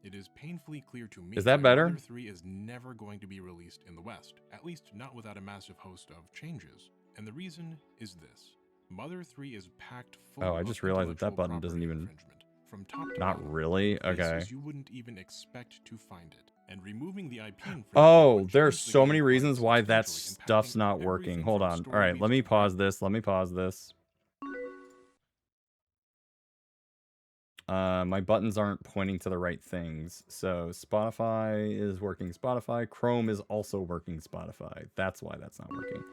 It is painfully clear to me Is that better? Mother 3 is never going to be released in the West, at least not without a massive host of changes. And the reason is this. Mother 3 is packed full Oh, I just realized that button doesn't even... From top to Not bottom, really? Okay. places you wouldn't even expect to find it. And removing the IP Oh, there's so many reasons why that stuff's not working. Hold on. All right, let me pause this. My buttons aren't pointing to the right things. So Spotify is working Spotify. Chrome is also working Spotify. That's why that's not working.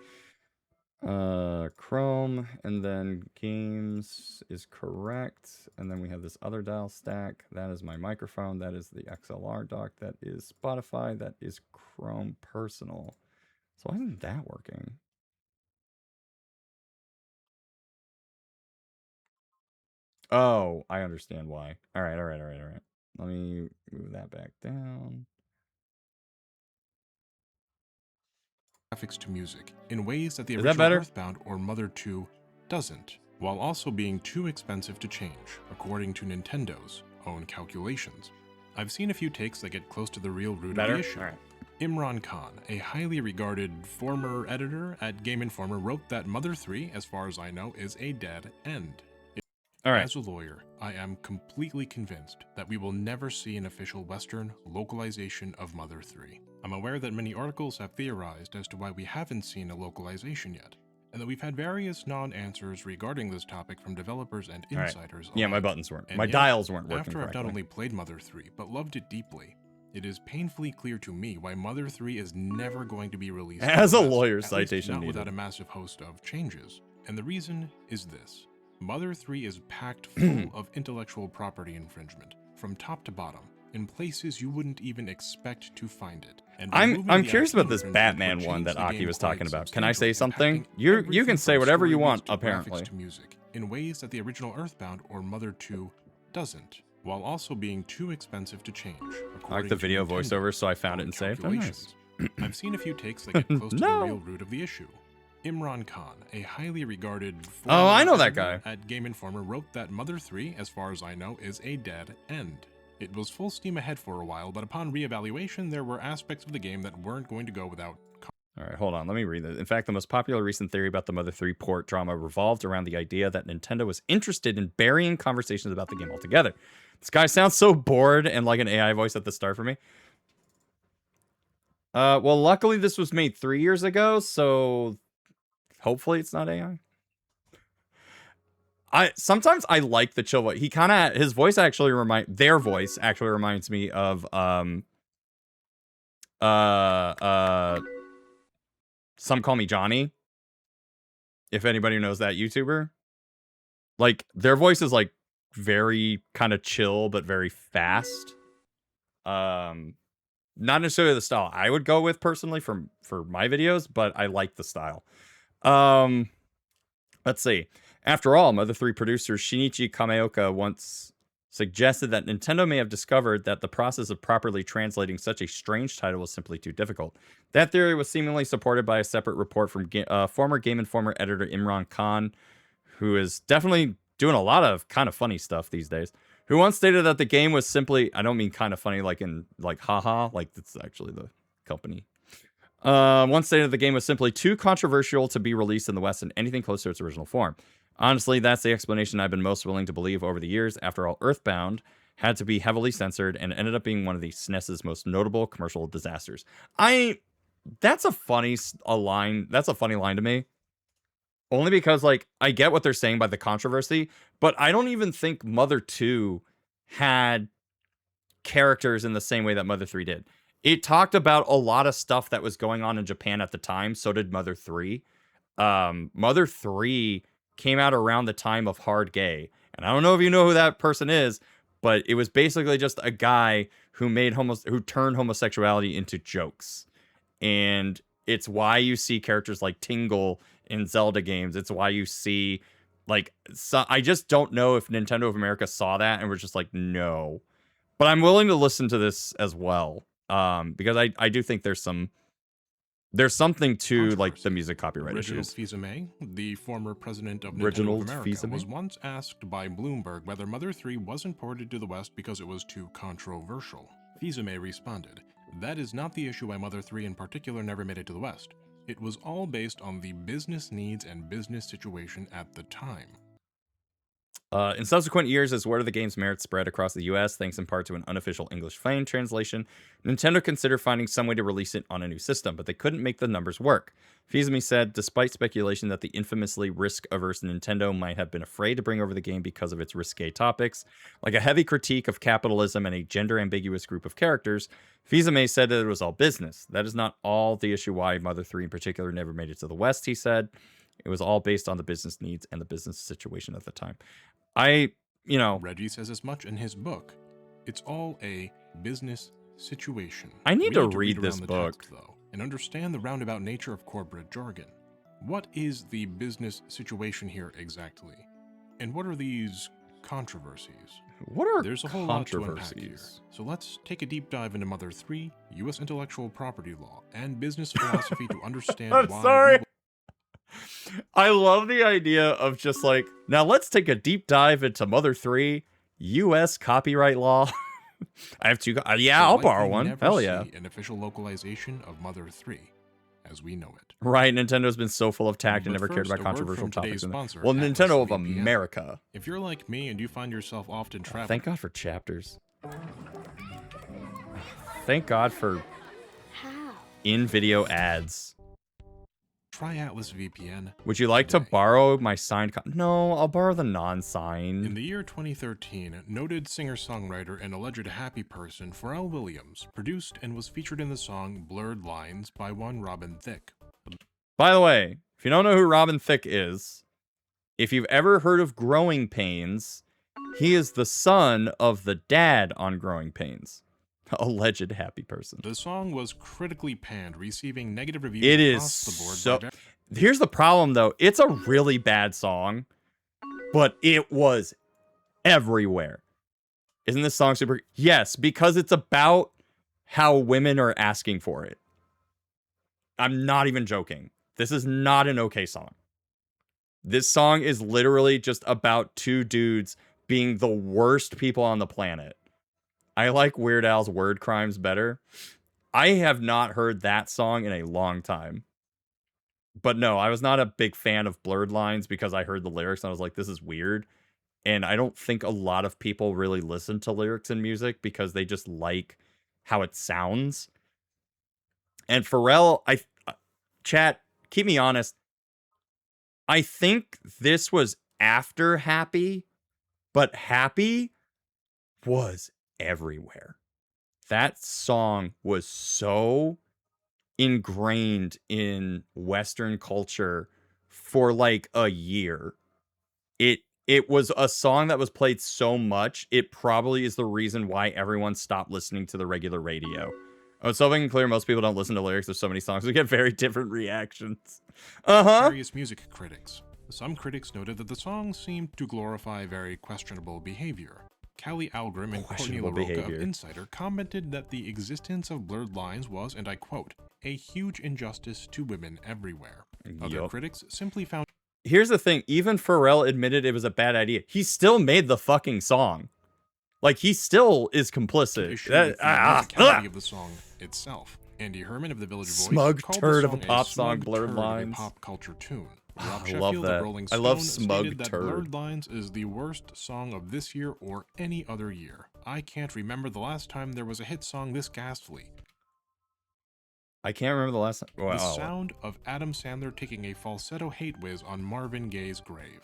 Chrome, and then games is correct. And then we have this other dial stack. That is my microphone. That is the XLR dock. That is Spotify. That is Chrome Personal. So why isn't that working? Oh, I understand why. All right. Let me move that back down. graphics to music in ways that the Is that original better? Earthbound or Mother 2 doesn't, while also being too expensive to change, according to Nintendo's own calculations. I've seen a few takes that get close to the real root of the issue. All right. Imran Khan, a highly regarded former editor at Game Informer, wrote that Mother 3, as far as I know, is a dead end. All right. As a lawyer, I am completely convinced that we will never see an official Western localization of Mother 3. I'm aware that many articles have theorized as to why we haven't seen a localization yet, and that we've had various non-answers regarding this topic from developers and insiders. Yeah, my buttons weren't. My dials weren't working After I've correctly. not only played Mother 3, but loved it deeply, it is painfully clear to me why Mother 3 is never going to be released. As a in the West, lawyer, at least citation not needed. without a massive host of changes. And the reason is this. Mother 3 is packed full of intellectual property infringement, from top to bottom, in places you wouldn't even expect to find it. And I'm curious about this Batman one that Aki was talking about. Can I say something? You can say whatever you want, apparently. To music, in ways that the original Earthbound or Mother 2 doesn't, while also being too expensive to change. I like the video voiceover, so I found it and saved. Oh, nice. I've seen a few takes that get close to the No. real root of the issue. Imran Khan, a highly regarded Oh, I know that editor guy. at Game Informer, wrote that Mother 3, as far as I know, is a dead end. It was full steam ahead for a while, but upon reevaluation, there were aspects of the game that weren't going to go without. All right, hold on. Let me read this. In fact, the most popular recent theory about the Mother 3 port drama revolved around the idea that Nintendo was interested in burying conversations about the game altogether. This guy sounds so bored and like an AI voice at the start for me. Well, luckily this was made 3 years ago, so hopefully it's not AI. Sometimes I like the chill voice. His voice actually reminds me of Some Call Me Johnny. If anybody knows that YouTuber. Like, their voice is like very kind of chill, but very fast. Not necessarily the style I would go with personally for my videos, but I like the style. Let's see. After all, Mother 3 producer Shinichi Kameoka once suggested that Nintendo may have discovered that the process of properly translating such a strange title was simply too difficult. That theory was seemingly supported by a separate report from former Game Informer editor Imran Khan, who is definitely doing a lot of kind of funny stuff these days. Who once stated that the game was simply, I don't mean kind of funny like in like haha, like that's actually the company. Once stated the game was simply too controversial to be released in the West in anything close to its original form. Honestly, that's the explanation I've been most willing to believe over the years. After all, Earthbound had to be heavily censored and ended up being one of the SNES's most notable commercial disasters. That's a funny line. That's a funny line to me. Only because, like, I get what they're saying by the controversy, but I don't even think Mother 2 had characters in the same way that Mother 3 did. It talked about a lot of stuff that was going on in Japan at the time. So did Mother 3. Mother 3 came out around the time of Hard Gay. And I don't know if you know who that person is, but it was basically just a guy who who turned homosexuality into jokes. And it's why you see characters like Tingle in Zelda games. It's why you see, like, I just don't know if Nintendo of America saw that and was just like, no. But I'm willing to listen to this as well, because I do think there's something to, like, the music copyright Reginald issues. Fils-Aimé, the former president of Nintendo Reginald of America, Fils-Aimé? was once asked by Bloomberg whether Mother 3 wasn't ported to the West because it was too controversial. Fils-Aimé responded, "That is not the issue why Mother 3 in particular never made it to the West. It was all based on the business needs and business situation at the time." In subsequent years, as word of the game's merits spread across the US, thanks in part to an unofficial English fan translation, Nintendo considered finding some way to release it on a new system, but they couldn't make the numbers work. Fils-Aimé said, despite speculation that the infamously risk-averse Nintendo might have been afraid to bring over the game because of its risque topics, like a heavy critique of capitalism and a gender-ambiguous group of characters, Fils-Aimé said that it was all business. That is not all the issue why Mother 3 in particular never made it to the West, he said. It was all based on the business needs and the business situation at the time. Reggie says as much in his book. It's all a business situation. I need We to read around this the book. text, though, and understand the roundabout nature of corporate jargon. What is the business situation here exactly? And what are these controversies? What are There's a whole lot to unpack here. controversies? So let's take a deep dive into Mother 3, U.S. intellectual property law, and business philosophy to understand I'm why sorry. I love the idea of just like, now let's take a deep dive into Mother 3, U.S. copyright law. I have two. Yeah, I'll borrow one. Never Hell yeah. see an official localization of Mother 3 as we know it. Right, Nintendo's been so full of tact and But never cared first, about a word controversial from today's topics. sponsor, Well, Atlas Nintendo of VPN. America. If you're like me and you find yourself often traveling, Thank God for chapters. Thank God for in-video ads. try Atlas VPN. Would you like to today. borrow my signed No, I'll borrow the In non-signed. the year 2013, noted singer-songwriter and alleged happy person Pharrell Williams produced and was featured in the song Blurred Lines by one Robin Thicke. By the way, if you don't know who Robin Thicke is, if you've ever heard of Growing Pains, he is the son of the dad on Growing Pains. Alleged happy person. The song was critically panned, receiving negative reviews It is across the board. so... by Here's the problem, though. It's a really bad song, but it was everywhere. Isn't this song super... Yes, because it's about how women are asking for it. I'm not even joking. This is not an okay song. This song is literally just about two dudes being the worst people on the planet. I like Weird Al's Word Crimes better. I have not heard that song in a long time. But no, I was not a big fan of Blurred Lines because I heard the lyrics and I was like, this is weird. And I don't think a lot of people really listen to lyrics in music because they just like how it sounds. And Pharrell, chat, keep me honest. I think this was after Happy, but Happy was everywhere. That song was so ingrained in Western culture for like a year. It was a song that was played so much, it probably is the reason why everyone stopped listening to the regular radio. Oh, so if I can clear, most people don't listen to lyrics. There's so many songs. We get very different reactions. various music critics. Some critics noted that the song seemed to glorify very questionable behavior. Callie Algrim and Courtney Questionable LaRocca of behavior. Insider commented that the existence of blurred lines was, and I quote, a huge injustice to women everywhere. Other Yup. critics simply found here's the thing. Even Pharrell admitted it was a bad idea. He still made the fucking song. Like, he still is complicit. Issue with the musicality of the song itself. Andy Herman of the Village Voice Smug called turd the of a song pop smug song, Blurred turd Lines. of a pop culture tune. I Rob love Sheffield that. of Rolling I Stone love smug stated that turd. Blurred Lines is the worst song of this year or any other year. I can't remember the last time there was a hit song this ghastly. I can't remember the last time. Wow. The sound of Adam Sandler taking a falsetto hate whiz on Marvin Gaye's grave.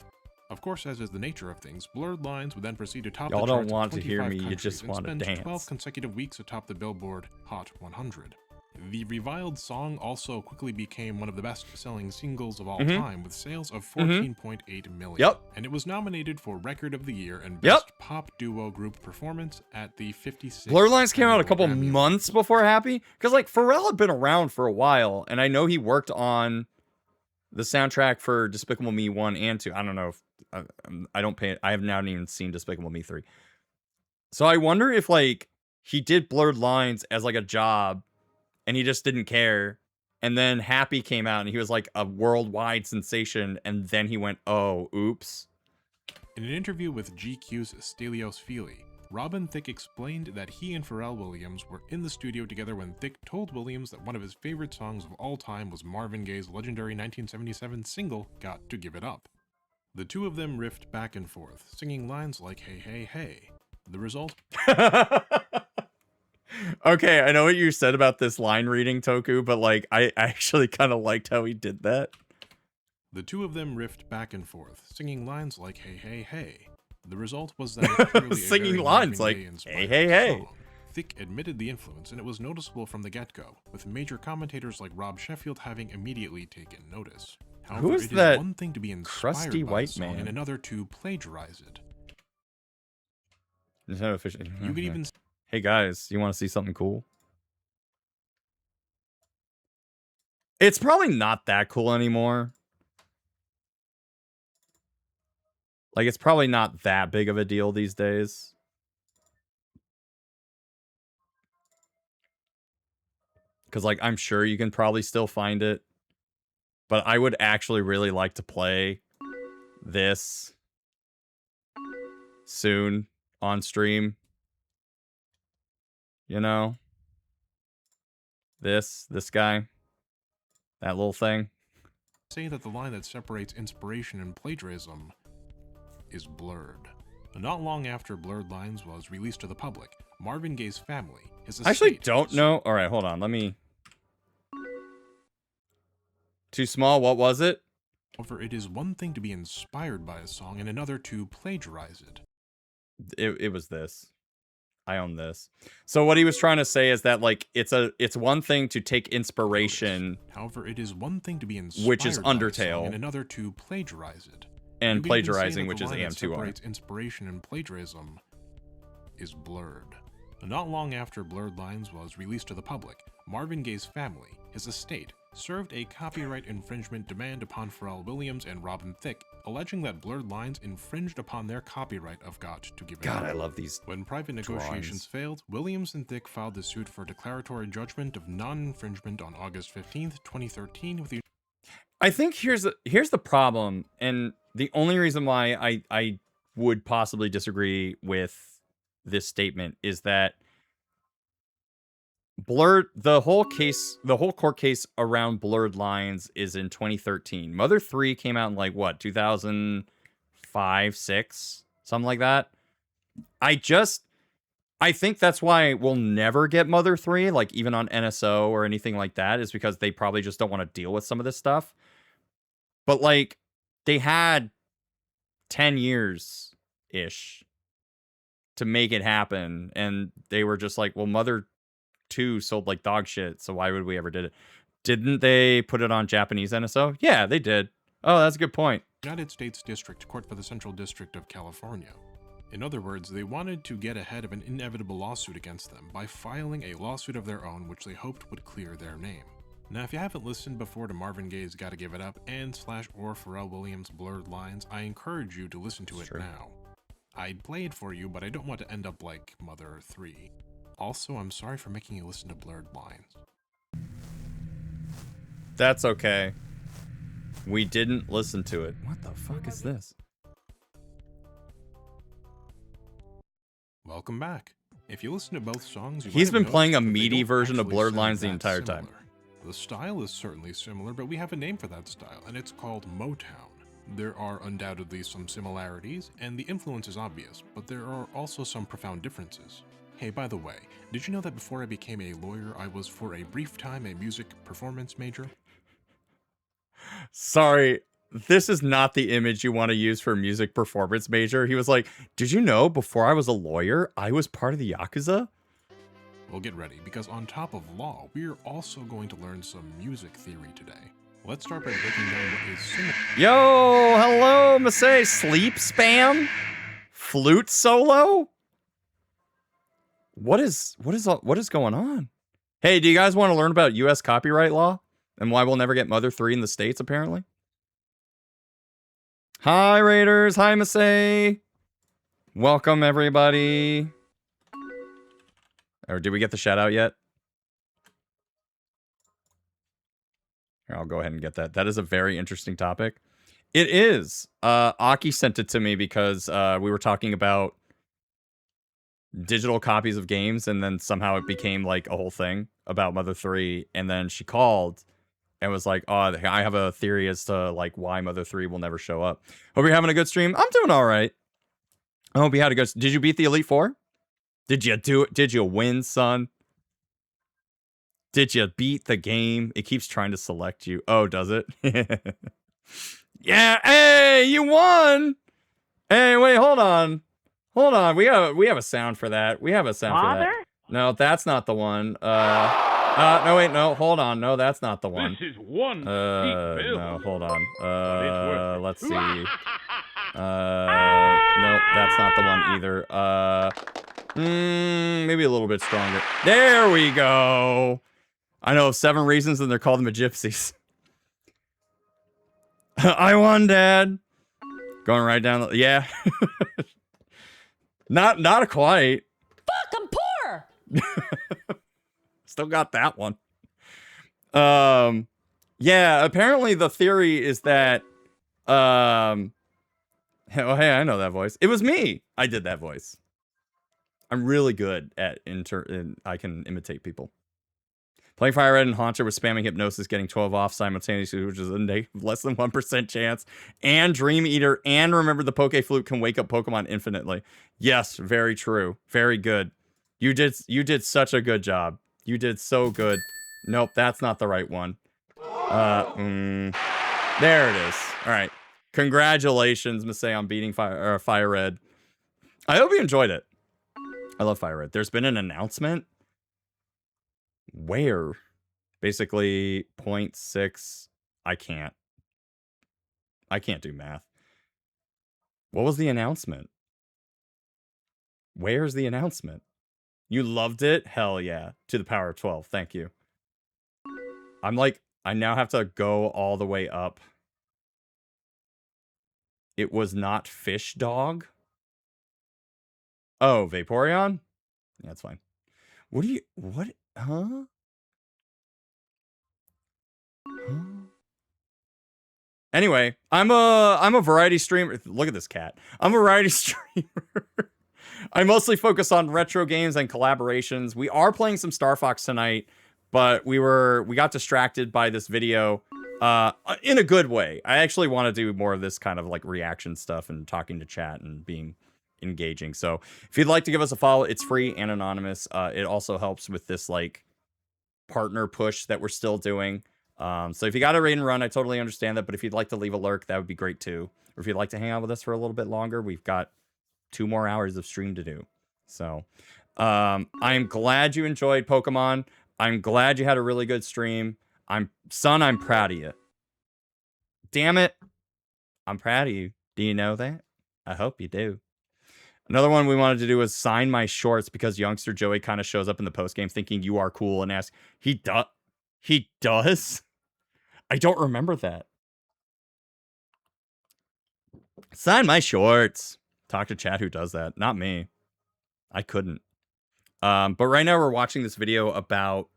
Of course, as is the nature of things, Blurred Lines would then proceed to top Y'all the don't charts want of to hear 25 me, you countries just and want to spent dance. 12 consecutive weeks atop the Billboard Hot 100. The reviled song also quickly became one of the best-selling singles of all time, with sales of 14.8 million. Yep. And it was nominated for Record of the Year and Best Pop Duo Group Performance at the 56th Blurred Lines came out a couple Grammy months before Happy, because like Pharrell had been around for a while, and I know he worked on the soundtrack for Despicable Me 1 and 2. I don't know if I have not even seen Despicable Me 3. So I wonder if like he did Blurred Lines as like a job and he just didn't care. And then Happy came out and he was like a worldwide sensation, and then he went, "Oh, oops." In an interview with GQ's Stelios Feely, Robin Thicke explained that he and Pharrell Williams were in the studio together when Thicke told Williams that one of his favorite songs of all time was Marvin Gaye's legendary 1977 single, Got to Give It Up. The two of them riffed back and forth, singing lines like "Hey, hey, hey." The result? Okay, I know what you said about this line reading, Toku, but like I actually kind of liked how he did that. The two of them riffed back and forth, singing lines like "Hey, hey, hey." The result was that it clearly Singing a very lines Marvin like, Gaye-inspired "Hey, hey, hey." song. Thicke admitted the influence, and it was noticeable from the get-go, with major commentators like Rob Sheffield having immediately taken notice. However, Who is it that is one thing to be inspired crusty by white a song man? and another to plagiarize it. Nintendo official. You could even Hey guys, you want to see something cool? It's probably not that cool anymore. Like, it's probably not that big of a deal these days. Because, like, I'm sure you can probably still find it. But I would actually really like to play this soon on stream. You know? This guy. That little thing. say that the line that separates inspiration and plagiarism is blurred. Not long after Blurred Lines was released to the public, Marvin Gaye's family, his I actually estate, don't know. All right, hold on. Let me... Too small? What was it? However, it is one thing to be inspired by a song and another to plagiarize it. It was this. I own this. So what he was trying to say is that like it's one thing to take inspiration. However, it is one thing to be inspired which is by a song Undertale, and another to plagiarize it. and You could even say plagiarizing, that which the is line that AM2R. separates inspiration and plagiarism is blurred. Not long after Blurred Lines was released to the public, Marvin Gaye's family, his estate, served a copyright infringement demand upon Pharrell Williams and Robin Thicke, alleging that Blurred Lines infringed upon their copyright of Got to Give It Up. God, I love these. When private negotiations failed, Williams and Thicke filed the suit for declaratory judgment of non-infringement on August 15th, 2013 with the... I think here's the problem, and the only reason why I would possibly disagree with this statement is that the whole court case around Blurred Lines is in 2013. Mother 3 came out in like what, 2005, 6, something like that. I think that's why we'll never get Mother 3, like even on NSO or anything like that, is because they probably just don't want to deal with some of this stuff. But like they had 10 years ish to make it happen, and they were just like, well, Mother 2 sold like dog shit, so why would we ever did it? Didn't they put it on Japanese NSO? Yeah, they did. Oh, that's a good point. United States District Court for the Central District of California. In other words, they wanted to get ahead of an inevitable lawsuit against them by filing a lawsuit of their own which they hoped would clear their name. Now, if you haven't listened before to Marvin Gaye's Gotta Give It Up and /or Pharrell Williams' Blurred Lines, I encourage you to listen to it now. I'd play it for you, but I don't want to end up like Mother 3. Also, I'm sorry for making you listen to Blurred Lines. That's okay. We didn't listen to it. What the fuck is this? Welcome back. If you listen to both songs, you He's might have been playing a noticed that they meaty don't version of actually Blurred sound Lines the that entire time. similar. The style is certainly similar, but we have a name for that style, and it's called Motown. There are undoubtedly some similarities, and the influence is obvious, but there are also some profound differences. Hey, by the way, did you know that before I became a lawyer, I was for a brief time a music performance major? Sorry, this is not the image you want to use for music performance major. He was like, did you know before I was a lawyer, I was part of the Yakuza? Well, get ready, because on top of law, we're also going to learn some music theory today. Let's start by breaking down what is similar. Yo, hello, Masay. Sleep spam? Flute solo? What is going on? Hey, do you guys want to learn about US copyright law and why we'll never get Mother 3 in the States, apparently? Hi, Raiders. Hi, Masay. Welcome, everybody. Or did we get the shout out yet? Here, I'll go ahead and get that. That is a very interesting topic. It is. Aki sent it to me because we were talking about digital copies of games, and then somehow it became like a whole thing about Mother 3, and then she called and was like, oh, I have a theory as to like why Mother 3 will never show up. Hope you're having a good stream. I'm doing all right. I hope you had a good... Did you beat the Elite Four? Did you do it? Did you win, son? Did you beat the game? It keeps trying to select you. Oh, does it? Yeah, hey, you won! Hey, wait, hold on. Hold on, we have a sound for that. We have a sound for that. No, that's not the one. No, wait, no, hold on. No, that's not the one. This is one no, hold on. Let's see. No, that's not the one either. Maybe a little bit stronger. There we go. I know of 7 reasons, and they're calling them gypsies. I won, Dad. Going right down the... Yeah. Not quite. Fuck, I'm poor! Still got that one. Yeah, apparently the theory is that... Oh, hey, I know that voice. It was me. I did that voice. I'm really good at... I can imitate people. Playing Fire Red and Haunter with spamming Hypnosis, getting 12 off simultaneously, which is a less than 1% chance. And Dream Eater and Remember the Poke Flute can wake up Pokemon infinitely. Yes, very true. Very good. You did such a good job. You did so good. Nope, that's not the right one. There it is. All right. Congratulations, Masay, on beating Fire Red. I hope you enjoyed it. I love Fire Red. There's been an announcement. Where? Basically 0.6. I can't do math. What was the announcement? Where's the announcement? You loved it? Hell yeah. To the power of 12. Thank you. I'm like, I now have to go all the way up. It was not Fish Dog? Oh, Vaporeon? Yeah, that's fine. What? Huh? Anyway, I'm a variety streamer. Look at this cat. I'm a variety streamer. I mostly focus on retro games and collaborations. We are playing some Star Fox tonight, but we got distracted by this video in a good way. I actually want to do more of this kind of like reaction stuff and talking to chat and being engaging. So if you'd like to give us a follow, it's free and anonymous. It also helps with this like partner push that we're still doing. So if you got a raid and run, I totally understand that. But if you'd like to leave a lurk, that would be great too. Or if you'd like to hang out with us for a little bit longer, we've got 2 more hours of stream to do. So I'm glad you enjoyed Pokemon. I'm glad you had a really good stream. I'm proud of you. Damn it. I'm proud of you. Do you know that? I hope you do. Another one we wanted to do was sign my shorts because youngster Joey kind of shows up in the postgame thinking you are cool and asks, he does? I don't remember that. Sign my shorts. Talk to chat who does that. Not me. I couldn't. But right now we're watching this video about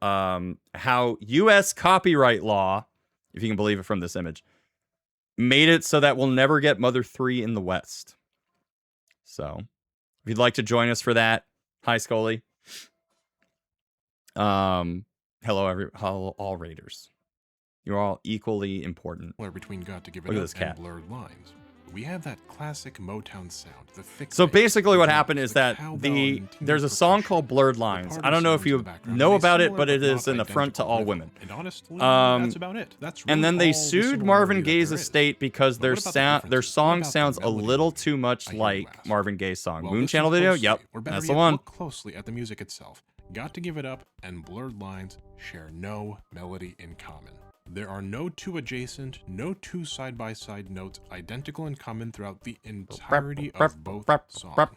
how US copyright law if you can believe it from this image. Made it so that we'll never get Mother 3 in the West. So, if you'd like to join us for that, hi Scully. Hello all raiders. You're all equally important. Between Got to Give It Look at Up this cat. and Blurred Lines. We have that classic Motown sound, the thick So bass, basically the what drums, happened is that cowbell and there's a tinny song percussion. called Blurred The Lines. party I don't know if sounds in you the background know are about it, similar but it not is an affront to all identical women. rhythm. And honestly, that's about it. That's And really then they all the sued similarity Marvin that Gaye's there is. estate because But their what about the their differences? song What about the sounds a melody? little too much I hear you like ask. Marvin Gaye's song. Well, Moon listen Channel video? closely, Yep, or better that's the yet, one. Look closely at the music itself. Got to Give It Up and Blurred Lines share no melody in common. There are no two adjacent, no two side-by-side notes identical in common throughout the entirety of both songs.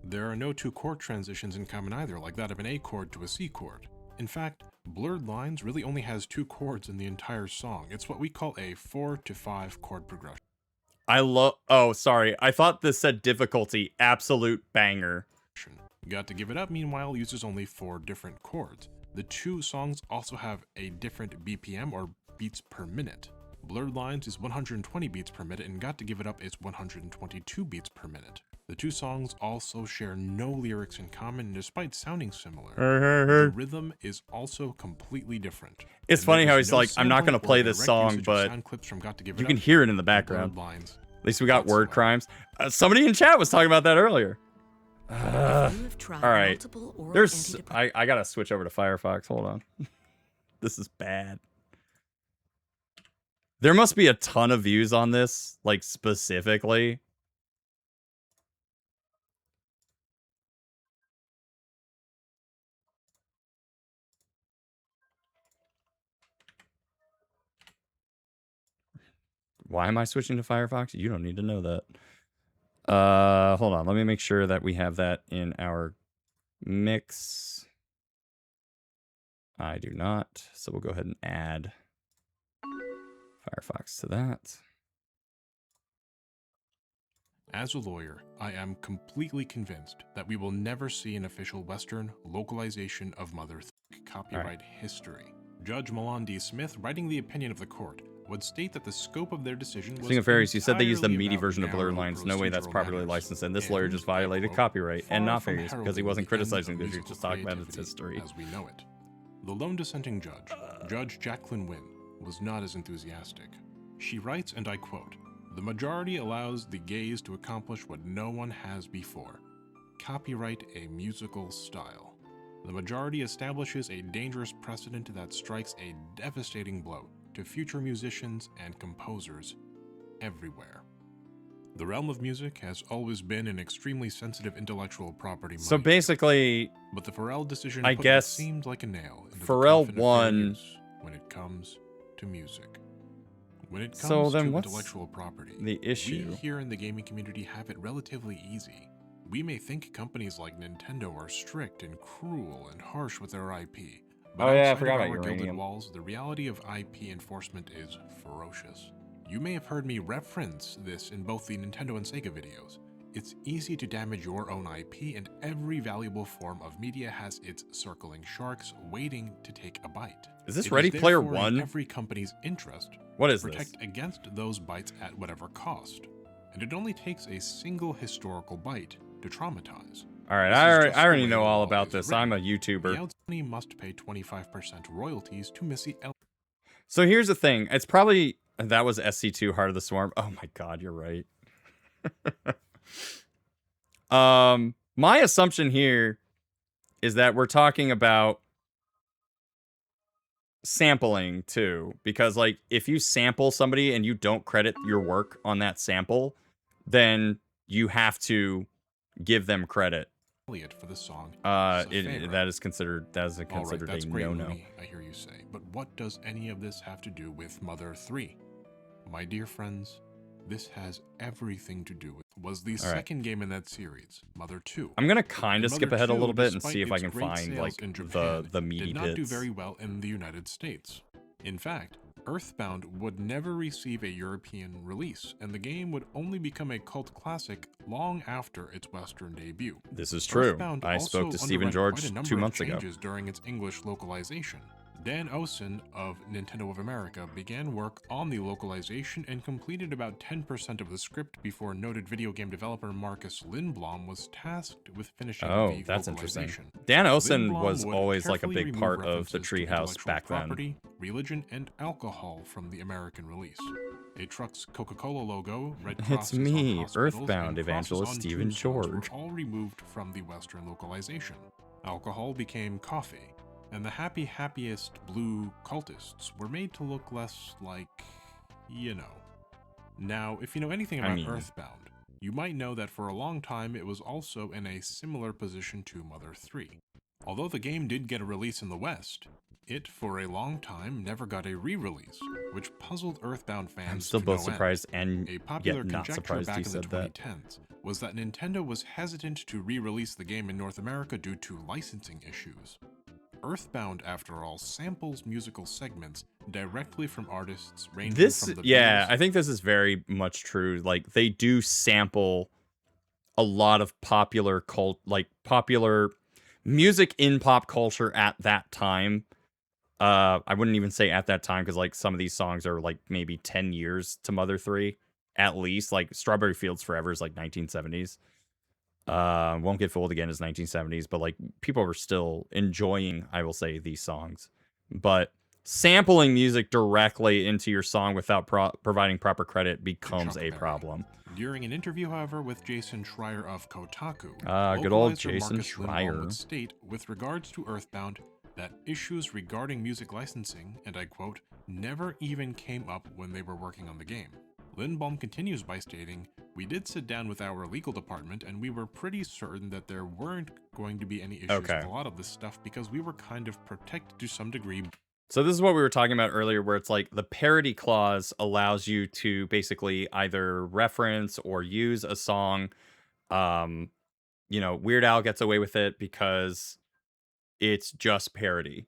There are no two chord transitions in common either, like that of an A chord to a C chord. In fact, Blurred Lines really only has 2 chords in the entire song. It's what we call a 4 to 5 chord progression. Oh, sorry. I thought this said difficulty. Absolute banger. Got to Give It Up, meanwhile, uses only 4 different chords. The 2 songs also have a different BPM, or beats per minute. Blurred Lines is 120 beats per minute, and Got to Give It Up is 122 beats per minute. The 2 songs also share no lyrics in common, and despite sounding similar, the rhythm is also completely different. It's And funny there how is he's no like, I'm not going to sampling or play this direct song, usage of but sound clips from Got to Give It you Up can hear it in the and background. Blurred Lines At least we got word whatsoever. crimes. Somebody in chat was talking about that earlier. All right. I gotta switch over to Firefox. Hold on. This is bad. There must be a ton of views on this, like specifically. Why am I switching to Firefox? You don't need to know that. Hold on. Let me make sure that we have that in our mix. I do not. So we'll go ahead and add Firefox to that. As a lawyer, I am completely convinced that we will never see an official Western localization of Mother 3 copyright history. Judge Milan D. Smith, writing the opinion of the court, would state that the scope of their decision was Speaking of fairies, you said they used the entirely meaty about version of Blurred narrow Lines. No way that's procedural properly matters, licensed, and this lawyer and, just I violated quote, copyright, and "far not from fairies, because he heralding wasn't the end of criticizing this, he was musical just talking about its creativity history. as we know it. The lone dissenting judge, Judge Jacqueline Wynne, was not as enthusiastic. She writes, and I quote, "The majority allows the gays to accomplish what no one has before. Copyright a musical style. The majority establishes a dangerous precedent that strikes a devastating blow to future musicians and composers everywhere. The realm of music has always been an extremely sensitive intellectual property So minefield, basically, but the Pharrell decision I put what guess seemed like a nail into Pharrell the coffin of fair won. use when it comes to music. When it comes So then to what's intellectual property, the issue? we here in the gaming community have it relatively easy. We may think companies like Nintendo are strict and cruel and harsh with their IP, but Oh yeah, I outside forgot of about our gilded uranium. walls, the reality of IP enforcement is ferocious. You may have heard me reference this in both the Nintendo and Sega videos. It's easy to damage your own IP, and every valuable form of media has its circling sharks waiting to take a bite. Is this It Ready Player therefore in One? every company's interest What to is this? protect against those bites at whatever cost. And it only takes a single historical bite to traumatize. All right, This I is already, just I the already way know the all law about is this. written. I'm a The YouTuber. out company must pay 25% royalties to Missy Elliott. So here's the thing. It's probably... That was SC2, Heart of the Swarm. Oh my god, you're right. My assumption here is that we're talking about sampling too, because like if you sample somebody and you don't credit your work on that sample, then you have to give them credit. For the song. That is Safari. considered All right, considered that's a great, no-no. Looney, I hear you say. But what does any of this have to do with Mother 3? My dear friends, this has everything to do with was the All right. second game in that series, Mother 2. I'm gonna kind And of skip Mother ahead a 2, little bit and despite see if I its can great find sales like in Japan, the meaty did not do bits. very well in the United States. In fact, Earthbound would never receive a European release, and the game would only become a cult classic long after its Western debut. This is true. Earthbound I also spoke to Stephen underwent George quite a number 2 of months ago. changes during its English localization. Dan Osen of Nintendo of America began work on the localization and completed about 10% of the script before noted video game developer Marcus Lindblom was tasked with finishing the that's interesting. vocalization. Dan Osen Lindblom was would always like a carefully big remove part of the references to Treehouse intellectual back property, religion, and alcohol from the American release. A truck's Coca-Cola logo, red crosses It's me, on hospitals, Earthbound and crosses evangelist on Stephen tombstones George. were all removed from the Western localization. Alcohol became coffee, and the happiest blue cultists were made to look less like, you know. Now, if you know anything about Earthbound, you might know that for a long time it was also in a similar position to Mother 3. Although the game did get a release in the West, it, for a long time, never got a re-release, which puzzled Earthbound fans. I'm still to both no surprised end. and a popular yet not conjecture surprised back he in the said that. 2010s was that Nintendo was hesitant to re-release the game in North America due to licensing issues. Earthbound, after all, samples musical segments directly from artists ranging from the Beatles. I think this is very much true. Like, they do sample a lot of popular music in pop culture at that time. I wouldn't even say at that time, because like some of these songs are like maybe 10 years to Mother 3 at least. Like Strawberry Fields Forever is like 1970s. Won't Get Fooled Again is 1970s, but like people were still enjoying, I will say, these songs. But sampling music directly into your song without providing proper credit becomes a problem. During an interview, however, with Jason Schreier of Kotaku, good old localizer Jason Marcus Lindblom Schreier would state, with regards to Earthbound, that issues regarding music licensing, and I quote, never even came up when they were working on the game. Lindblom continues by stating, "We did sit down with our legal department and we were pretty certain that there weren't going to be any issues with a lot of this stuff because we were kind of protected to some degree." So this is what we were talking about earlier, where it's like the parody clause allows you to basically either reference or use a song. You know, Weird Al gets away with it because it's just parody.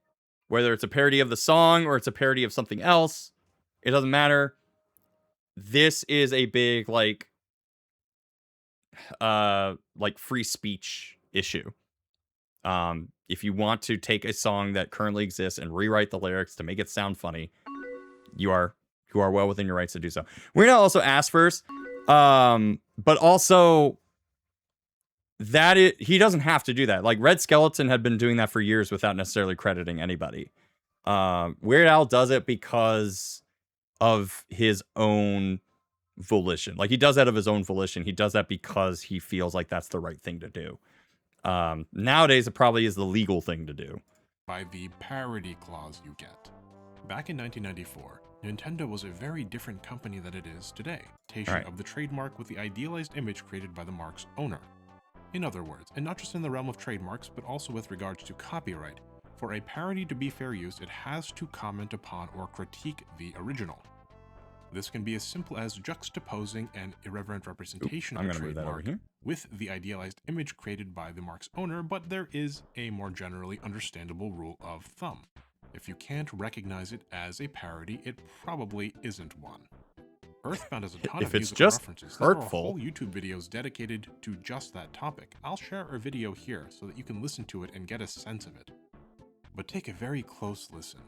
Whether it's a parody of the song or it's a parody of something else, it doesn't matter. This is a big like free speech issue. If you want to take a song that currently exists and rewrite the lyrics to make it sound funny, you are well within your rights to do so. We're gonna also ask first, but also that he doesn't have to do that. Like Red Skeleton had been doing that for years without necessarily crediting anybody. Weird Al does it because of his own volition. Like he does that of his own volition. He does that because he feels like that's the right thing to do. Nowadays, it probably is the legal thing to do. By the parody clause you get. Back in 1994, Nintendo was a very different company than it is today. Of the trademark with the idealized image created by the mark's owner. In other words, and not just in the realm of trademarks, but also with regards to copyright, for a parody to be fair use, it has to comment upon or critique the original. This can be as simple as juxtaposing an irreverent representation of a trademark with the idealized image created by the mark's owner, but there is a more generally understandable rule of thumb. If you can't recognize it as a parody, it probably isn't one. Earthbound has a ton of musical references. There are whole YouTube videos dedicated to just that topic. I'll share a video here so that you can listen to it and get a sense of it. But take a very close listen.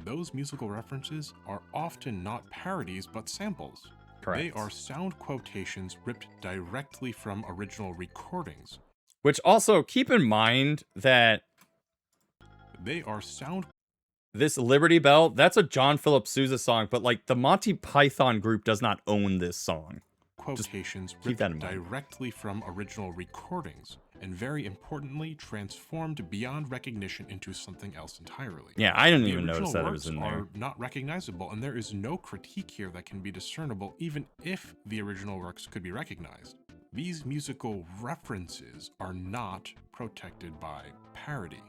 Those musical references are often not parodies, but samples. Correct. They are sound quotations ripped directly from original recordings. Which also, keep in mind that they are sound... This Liberty Bell, that's a John Philip Sousa song, but like the Monty Python group does not own this song. Quotations ripped directly from original recordings, and very importantly, transformed beyond recognition into something else entirely. Yeah, I didn't even notice that it was in there. Are not recognizable, and there is no critique here that can be discernible, even if the original works could be recognized. These musical references are not protected by parody.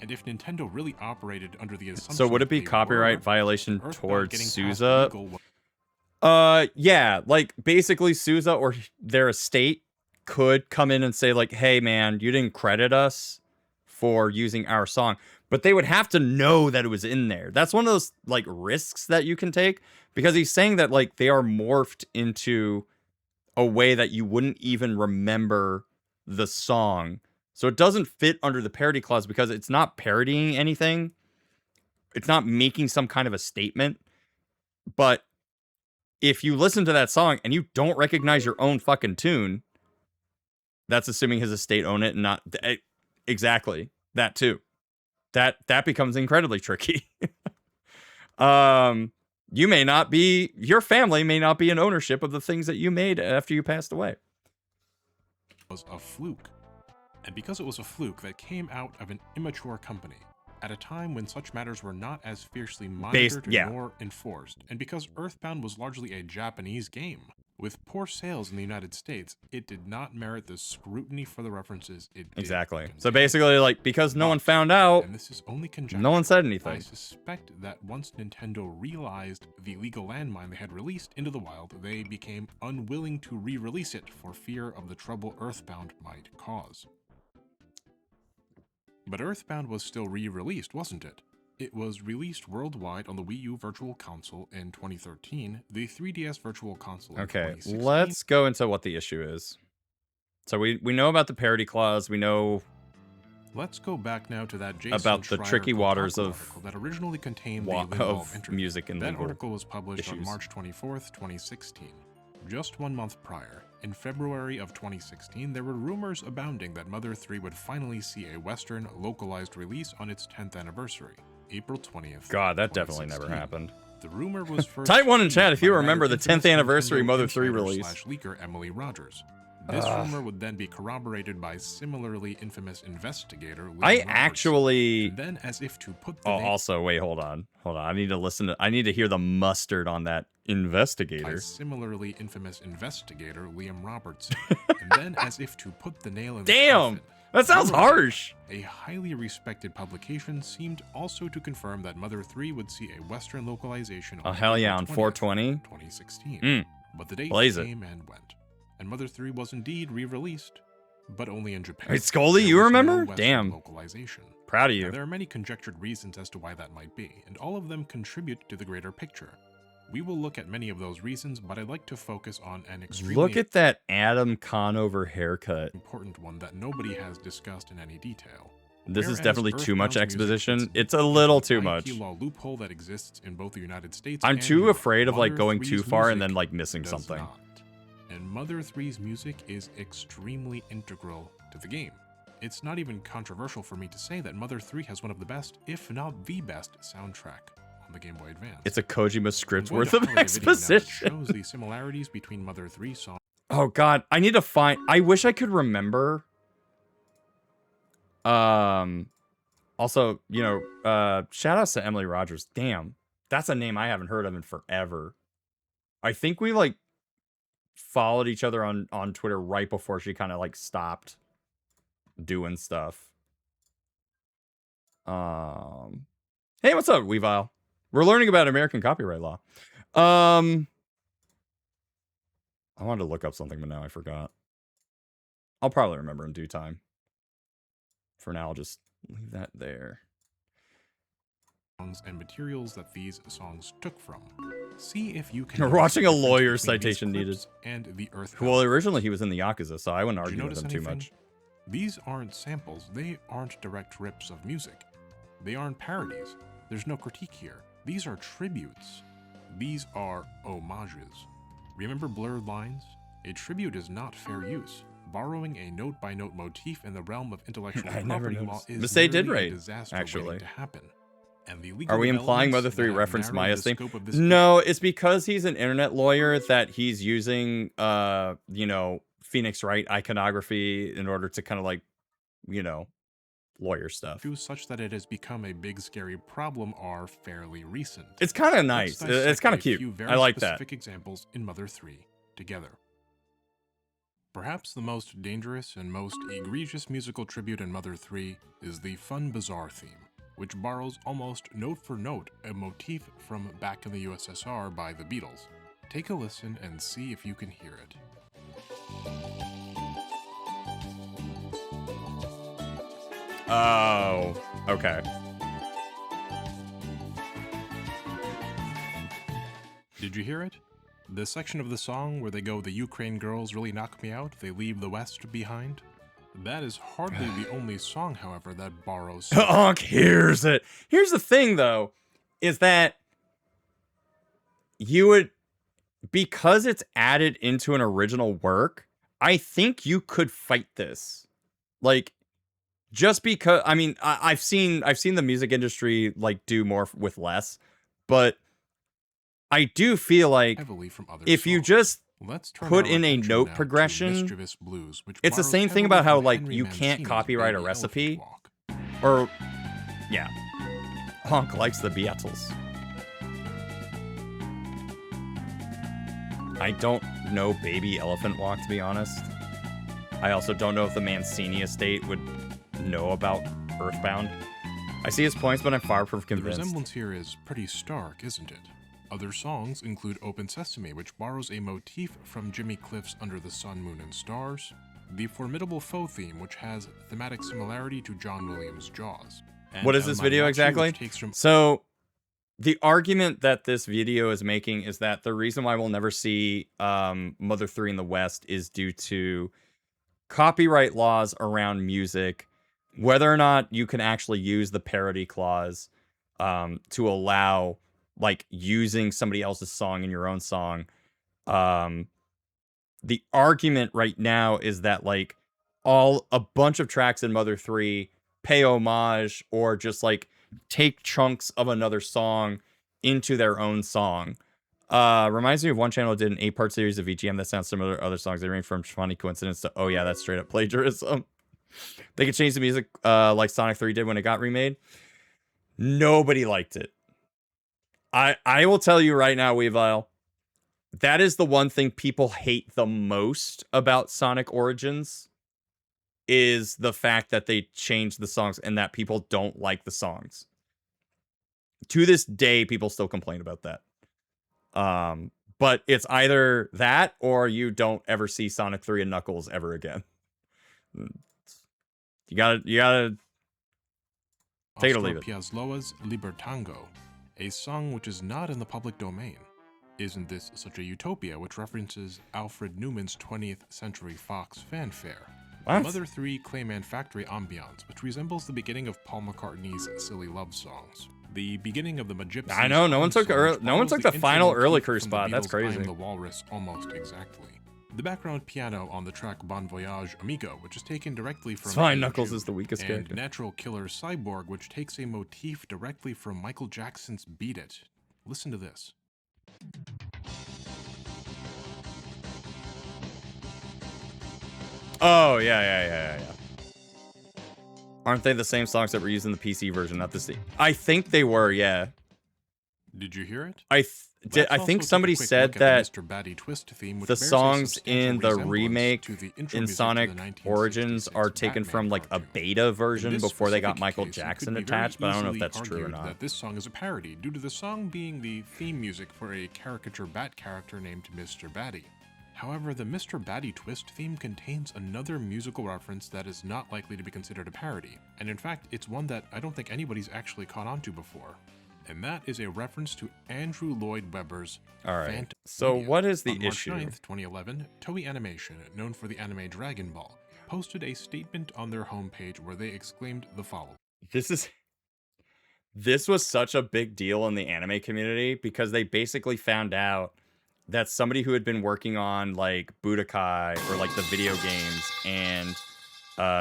And if Nintendo really operated under the assumption... So would it be copyright violation towards Sousa? Yeah, like basically Sousa or their estate could come in and say like, hey man, you didn't credit us for using our song. But they would have to know that it was in there. That's one of those like risks that you can take, because he's saying that like they are morphed into a way that you wouldn't even remember the song. So it doesn't fit under the parody clause because it's not parodying anything. it's not making some kind of a statement. But if you listen to that song and you don't recognize your own fucking tune, that's assuming his estate own it and not exactly that too. That becomes incredibly tricky. You may not be, your family may not be in ownership of the things that you made after you passed away. Was a fluke. And because it was a fluke that came out of an immature company, at a time when such matters were not as fiercely monitored nor enforced, and because Earthbound was largely a Japanese game, with poor sales in the United States, it did not merit the scrutiny for the references it did. Exactly. So basically, like, because no one found out, and this is only conjecture, no one said anything. I suspect that once Nintendo realized the legal landmine they had released into the wild, they became unwilling to re-release it for fear of the trouble Earthbound might cause. But Earthbound was still re-released, wasn't it? It was released worldwide on the Wii U Virtual Console in 2013, the 3DS Virtual Console in 2016. Let's go into what the issue is. So we know about the parody clause. We know. Let's go back now to that Jason about the Schreier tricky waters of article that originally contained the legal music and that legal article was published issues. on March 24th, 2016. Just 1 month prior, in February of 2016, there were rumors abounding that Mother 3 would finally see a Western localized release on its 10th anniversary, April 20th. God, that definitely never happened. The rumor was first Type 1 in chat if you remember the infamous 10th anniversary Nintendo Mother 3 insider release. / leaker Emily Rogers. This rumor would then be corroborated by similarly infamous investigator Liam I Roberts. actually. And then, as if to put the also, wait, hold on. I need to listen to. I need to hear the mustard on that investigator. By similarly infamous investigator Liam Robertson. And then, as if to put the nail in the coffin, that sounds harsh. A highly respected publication seemed also to confirm that Mother 3 would see a Western localization on hell yeah, on 20th, 420? 2016. But the date Blaze came and went. And Mother 3 was indeed re-released, but only in Japan. Wait, Scully, you remember? Damn. Localization. Proud of you. Now, there are many conjectured reasons as to why that might be, and all of them contribute to the greater picture. We will look at many of those reasons, but I'd like to focus on an extremely Look at that Adam Conover haircut. important one that nobody has discussed in any detail. This is Whereas definitely too much Earthbound's music exposition. fits It's a little too IP much. law loophole that exists in both the United States I'm and too Europe. afraid of like Mother going 3's too far and music then like missing does something. not. And Mother 3's music is extremely integral to the game. It's not even controversial for me to say that Mother 3 has one of the best, if not the best, soundtrack on the Game Boy Advance. It's a Kojima script I'm going worth to of highlight a video now that exposition. shows the similarities between Mother 3 songs. Oh god, I need to find. I wish I could remember. Also, you know, shout outs to Emily Rogers. Damn, that's a name I haven't heard of in forever. I think we like followed each other on Twitter right before she kind of like stopped doing stuff. Hey, what's up, Weavile? We're learning about American copyright law. I wanted to look up something, but now I forgot. I'll probably remember in due time. For now, I'll just leave that there. And materials that these songs took from. See if you can. We're watching a notice the lawyer difference between citation these needed. clips and the Earth. Well, originally he was in the Yakuza, so I wouldn't Did you argue with notice him too anything? much. These aren't samples. They aren't direct rips of music. They aren't parodies. There's no critique here. These are tributes. These are homages. Remember Blurred Lines? A tribute is not fair use. Borrowing a note-by-note motif in the realm of intellectual I never property law noticed. is Miss A did merely a right, disaster actually. waiting to happen. And the legal Are we implying Mother developments 3 that have referenced narrowed Maya's the thing? scope of this No, it's because he's an internet lawyer that he's using, you know, Phoenix Wright iconography in order to kind of like, you know, lawyer stuff. issues such that it has become a big scary problem are fairly recent. It's kind of Let's nice. It's dissect kind a of cute. few very I like that. specific examples in Mother 3 together. Perhaps the most dangerous and most egregious musical tribute in Mother 3 is the Fun Bazaar theme, which borrows almost note for note a motif from Back in the USSR by the Beatles. Take a listen and see if you can hear it. Oh, okay. Did you hear it? The section of the song where they go, "The Ukraine girls really knock me out, they leave the West behind"? That is hardly the only song, however, that borrows. Onk hears it. Here's the thing, though. is that you would, because it's added into an original work, I think you could fight this. Like, just because, I mean, I've seen the music industry like do more with less, but I do feel like if you just put in a note progression, Blues, it's the same thing about how like you can't copyright a recipe, or yeah, Honk likes the Beatles. I don't know Baby Elephant Walk, to be honest. I also don't know if the Mancini estate would know about Earthbound. I see his points, but I'm far from convinced. The resemblance here is pretty stark, isn't it? Other songs include Open Sesame, which borrows a motif from Jimmy Cliff's Under the Sun, Moon, and Stars, the Formidable Foe theme, which has thematic similarity to John Williams' Jaws. What is this video exactly? So, the argument that this video is making is that the reason why we'll never see Mother 3 in the West is due to copyright laws around music, whether or not you can actually use the parody clause to allow like using somebody else's song in your own song. The argument right now is that like a bunch of tracks in Mother 3 pay homage or just like take chunks of another song into their own song. Reminds me of one channel that did an 8-part series of EGM that sounds similar to other songs. They range from funny coincidence to, oh yeah, that's straight up plagiarism. They could change the music like Sonic 3 did when it got remade. Nobody liked it. I will tell you right now, Weavile, that is the one thing people hate the most about Sonic Origins, is the fact that they changed the songs and that people don't like the songs. To this day, people still complain about that. But it's either that or you don't ever see Sonic 3 and Knuckles ever again. You gotta take it or leave it. Piazzolla's Libertango, a song which is not in the public domain. Isn't This Such a Utopia, which references Alfred Newman's 20th Century Fox fanfare. What? Mother 3 Clayman Factory ambiance, which resembles the beginning of Paul McCartney's Silly Love Songs. The beginning of the Magypsy. I know, no one took the final early career spot. That's crazy. The Walrus almost exactly. The background piano on the track Bon Voyage Amigo, which is taken directly from... It's fine, Knuckles is the weakest and character. Natural Killer Cyborg, which takes a motif directly from Michael Jackson's Beat It. Listen to this. Oh, yeah. Aren't they the same songs that were used in the PC version, not the Steam? I think they were, yeah. Did you hear it? I think somebody said that the songs in the remake in Sonic Origins are taken from like a beta version before they got Michael Jackson attached, but I don't know if that's true or not. That this song is a parody due to the song being the theme music for a caricature Bat character named Mr. Batty. However, the Mr. Batty Twist theme contains another musical reference that is not likely to be considered a parody, and in fact, it's one that I don't think anybody's actually caught on to before. And that is a reference to Andrew Lloyd Webber's Alright, so what is the issue? On March 9th, 2011, Toei Animation, known for the anime Dragon Ball, posted a statement on their homepage where they exclaimed the following. This was such a big deal in the anime community because they basically found out that somebody who had been working on like Budokai or like the video games and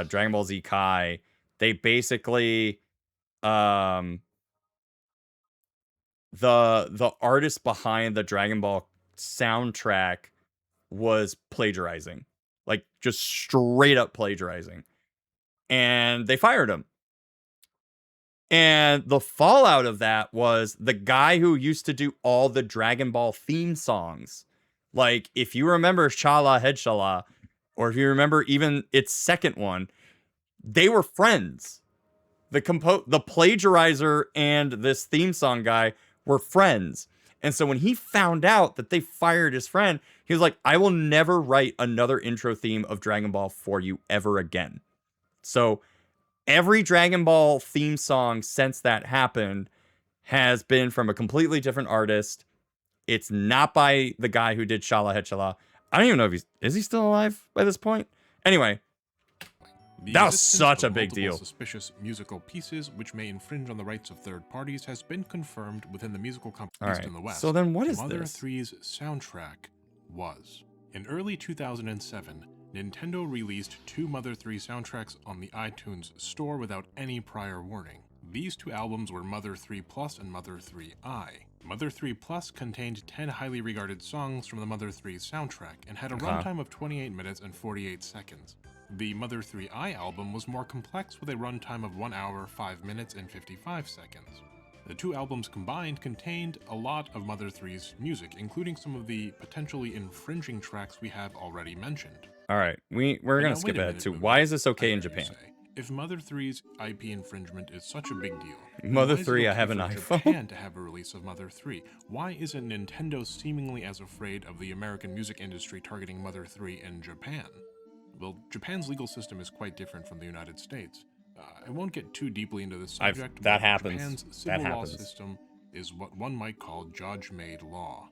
Dragon Ball Z Kai, they basically the artist behind the Dragon Ball soundtrack was plagiarizing, like just straight up plagiarizing, and they fired him. And the fallout of that was the guy who used to do all the Dragon Ball theme songs. Like, if you remember Shala Head Shala, or if you remember even its second one, they were friends. The plagiarizer and this theme song guy were friends. And so when he found out that they fired his friend, he was like, I will never write another intro theme of Dragon Ball for you ever again. So every Dragon Ball theme song since that happened has been from a completely different artist. It's not by the guy who did Shala Head Shala. I don't even know if is he still alive by this point? Anyway. That was such a big multiple deal. Suspicious musical pieces which may infringe on the rights of third parties has been confirmed within the musical company based in the West. So then what is Mother this? 3's soundtrack was. In early 2007, Nintendo released 2 Mother 3 soundtracks on the iTunes Store without any prior warning. These 2 albums were Mother 3 Plus and Mother 3i. Mother 3 Plus contained 10 highly regarded songs from the Mother 3 soundtrack and had a runtime of 28 minutes and 48 seconds. The Mother 3i album was more complex with a runtime of 1 hour, 5 minutes, and 55 seconds. The 2 albums combined contained a lot of Mother 3's music, including some of the potentially infringing tracks we have already mentioned. All right, we're gonna skip ahead to why is this okay in Japan? If Mother 3's IP infringement is such a big deal, Mother why is it 3, I okay have an for iPhone. Japan to have a release of Mother 3? Why isn't Nintendo seemingly as afraid of the American music industry targeting Mother 3 in Japan? Well, Japan's legal system is quite different from the United States. I won't get too deeply into this subject, that but happens. Japan's civil law system is what one might call judge-made law.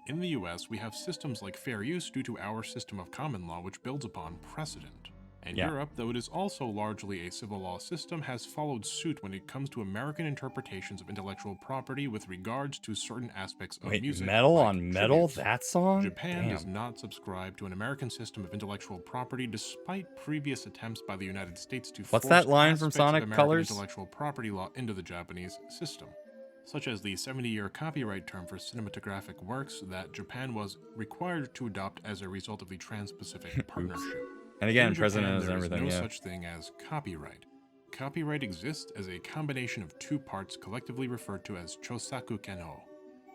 In the US, we have systems like fair use due to our system of common law, which builds upon precedent. And Europe, though it is also largely a civil law system, has followed suit when it comes to American interpretations of intellectual property with regards to certain aspects of music. Metal like on Metal? tributes. That song? Japan does not subscribe to an American system of intellectual property despite previous attempts by the United States to What's force that line from aspects Sonic of American Colors? intellectual property law into the Japanese system, such as the 70-year copyright term for cinematographic works that Japan was required to adopt as a result of the Trans-Pacific Partnership. And again, In president Japan, is there everything, is no yeah. such thing as copyright. Copyright exists as a combination of 2 parts collectively referred to as chosaku kenno.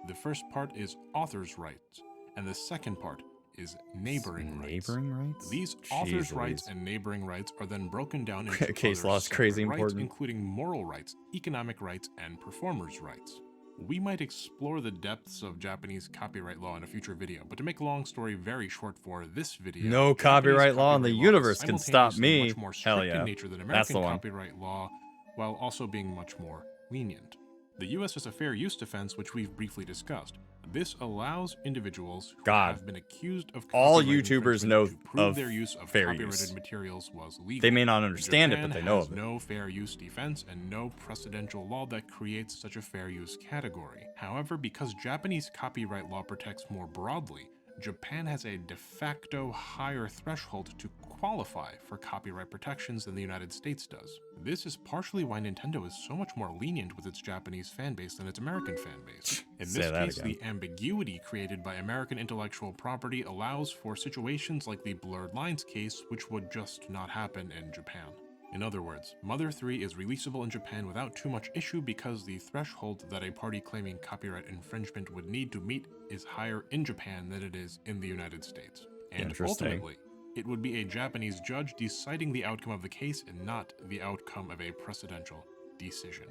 The first part is author's rights, and the second part is neighboring rights. These author's rights and neighboring rights are then broken down into Case other law is crazy separate rights, important. including moral rights, economic rights, and performers' rights. We might explore the depths of Japanese copyright law in a future video, but to make a long story very short for this video, No copyright law in the universe can stop simultaneously me. much more Hell strict yeah. in nature than That's the American one. copyright law, while also being much more lenient. The US has a fair use defense, which we've briefly discussed. This allows individuals who have been accused of all copyright YouTubers infringement know to prove of their use of fair copyrighted use. materials was legal. They may not understand it, Japan but they know has of it. no fair use defense and no precedential law that creates such a fair use category. However, because Japanese copyright law protects more broadly, Japan has a de facto higher threshold to qualify for copyright protections than the United States does. This is partially why Nintendo is so much more lenient with its Japanese fanbase than its American fanbase. In this case, the ambiguity created by American intellectual property allows for situations like the blurred lines case, which would just not happen in Japan. In other words, Mother 3 is releasable in Japan without too much issue because the threshold that a party claiming copyright infringement would need to meet is higher in Japan than it is in the United States. And ultimately, it would be a Japanese judge deciding the outcome of the case and not the outcome of a precedential decision.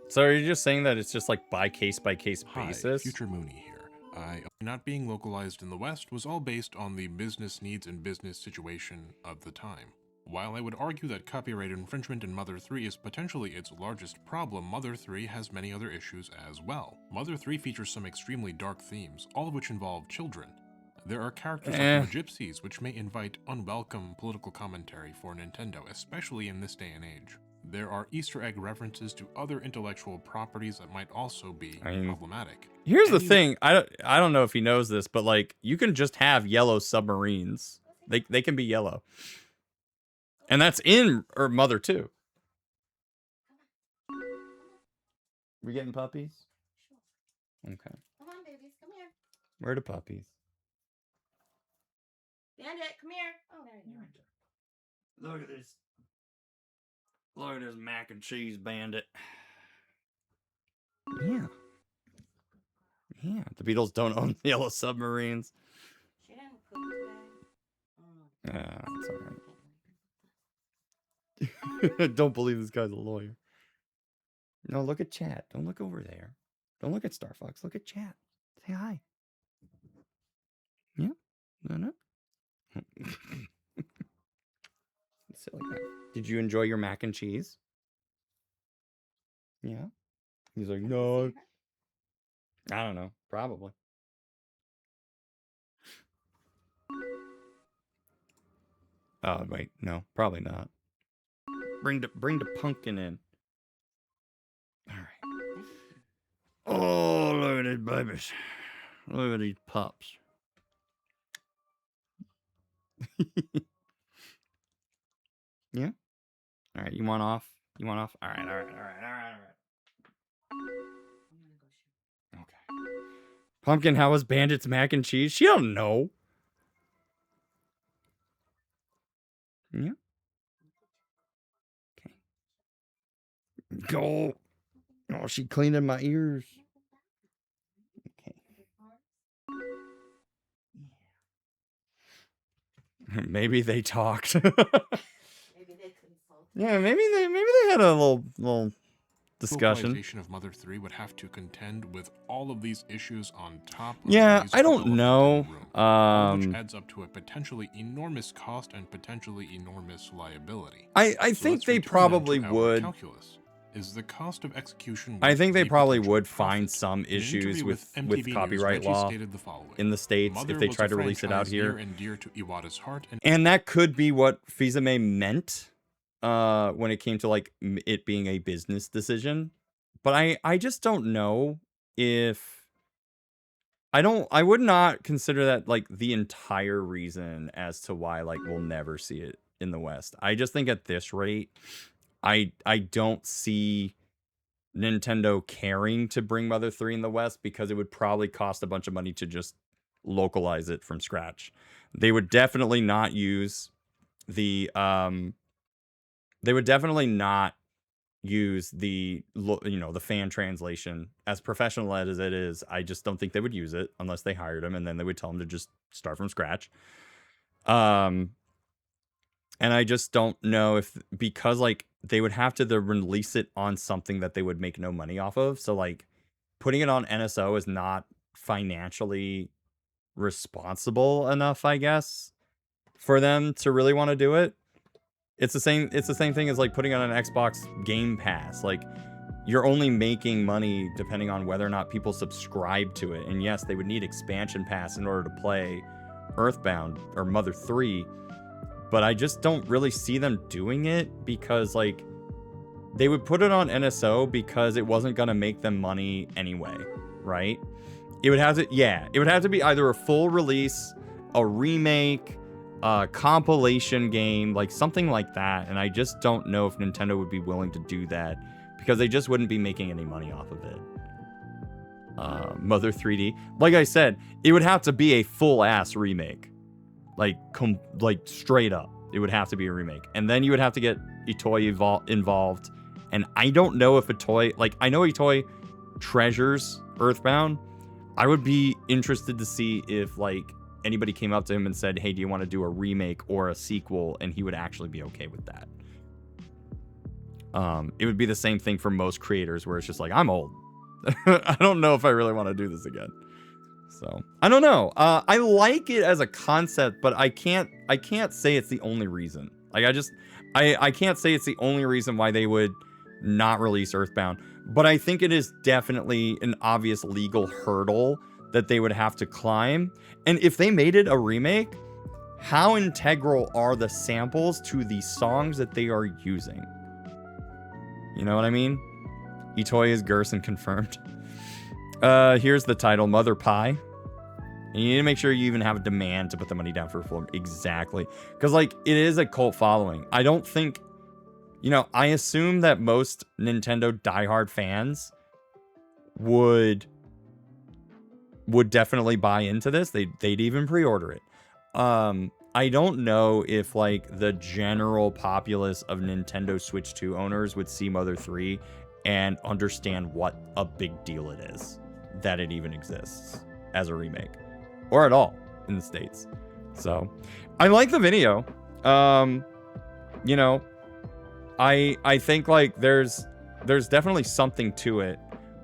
So are you just saying that it's just like by case basis? Future Mooney here. Not being localized in the West was all based on the business needs and business situation of the time. While I would argue that copyright infringement in Mother 3 is potentially its largest problem, Mother 3 has many other issues as well. Mother 3 features some extremely dark themes, all of which involve children. There are characters like the Gypsies, which may invite unwelcome political commentary for Nintendo, especially in this day and age. There are Easter egg references to other intellectual properties that might also be problematic. Here's the thing, I don't know if he knows this, but like you can just have yellow submarines. They can be yellow. And that's in Mother 2. We getting puppies? Okay. Come on, babies, come here. Where are the puppies? Bandit, come here. Oh, there you are. Look at this. Look at this mac and cheese bandit. Yeah. Yeah. The Beatles don't own yellow submarines. She didn't poop today. That's alright. Don't believe this guy's a lawyer. No, look at chat. Don't look over there. Don't look at Star Fox. Look at chat. Say hi. Yeah? No? Silly guy. Did you enjoy your mac and cheese? Yeah? He's like, no. I don't know. Probably. Oh, wait. No, probably not. Bring the pumpkin in. All right. Oh, look at these babies. Look at these pups. Yeah. All right. You want off? You want off? All right. Okay. Pumpkin, how was Bandit's mac and cheese? She don't know. Yeah. Okay. Go. Oh, she cleaning my ears. Okay. Maybe they talked. Yeah, maybe they had a little discussion. Localization of Mother 3 would have to contend with all of these issues on top of Yeah, these I don't know. all of which adds up to a potentially enormous cost and potentially enormous liability. I think they probably would. Calculus. Is the cost of execution I think they the probably potential would profit? find some In an issues interview with MTV copyright News, Reggie law stated the following. in the States Mother if they was try a to release it out franchise here. near and dear to Iwata's heart, And that could be what Fils-Aimé meant when it came to like it being a business decision. But I just don't know if I would not consider that like the entire reason as to why like we'll never see it in the West. I just think at this rate, I don't see Nintendo caring to bring Mother 3 in the West because it would probably cost a bunch of money to just localize it from scratch. They would definitely not use the the fan translation. As professional as it is, I just don't think they would use it unless they hired him and then they would tell him to just start from scratch. And I just don't know if, because like they would have to release it on something that they would make no money off of. So like putting it on NSO is not financially responsible enough, I guess, for them to really want to do it. It's the same thing as like putting it on an Xbox Game Pass. Like you're only making money depending on whether or not people subscribe to it. And yes, they would need expansion pass in order to play Earthbound or Mother 3. But I just don't really see them doing it because like they would put it on NSO because it wasn't going to make them money anyway, right? It would have to be either a full release, a remake, a compilation game, like something like that. And I just don't know if Nintendo would be willing to do that because they just wouldn't be making any money off of it. Mother 3D, like I said, it would have to be a full ass remake. Like straight up, it would have to be a remake, and then you would have to get Itoi involved. And I don't know if Itoi, like I know Itoi treasures Earthbound. I would be interested to see if like anybody came up to him and said, "Hey, do you want to do a remake or a sequel?" And he would actually be okay with that. It would be the same thing for most creators, where it's just like, I'm old. I don't know if I really want to do this again. So I don't know. I like it as a concept, but I can't say it's the only reason. Like I can't say it's the only reason why they would not release Earthbound. But I think it is definitely an obvious legal hurdle that they would have to climb. And if they made it a remake, how integral are the samples to the songs that they are using? You know what I mean? Itoi is Gerson confirmed. Here's the title, Mother Pie. And you need to make sure you even have a demand to put the money down for a full. Exactly. Because, like, it is a cult following. I don't think... I assume that most Nintendo diehard fans would definitely buy into this. They'd even pre-order it. I don't know if, like, the general populace of Nintendo Switch 2 owners would see Mother 3 and understand what a big deal it is that it even exists as a remake. Or at all in the States. So, I like the video. I think like there's definitely something to it,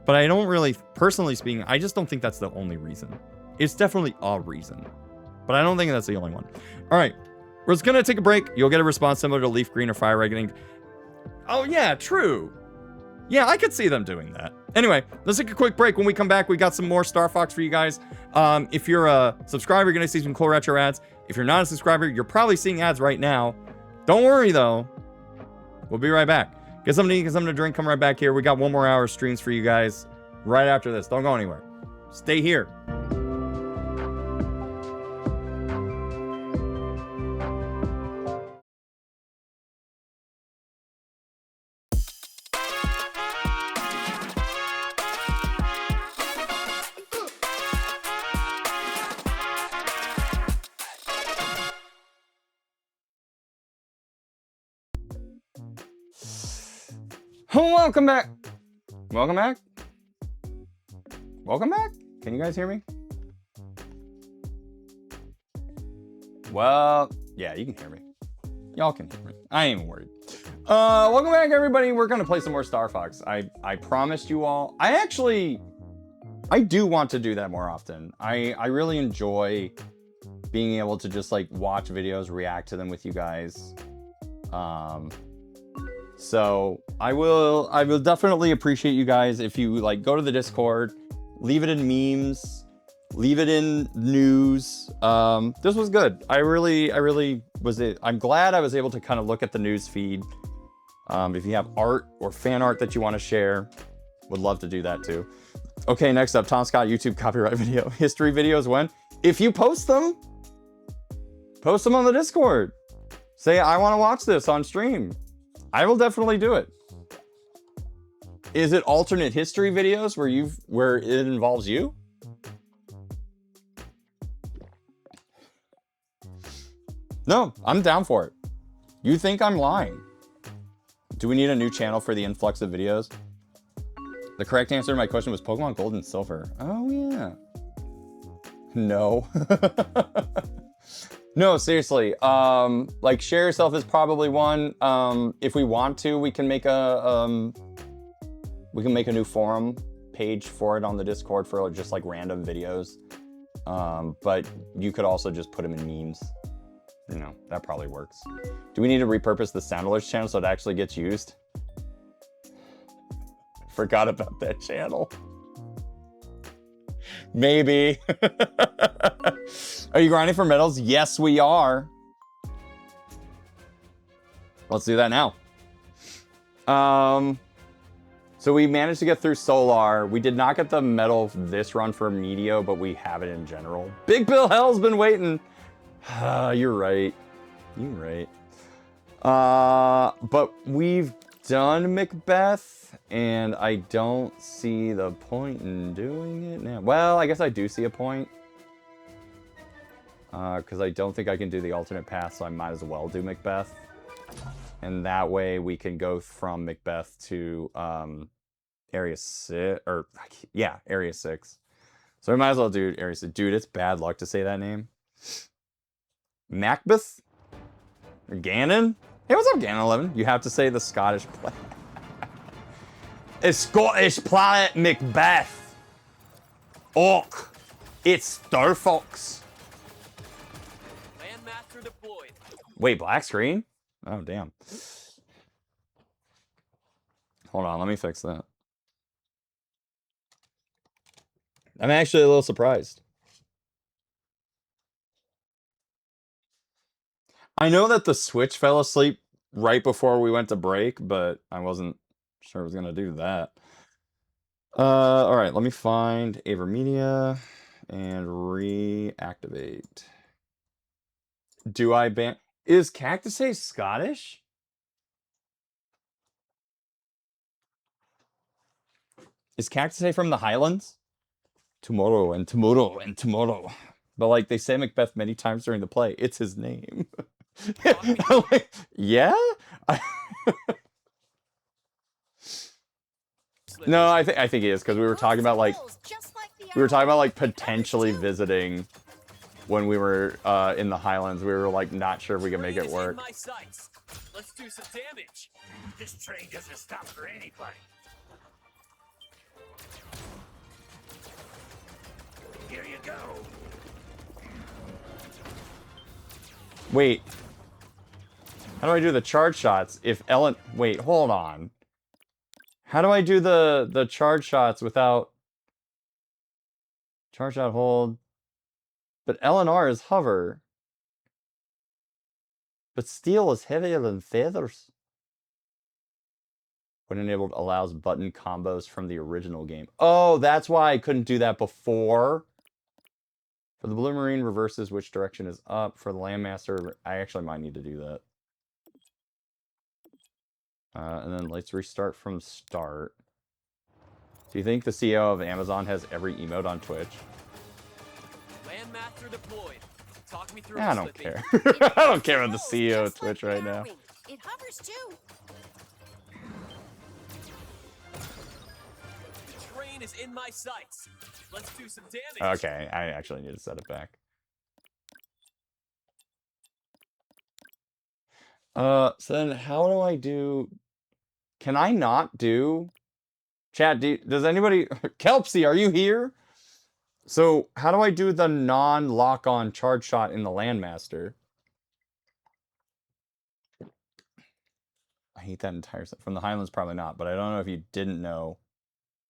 but I don't really, personally speaking, I just don't think that's the only reason. It's definitely a reason, but I don't think that's the only one. All right, we're just gonna take a break. You'll get a response similar to Leaf Green or Fire Red. Oh yeah, true. Yeah, I could see them doing that. Anyway, let's take a quick break. When we come back, we got some more Star Fox for you guys. If you're a subscriber, you're going to see some cool retro ads. If you're not a subscriber, you're probably seeing ads right now. Don't worry, though. We'll be right back. Get something to eat, get something to drink, come right back here. We got 1 more hour of streams for you guys right after this. Don't go anywhere. Stay here. Welcome back. Welcome back. Welcome back. Can you guys hear me? Well, yeah, you can hear me. Y'all can hear me. I ain't even worried. Welcome back, everybody. We're gonna play some more Star Fox. I promised you all. I do want to do that more often. I really enjoy being able to just like watch videos, react to them with you guys. So I will definitely appreciate you guys if you like go to the Discord, leave it in memes, leave it in news. This was good. I really was it. I'm glad I was able to kind of look at the news feed. If you have art or fan art that you want to share, would love to do that too. Okay, next up, Tom Scott YouTube copyright video. History videos when? If you post them on the Discord. Say, I want to watch this on stream. I will definitely do it. Is it alternate history videos where it involves you? No, I'm down for it. You think I'm lying. Do we need a new channel for the influx of videos? The correct answer to my question was Pokemon Gold and Silver. Oh yeah. No. No, seriously. Like share yourself is probably one. If we want to, we can make a new forum page for it on the Discord for just like random videos. But you could also just put them in memes. You know, that probably works. Do we need to repurpose the Sound Alerts channel so it actually gets used? Forgot about that channel. Maybe. Are you grinding for medals? Yes, we are. Let's do that now. So we managed to get through Solar. We did not get the medal this run for Meteo, but we have it in general. Big Bill Hell's been waiting. You're right. You're right. But we've done Macbeth, and I don't see the point in doing it now. Well, I guess I do see a point. Because I don't think I can do the alternate path, so I might as well do Macbeth. And that way we can go from Macbeth to Area 6, or yeah, Area 6. So we might as well do Area 6. Dude, it's bad luck to say that name. Macbeth? Or Ganon? Hey, what's up, Ganon11? You have to say the Scottish play. A Scottish planet Macbeth. Orc. It's Star Fox. Landmaster deployed. Wait, black screen? Oh, damn. Hold on, let me fix that. I'm actually a little surprised. I know that the Switch fell asleep right before we went to break, but I wasn't sure it was going to do that. All right, let me find Avermedia and reactivate. Do I ban... Is Cactusay Scottish? Is Cactusay from the Highlands? Tomorrow and tomorrow and tomorrow. But like they say Macbeth many times during the play, it's his name. Like, yeah? No, I think he is, because we were talking about like potentially visiting when we were in the Highlands. We were like not sure if we could make it work. Let's do some damage. This train doesn't stop for anybody. Here you go. Wait. How do I do the charge shots if Ellen... Wait, hold on. How do I do the charge shots without... Charge shot hold. But LNR is hover. But steel is heavier than feathers. When enabled, allows button combos from the original game. Oh, that's why I couldn't do that before. For the Blue Marine, reverses which direction is up. For the Landmaster, I actually might need to do that. And then let's restart from start. Do you think the CEO of Amazon has every emote on Twitch? Landmaster deployed. Talk me through I it, don't Slippy. care. I don't care about the CEO of Twitch right now. It hovers too. The train is in my sights. Let's do some damage. Okay, I actually need to set it back. So then how do I do... Can I not do... Chat, does anybody... Kelpsy, are you here? So, how do I do the non-lock-on charge shot in the Landmaster? I hate that entire set. From the Highlands, probably not, but I don't know if you didn't know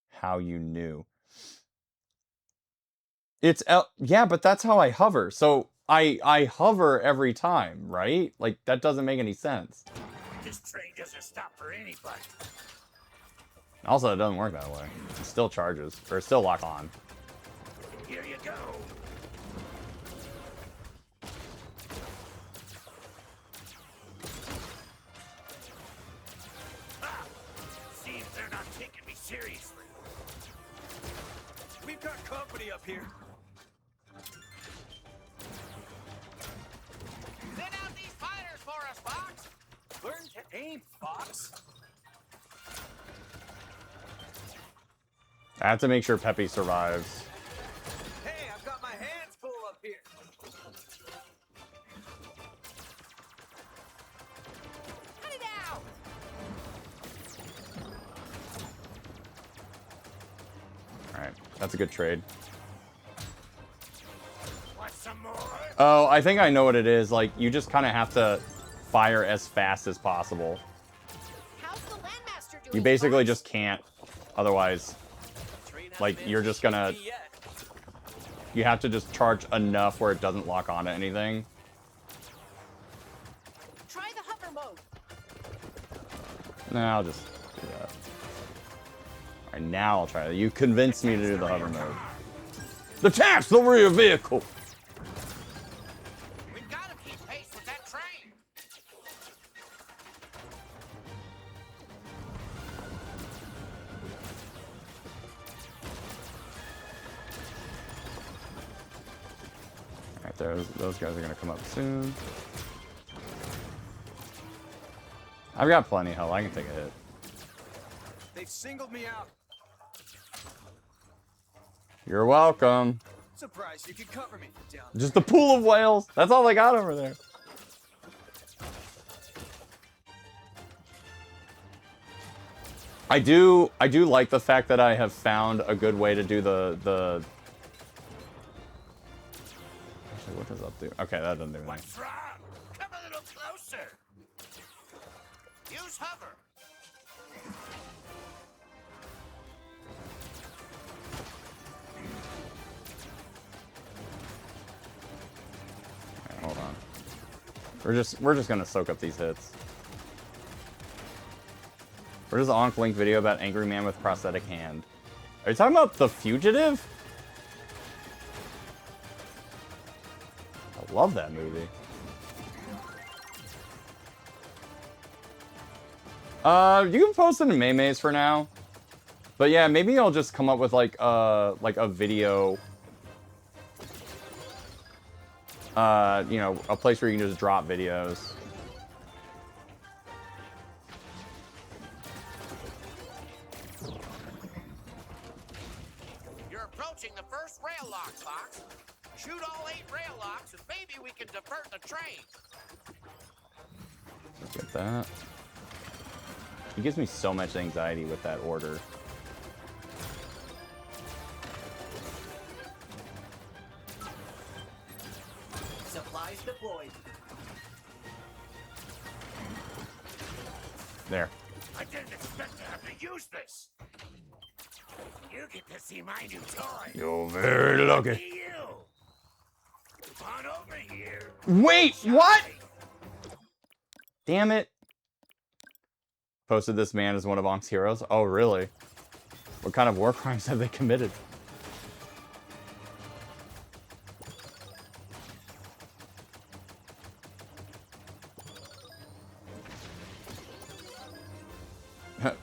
how you knew. It's... yeah, but that's how I hover. So, I hover every time, right? Like, that doesn't make any sense. This train doesn't stop for anybody. Also, it doesn't work that way. It still charges, or it still lock on. Here you go. Ah, seems they're not taking me seriously. We've got company up here. Send out these fighters for us, Fox. Learn to aim, Fox. I have to make sure Peppy survives. Hey, I've got my hands full up here. Cut it out. Alright, that's a good trade. Want some more? Oh, I think I know what it is. Like, you just kind of have to fire as fast as possible. How's the Landmaster doing? You basically Fox? just can't. Otherwise, like, you're just gonna... You have to just charge enough where it doesn't lock onto anything. Try the hover mode. Nah, I'll just do that. Alright, now I'll try it. You convinced me to do the hover mode. The tank's the rear vehicle! We've got to keep pace with that train. Alright, those guys are gonna come up soon. I've got plenty of health. I can take a hit. They've singled me out. You're welcome. Surprised you could cover me down. Just a pool of whales. That's all they got over there. I do like the fact that I have found a good way to do the Actually, what does that do? Okay, that doesn't do anything. What's wrong? Come a little closer. Use hover. Alright, hold on. We're just gonna soak up these hits. Where's the Onk Link video about angry man with prosthetic hand? Are you talking about The Fugitive? I love that movie. You can post it in Maymays for now. But yeah, maybe I'll just come up with like a video. You know, a place where you can just drop videos. You're approaching the first rail lock, Fox. Shoot all 8 rail locks, and maybe we can divert the train. Get that. He gives me so much anxiety with that order. Supplies deployed. There. I didn't expect to have to use this. You get to see my new toy. You're very lucky. You. On over here. Wait, what? Damn it. Posted this man as one of Onk's heroes. Oh, really? What kind of war crimes have they committed?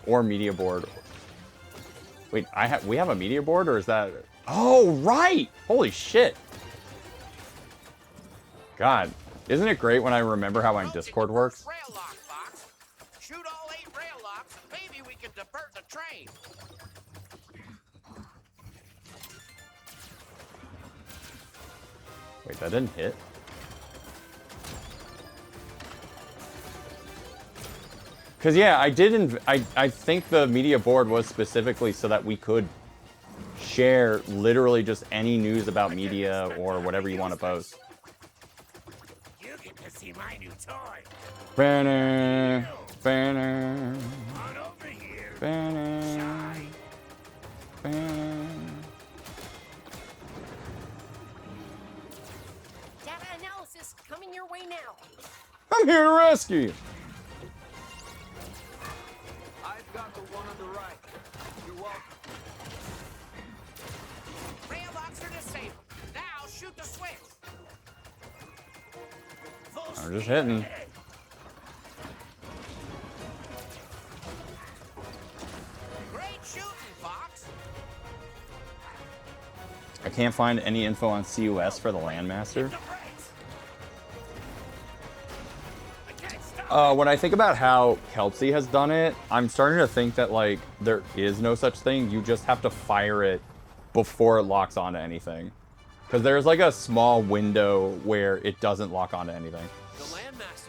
Or media board. Wait, we have a media board, or is that... Oh, right! Holy shit! God, isn't it great when I remember how my Discord works? Rail lock, Fox. Shoot all 8 rail locks, and maybe we can divert the train. Wait, that didn't hit? Because, yeah, I think the media board was specifically so that we could share literally just any news about media or whatever you want to post. You get to see my new toy. Banner, banner, On over here. banner, banner. Data analysis coming your way now. I'm here to rescue you. I've got the one on the right. You're welcome. Rail locks are disabled. Now shoot the switch. I'm just hitting. Great shooting, Fox. I can't find any info on CUS for the Landmaster. When I think about how Kelpsy has done it, I'm starting to think that, like, there is no such thing. You just have to fire it before it locks onto anything. Because there's, like, a small window where it doesn't lock onto anything.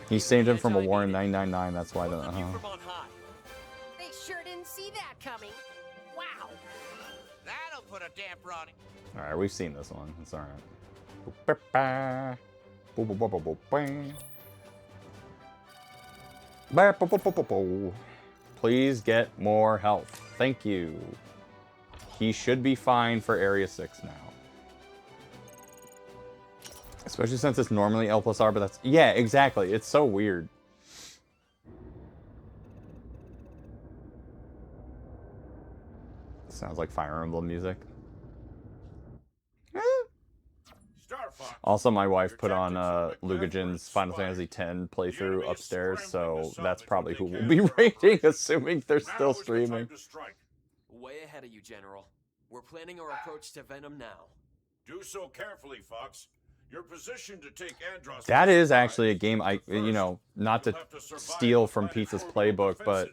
He saved him from a war in 999, that's why the... They sure didn't see that coming. Wow. That'll put a damper on it. Alright, we've seen this one. It's alright. Please get more health. Thank you. He should be fine for Area 6 now. Especially since it's normally L plus R, but that's... Yeah, exactly. It's so weird. Sounds like Fire Emblem music. Also, my wife put on Lugajin's Final Fantasy X playthrough upstairs, so that's probably who we'll be rating, assuming they're still streaming. Way ahead of you, General. We're planning our approach to Venom now. Do so carefully, Fox. Your position to take Andros... That is actually a game you know, not to steal from Pizza's playbook, but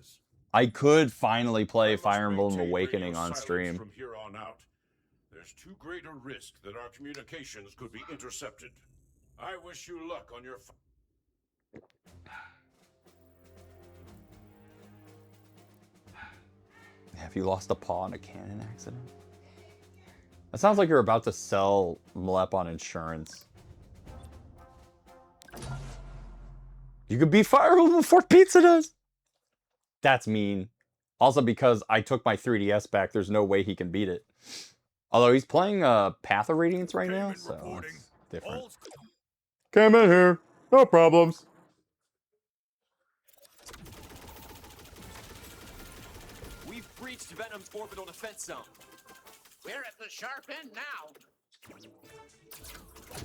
I could finally play Fire Emblem Awakening on stream. From here on out. There's too great a risk that our communications could be intercepted. I wish you luck on your... Have you lost a paw in a cannon accident? That sounds like you're about to sell Mlep on insurance. You could beat Fire Emblem before Pizza does! That's mean. Also, because I took my 3DS back, there's no way he can beat it. Although he's playing Path of Radiance right now, so it's different. Came in here. No problems. We've breached Venom's orbital defense zone. We're at the sharp end now.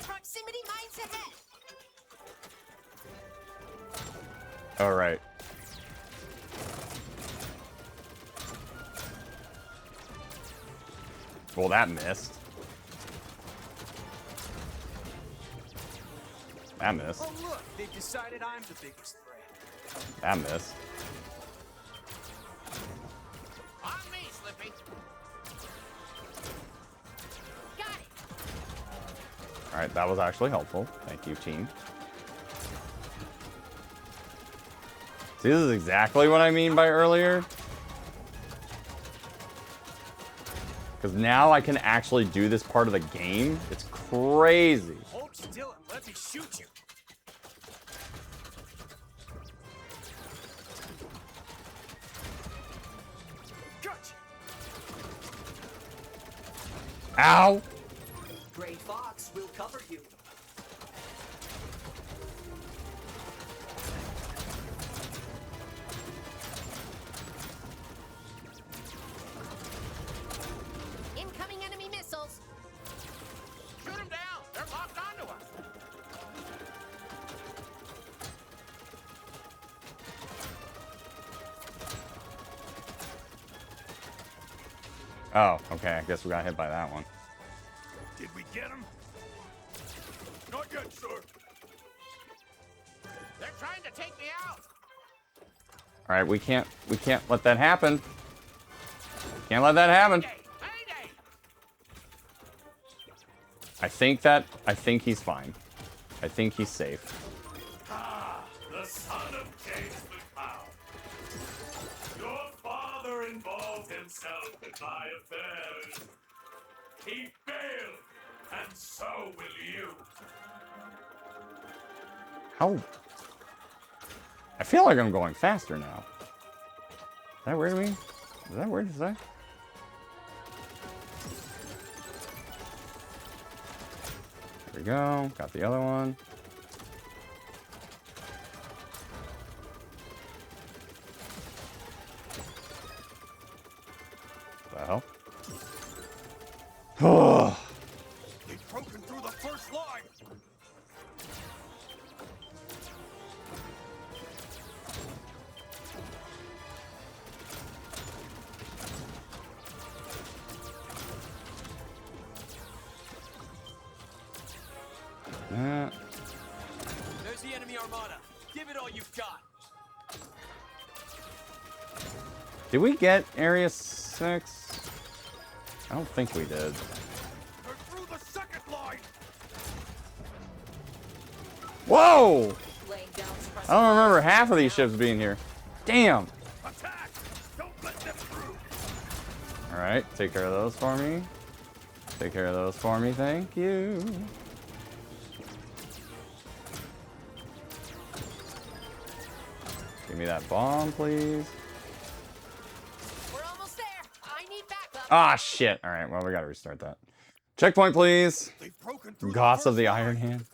Proximity mines ahead. All right. Well, that missed. That missed. Oh look, they've decided I'm the biggest threat. That missed. On me, Slippy. Got it. All right, that was actually helpful. Thank you, team. See, this is exactly what I mean by earlier. Because now I can actually do this part of the game. It's crazy. Hold still and let me shoot you. Gotcha. Ow! Gray Fox will cover you. Oh, okay. I guess we got hit by that one. Did we get him? Not yet, sir. They're trying to take me out. All right, we can't let that happen. Can't let that happen. Mayday! I think he's fine. I think he's safe. Ah, the son of James McCloud. Your father involved himself in my affairs. He failed, and so will you. How? I feel like I'm going faster now. Is that weird to me? Is that weird to say? There we go. Got the other one. What the hell? Oh. They've broken through the first line. There's the enemy armada. Give it all you've got. Did we get Area 6? I don't think we did. They're through the second line. Whoa! I don't remember half of these ships being here. Damn! Attack! Don't let them through. Alright, take care of those for me. Take care of those for me, thank you. Give me that bomb, please. We're almost there. I need backup. Ah, shit. Alright, well, we gotta restart that. Checkpoint, please. They've broken through Goss the of the first Iron line. Hand.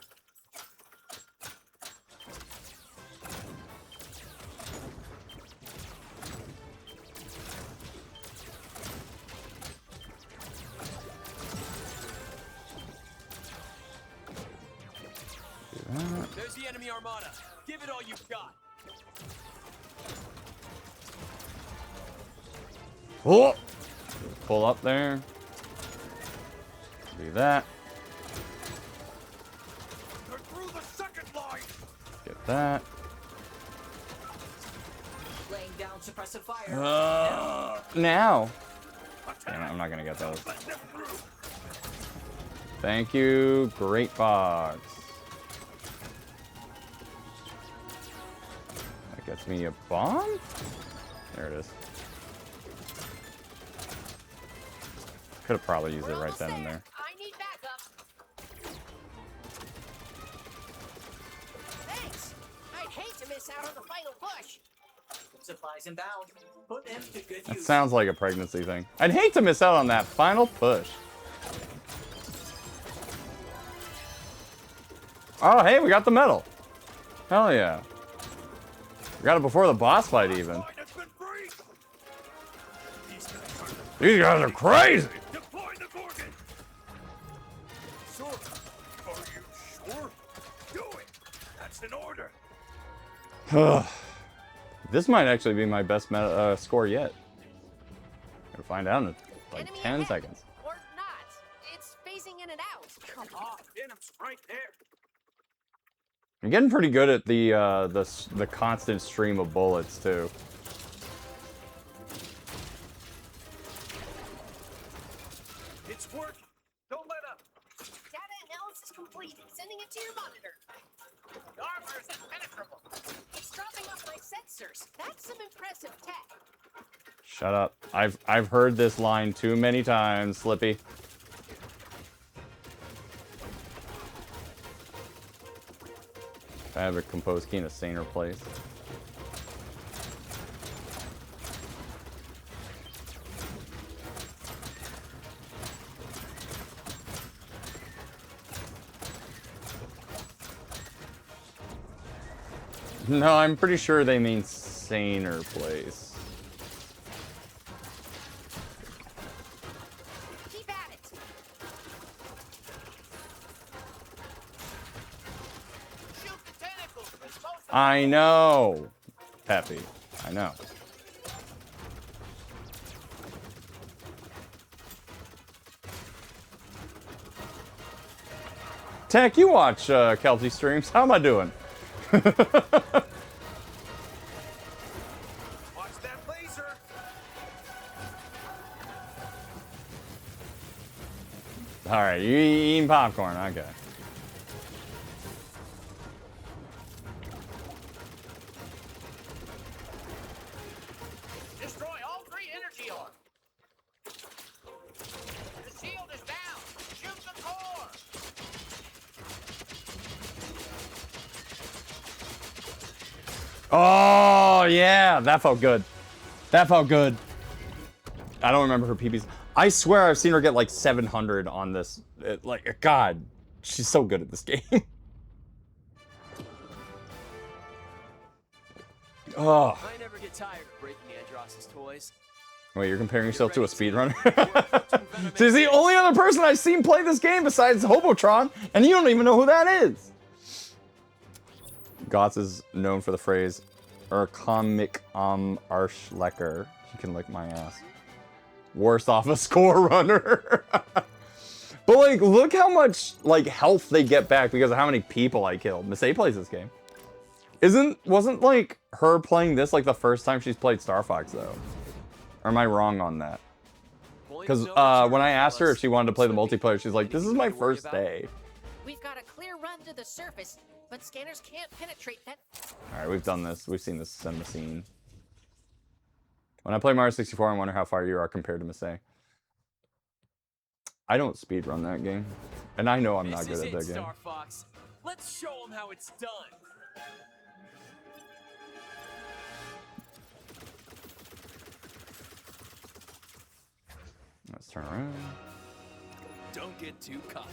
There's the enemy armada. Give it all you've got. Oh! Pull up there. Do that. They're through the second line. Get that. Laying down suppressive fire. Now. Damn it, I'm not gonna get those. Thank you, Great Box. That gets me a bomb? There it is. Could have probably used it right then and there. I need backup. Thanks. I'd hate to miss out on the final push. Supplies inbound. Put them to good That use. sounds like a pregnancy thing. I'd hate to miss out on that final push. Oh, hey, we got the medal. Hell yeah. We got it before the boss fight even. These guys are crazy. Deploy the Gorgon. Sir, are you sure? Do it. That's an order. This might actually be my best score yet. Gonna find out in like Enemy 10 ahead. seconds. Or not. It's phasing in and out. Come on, Venom's right there. I'm getting pretty good at the constant stream of bullets too. It's working. Don't let up. Data analysis complete. Sending it to your monitor. The armor is impenetrable. It's dropping off my sensors. That's some impressive tech. Shut up. I've heard this line too many times, Slippy. I have a composed key in a saner place. No, I'm pretty sure they mean saner place. Keep at it. Shoot the tentacles. Dispose of I know, Peppy. I know. Tech, you watch Kelsey streams. How am I doing? Watch that laser. All right, you eating popcorn? Okay. Destroy all 3 energy orbs. The shield is down. Shoot the core. Oh yeah, that felt good. That felt good. I don't remember her PBs. I swear I've seen her get like 700 on this. Like, God, she's so good at this game. Oh. I never get tired of breaking Andross's toys. Wait, you're comparing yourself to a speedrunner? So he's the only other person I've seen play this game besides Hobotron, and you don't even know who that is. Gotts is known for the phrase, "Erkomik am Arschlecker." You can lick my ass. Worst off a score runner. But like, look how much like health they get back because of how many people I killed. Miss A plays this game. Wasn't like her playing this like the first time she's played Star Fox though? Or am I wrong on that? Because when I asked her if she wanted to play the multiplayer, she's like, "This is my first day." We've got a clear run to the surface, but scanners can't penetrate that. All right, we've done this. We've seen this cinema scene. When I play Mario 64, I wonder how far you are compared to Miss A. I don't speedrun that game, and I know I'm not good at that game. Star Fox. Let's show them how it's done. Let's turn around. Don't get too cocky.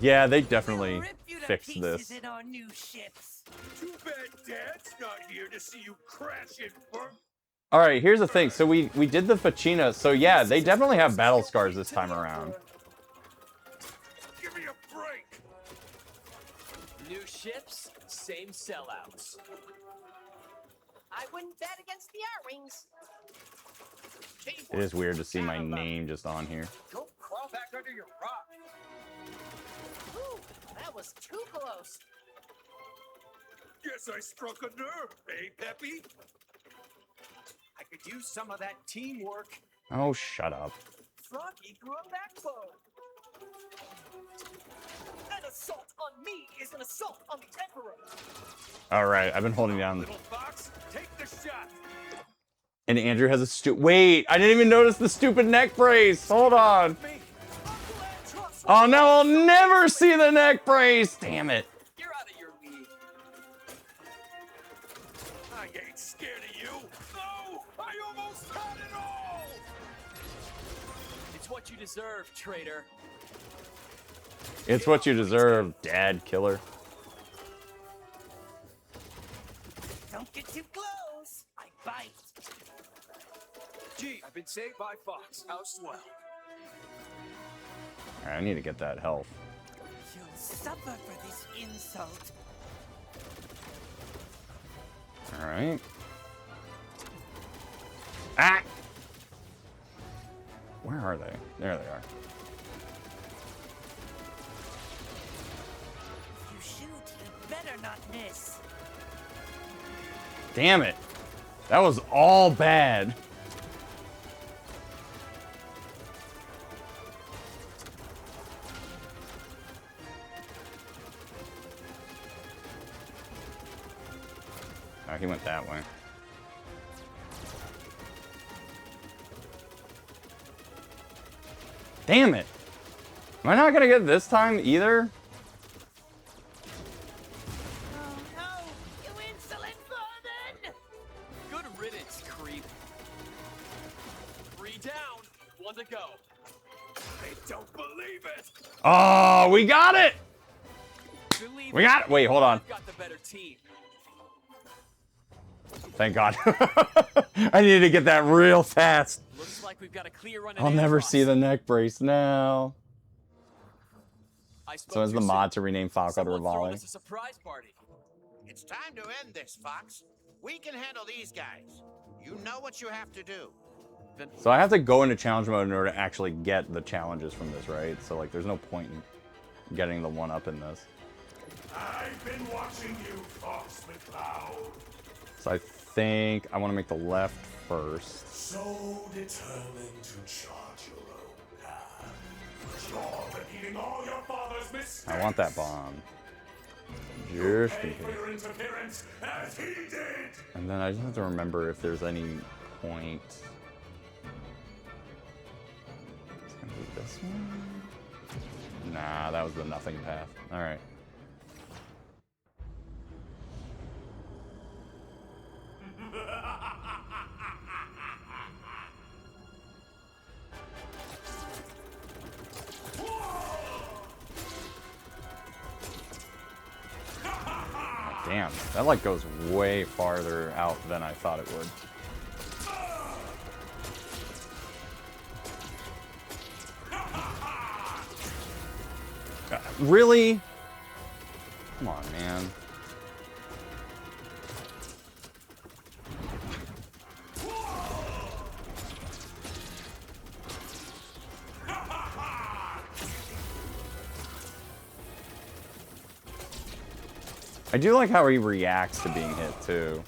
Yeah, they definitely fixed this. In our new ships. Too bad Dad's not here to see you crash and burn. All right, here's the thing. So we did the Fachina. So yeah, they definitely have battle scars this time around. Give me a break. New ships, same sellouts. I wouldn't bet against the R-Wings. It is weird to see my name just on here. Go crawl back under your rock. Ooh, that was too close. Guess I struck a nerve, eh, Peppy? I could use some of that teamwork. Oh, shut up. Froggy grew a backbone. An assault on me is an assault on the Emperor. All right, I've been holding down. Little fox, take the shot. And Andrew has a Wait, I didn't even notice the stupid neck brace. Hold on. Oh, now I'll never see the neck brace. Damn it. You're out of your league. I ain't scared of you. No, I almost had it all. It's what you deserve, traitor. It's what you deserve, dad killer. Don't get too close. I bite. Gee, I've been saved by Fox. How swell. All right, I need to get that health. You'll suffer for this insult. All right. Ah! Where are they? There they are. If you shoot, you better not miss. Damn it. That was all bad. Oh, he went that way. Damn it. Am I not gonna get this time either? Oh no, you insolent vermin! Good riddance, creep. 3 down, 1 to go. I don't believe it. Oh, we got it! We got it! Wait, hold on. Got the better team. Thank God. I need to get that real fast. Looks like we've got a clear run. I'll never see the neck brace now. So as the mod to rename Falco to Rivale. It's a surprise party. It's time to end this, Fox. We can handle these guys. You know what you have to do. So I have to go into challenge mode in order to actually get the challenges from this, right? So like there's no point in... getting the one up in this. I've been watching you, Fox McCloud. So I think I want to make the left first. So determined to charge your own path. You're repeating all your father's mistakes. I want that bomb. Just in For your case. interference, as he did. And then I just have to remember if there's any point. It's gonna be this one? Nah, that was the nothing path. Alright. Damn, that like goes way farther out than I thought it would. Really? Come on, man. I do like how he reacts to being hit, too.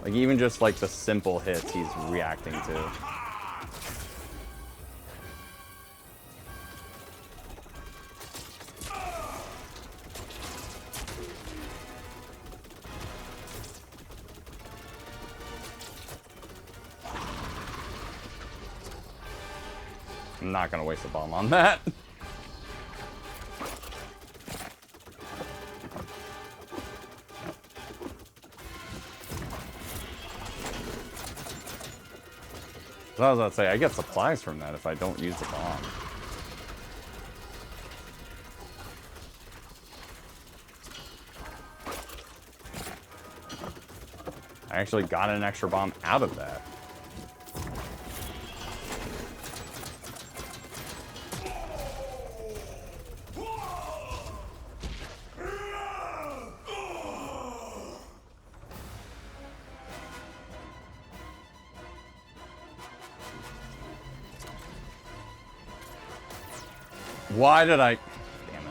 Like, even just, like, the simple hits he's reacting to. I'm not gonna waste a bomb on that. So I was about to say, I get supplies from that if I don't use the bomb. I actually got an extra bomb out of that. Why did I... Damn it.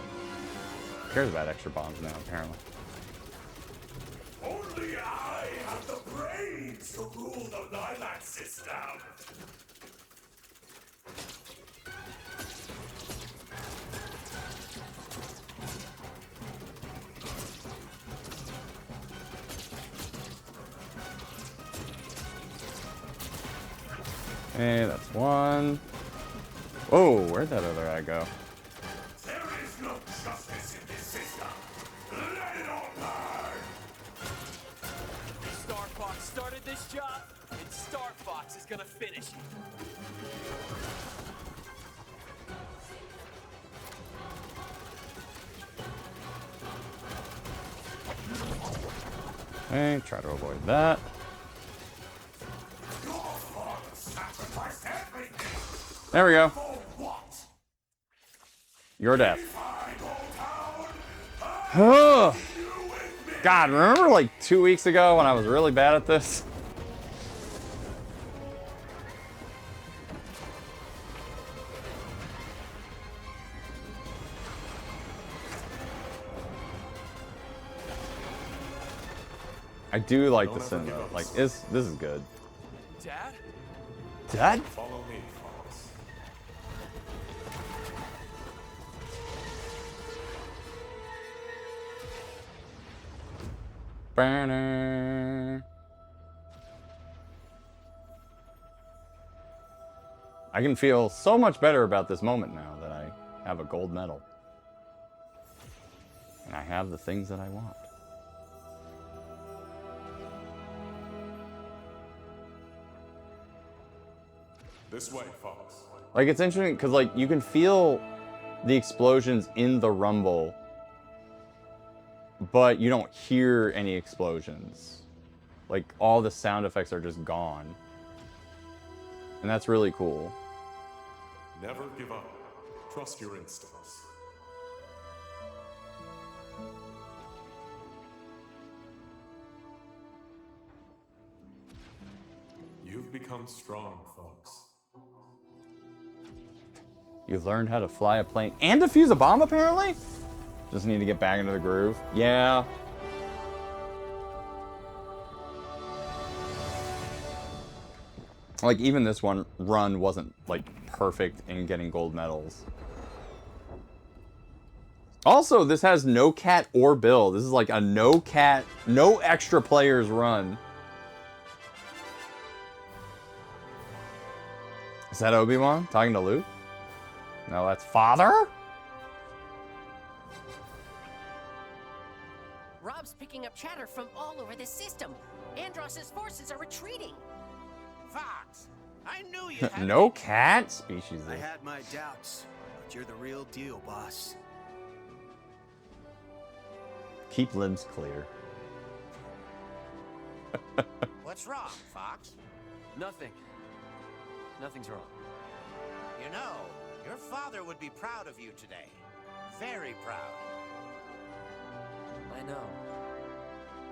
Who cares about extra bombs now, apparently. Only I have the brains to rule the Lilac system. Hey, that's one. Whoa, where'd that other guy go? There is no justice in this system. Let it all burn. Star Fox started this job, and Star Fox is gonna finish it. Okay, try to avoid that. There we go. Your death. God, remember like 2 weeks ago when I was really bad at this? I do like the sin though. Like, this is good. Dad? Dad? Follow me, Fox. Banner. I can feel so much better about this moment now that I have a gold medal. And I have the things that I want. This way, Fox. Like, it's interesting because, like, you can feel the explosions in the rumble, but you don't hear any explosions. Like, all the sound effects are just gone. And that's really cool. Never give up. Trust your instincts. You've become strong, Fox. You learned how to fly a plane and defuse a bomb, apparently? Just need to get back into the groove. Yeah. Like, even this one run wasn't, like, perfect in getting gold medals. Also, this has no cat or Bill. This is like a no cat, no extra players run. Is that Obi-Wan talking to Luke? No, that's Father? Rob's picking up chatter from all over the system. Andross's forces are retreating. Fox, I knew you had No cat species. I had my doubts, but you're the real deal, boss. Keep limbs clear. What's wrong, Fox? Nothing. Nothing's wrong. You know, your father would be proud of you today. Very proud. I know.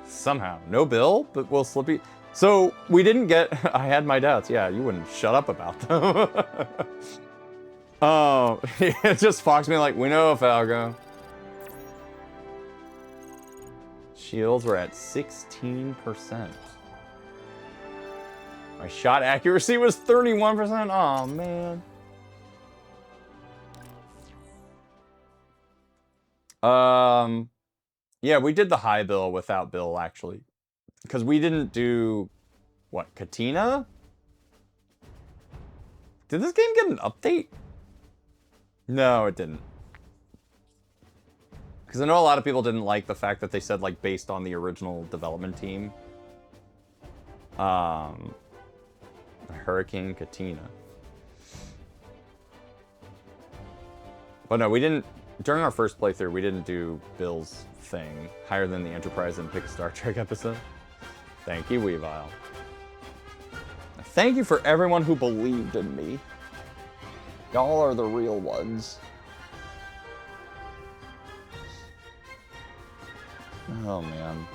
Somehow. No Bill, but we'll Slippy. So, we didn't get... I had my doubts. Yeah, you wouldn't shut up about them. Oh, it's just Fox being like, we know, Falco. Shields were at 16%. My shot accuracy was 31%. Oh, man. Yeah, we did the high Bill without Bill, actually. Because we didn't do... What, Katina? Did this game get an update? No, it didn't. Because I know a lot of people didn't like the fact that they said, like, based on the original development team. Hurricane Katina. But no, we didn't... During our first playthrough, we didn't do Bill's thing. Higher than the Enterprise and pick Star Trek episode. Thank you, Weavile. Thank you for everyone who believed in me. Y'all are the real ones. Oh, man.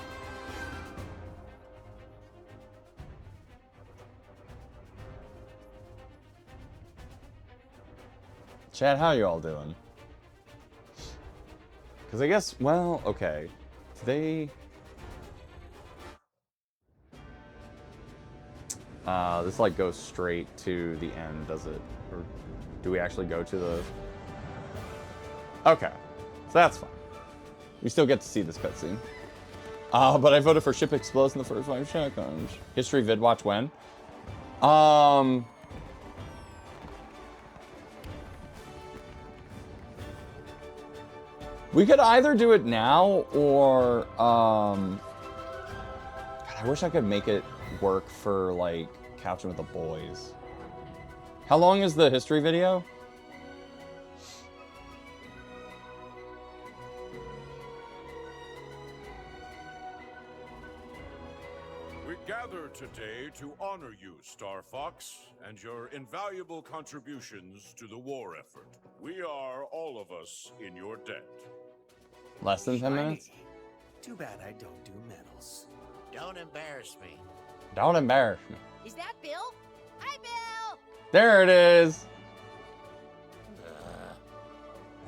Chad, how you all doing? Because I guess, well, okay. They... this, like, goes straight to the end, does it? Or do we actually go to the... Okay. So that's fine. We still get to see this cutscene. But I voted for Ship Explodes in the first 5 seconds. History VidWatch when? We could either do it now, or, God, I wish I could make it work for, like, Couching with the Boys. How long is the history video? We gather today to honor you, Star Fox, and your invaluable contributions to the war effort. We are, all of us, in your debt. Less than 10 minutes? Too bad I don't do medals. Don't embarrass me. Don't embarrass me. Is that Bill? Hi, Bill! There it is!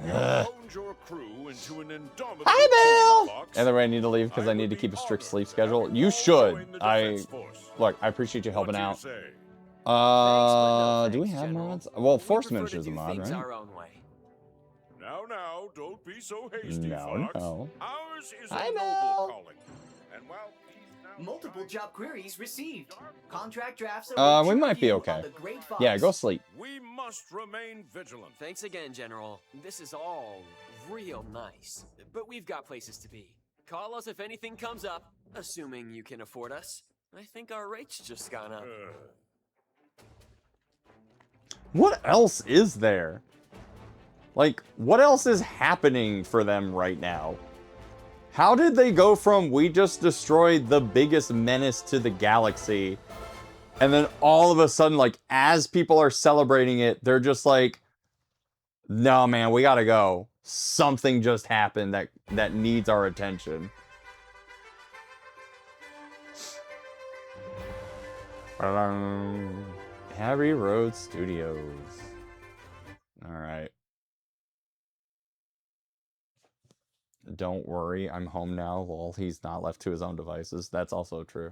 You honed your crew into an indomitable Hi, Bill! Fox. Either way, I need to leave because I need to keep a strict sleep schedule. You should. Look, I appreciate you helping out. Do we have mods? Well, Force Minister is a mod, right? Now, don't be so hasty, No. Ours is I a know. noble calling. And while Multiple job queries received. Contract drafts are We might be okay. Yeah, go sleep. We must remain vigilant. Thanks again, General. This is all real nice. But we've got places to be. Call us if anything comes up, assuming you can afford us. I think our rate's just gone up. What else is there? Like, what else is happening for them right now? How did they go from we just destroyed the biggest menace to the galaxy, and then all of a sudden, like, as people are celebrating it, they're just like, no, man, we gotta go. Something just happened that needs our attention. Abbey Road Studios. All right. Don't worry, I'm home now. Well, he's not left to his own devices. That's also true.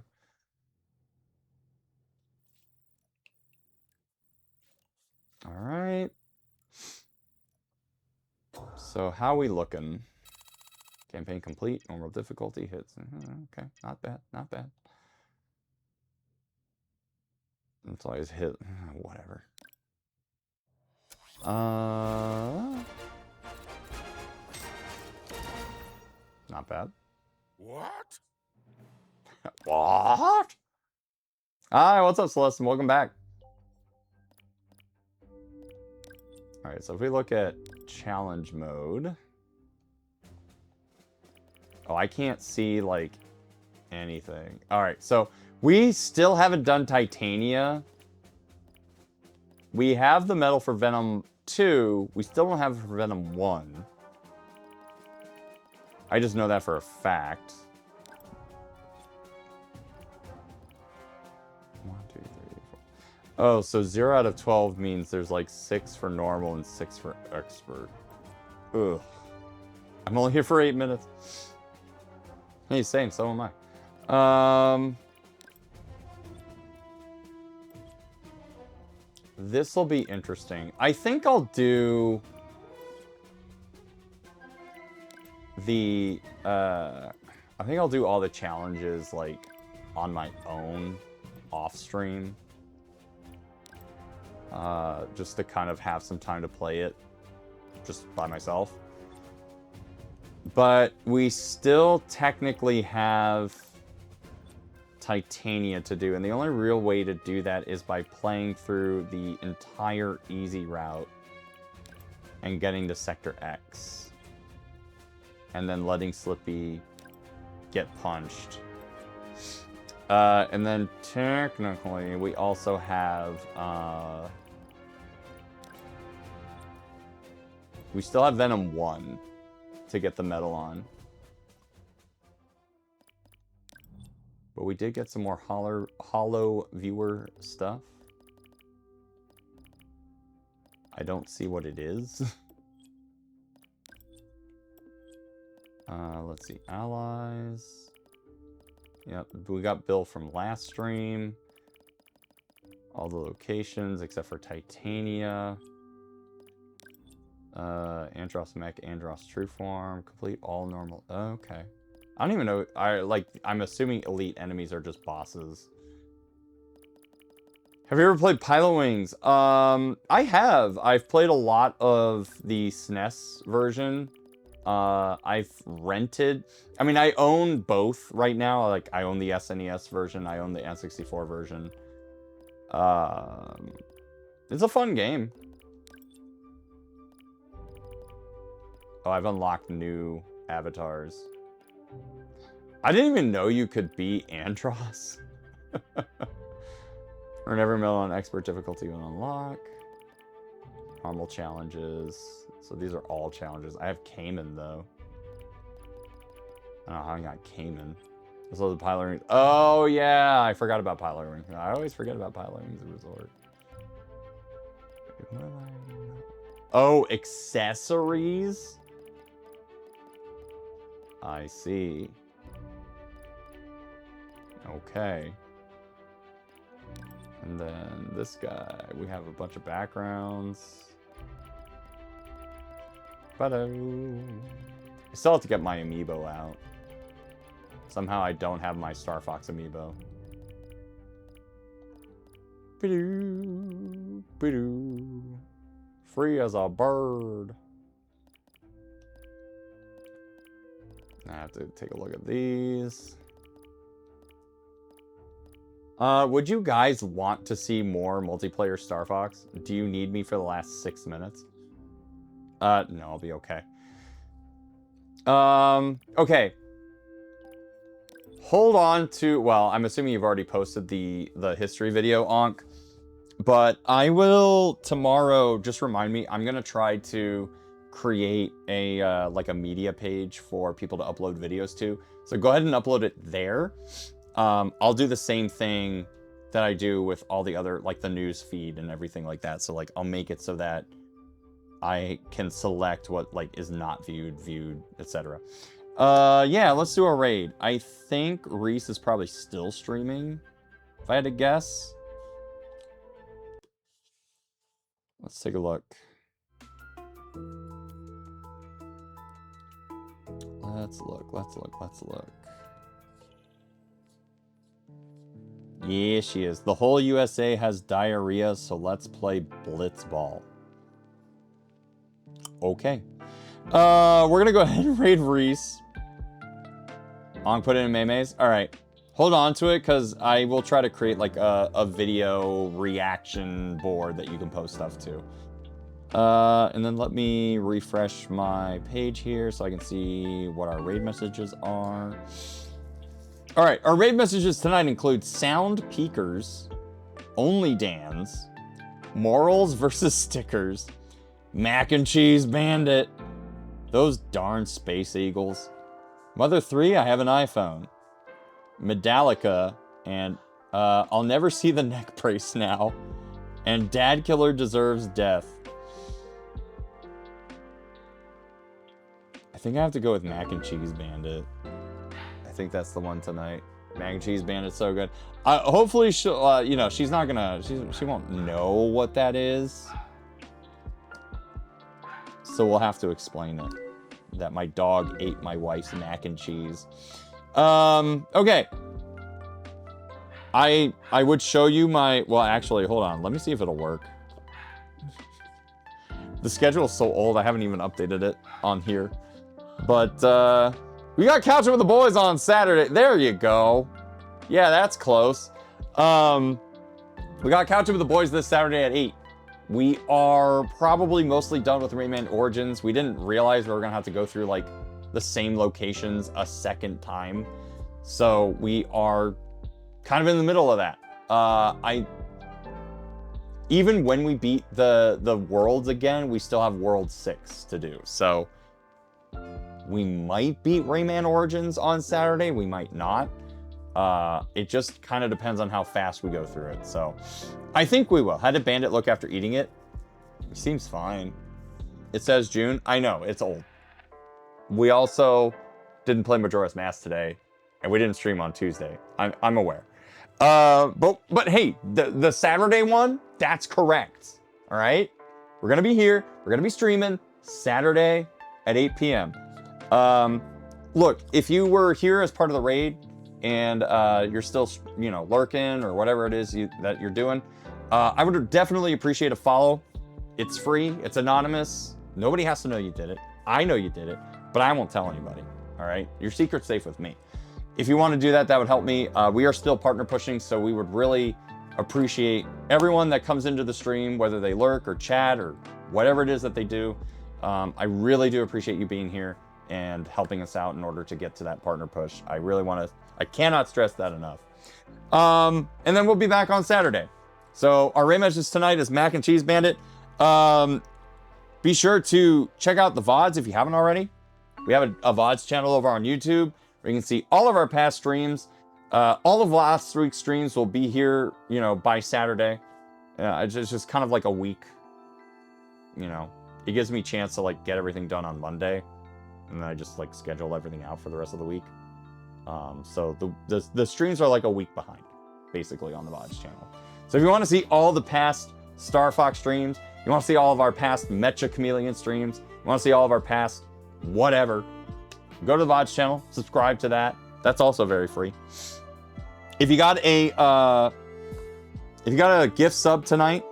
All right. So how we looking? Campaign complete. Normal difficulty hits. Okay, not bad. Not bad. It's always hit. Whatever. Not bad. What? What? Hi, what's up, Celeste? Welcome back. Alright, so if we look at challenge mode. Oh, I can't see, like, anything. Alright, so we still haven't done Titania. We have the medal for Venom 2. We still don't have it for Venom 1. I just know that for a fact. 1, 2, 3, 4. Oh, so 0 out of 12 means there's like 6 for normal and 6 for expert. Ugh. I'm only here for 8 minutes. Hey, same, so am I. This will be interesting. I think I'll do the I think I'll do all the challenges like on my own off stream. Just to kind of have some time to play it just by myself. But we still technically have Titania to do, and the only real way to do that is by playing through the entire easy route and getting to Sector X. And then letting Slippy get punched. And then technically we also have we still have Venom 1 to get the medal on. But we did get some more hollow viewer stuff. I don't see what it is. Let's see. Allies. Yep, we got Bill from last stream. All the locations except for Titania. Andros Mech, Andros True Form. Complete all normal. Okay. I don't even know. I'm assuming elite enemies are just bosses. Have you ever played Pilot Wings? I have. I've played a lot of the SNES version. I've rented. I mean, I own both right now. Like, I own the SNES version. I own the N64 version. It's a fun game. Oh, I've unlocked new avatars. I didn't even know you could be Andros. Earn every medal on expert difficulty when unlock. Normal challenges. So these are all challenges. I have Cayman, though. I don't know how I got Cayman. So the Pilot Wings. Oh, yeah. I forgot about Pilot Wings. I always forget about Pilot Wings Resort. Oh, accessories? I see. Okay. And then this guy. We have a bunch of backgrounds. I still have to get my amiibo out. Somehow I don't have my Star Fox amiibo. Free as a bird. I have to take a look at these. Would you guys want to see more multiplayer Star Fox? Do you need me for the last 6 minutes? No, I'll be okay. Okay. Hold on to, well, I'm assuming you've already posted the history video, Ankh. But I will, tomorrow, just remind me, I'm going to try to create a, like a media page for people to upload videos to. So go ahead and upload it there. I'll do the same thing that I do with all the other, like the news feed and everything like that. So like, I'll make it so that I can select what like is not viewed, etc. Yeah, let's do a raid. I think Reese is probably still streaming, if I had to guess. Let's take a look. Let's look. Yeah, she is. The whole USA has diarrhea, so let's play Blitzball. Okay. We're gonna go ahead and raid Reese. Ong put it in Maymay's. Alright. Hold on to it, because I will try to create like a video reaction board that you can post stuff to. And then let me refresh my page here so I can see what our raid messages are. All right, our raid messages tonight include Sound Peakers, Only Dans, Morals versus Stickers, Mac and Cheese Bandit, those darn Space Eagles, Mother 3, I have an iPhone, Medallica, and I'll never see the neck brace now, and Dad Killer Deserves Death. I think I have to go with Mac and Cheese Bandit. I think that's the one tonight. Mac and Cheese Bandit's so good. Hopefully she'll, you know, she's not gonna, she won't know what that is. So we'll have to explain it. That my dog ate my wife's mac and cheese. Okay. I would show you my, well, actually, hold on. Let me see if it'll work. The schedule is so old, I haven't even updated it on here. But, we got Couching with the Boys on Saturday. There you go. Yeah, that's close. We got Couching with the Boys this Saturday at 8. We are probably mostly done with Rayman Origins. We didn't realize we were going to have to go through, like, the same locations a second time. So we are kind of in the middle of that. Even when we beat the worlds again, we still have World 6 to do. So we might beat Rayman Origins on Saturday. We might not. It just kind of depends on how fast we go through it. So I think we will. How did Bandit look after eating it? It seems fine. It says June. I know, it's old. We also didn't play Majora's Mask today, and we didn't stream on Tuesday. I'm aware. But hey, the Saturday one, that's correct. All right? We're going to be here. We're going to be streaming Saturday at 8 p.m. Look, if you were here as part of the raid and you're still, you know, lurking or whatever it is that you're doing, I would definitely appreciate a follow. It's free. It's anonymous. Nobody has to know you did it. I know you did it, but I won't tell anybody. All right? Your secret's safe with me. If you want to do that, that would help me. We are still partner pushing, so we would really appreciate everyone that comes into the stream, whether they lurk or chat or whatever it is that they do. I really do appreciate you being here and helping us out in order to get to that partner push. I really want to, I cannot stress that enough. And then we'll be back on Saturday. So our raid message tonight is Mac and Cheese Bandit. Be sure to check out the VODs if you haven't already. We have a VODs channel over on YouTube where you can see all of our past streams. All of last week's streams will be here, you know, by Saturday. It's just kind of like a week, you know. It gives me a chance to like get everything done on Monday, and then I just like schedule everything out for the rest of the week. So the streams are like a week behind, basically, on the VODs channel. So if you want to see all the past Star Fox streams, you want to see all of our past Mecha Chameleon streams, you want to see all of our past whatever, go to the VODs channel, subscribe to that. That's also very free. If you got a gift sub tonight,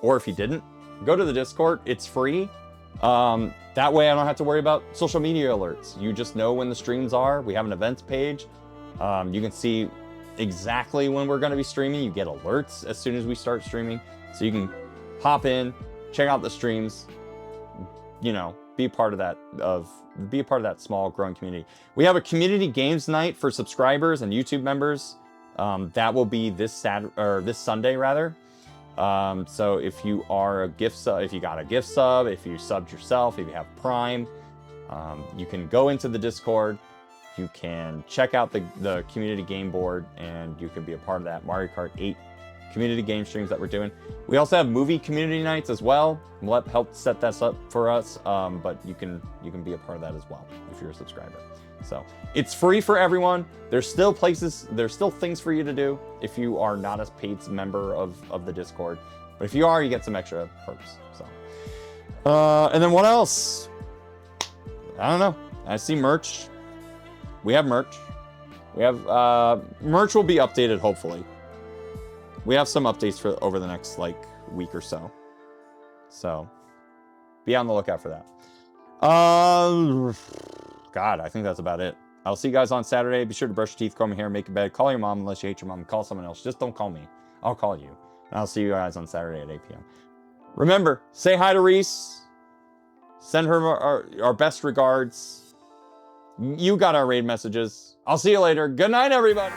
or if you didn't, go to the Discord. It's free. That way I don't have to worry about social media alerts. You just know when the streams are. We have an events page. You can see exactly when we're going to be streaming. You get alerts as soon as we start streaming. So you can hop in, check out the streams, you know, be a part of that small growing community. We have a community games night for subscribers and YouTube members. That will be this Sunday rather. So if you are a gift sub, if you got a gift sub, if you subbed yourself, if you have Prime, you can go into the Discord, you can check out the community game board, and you can be a part of that Mario Kart 8 community game streams that we're doing. We also have movie community nights as well. Mlep helped set this up for us, but you can be a part of that as well if you're a subscriber. So it's free for everyone. There's still things for you to do if you are not a paid member of the Discord. But if you are, you get some extra perks. So, and then what else? I don't know. I see merch. We have merch. We have merch will be updated hopefully. We have some updates for over the next like week or so. So be on the lookout for that. God, I think that's about it. I'll see you guys on Saturday. Be sure to brush your teeth, comb your hair, make your bed. Call your mom unless you hate your mom. Call someone else. Just don't call me. I'll call you. And I'll see you guys on Saturday at 8 p.m. Remember, say hi to Reese. Send her our best regards. You got our raid messages. I'll see you later. Good night, everybody.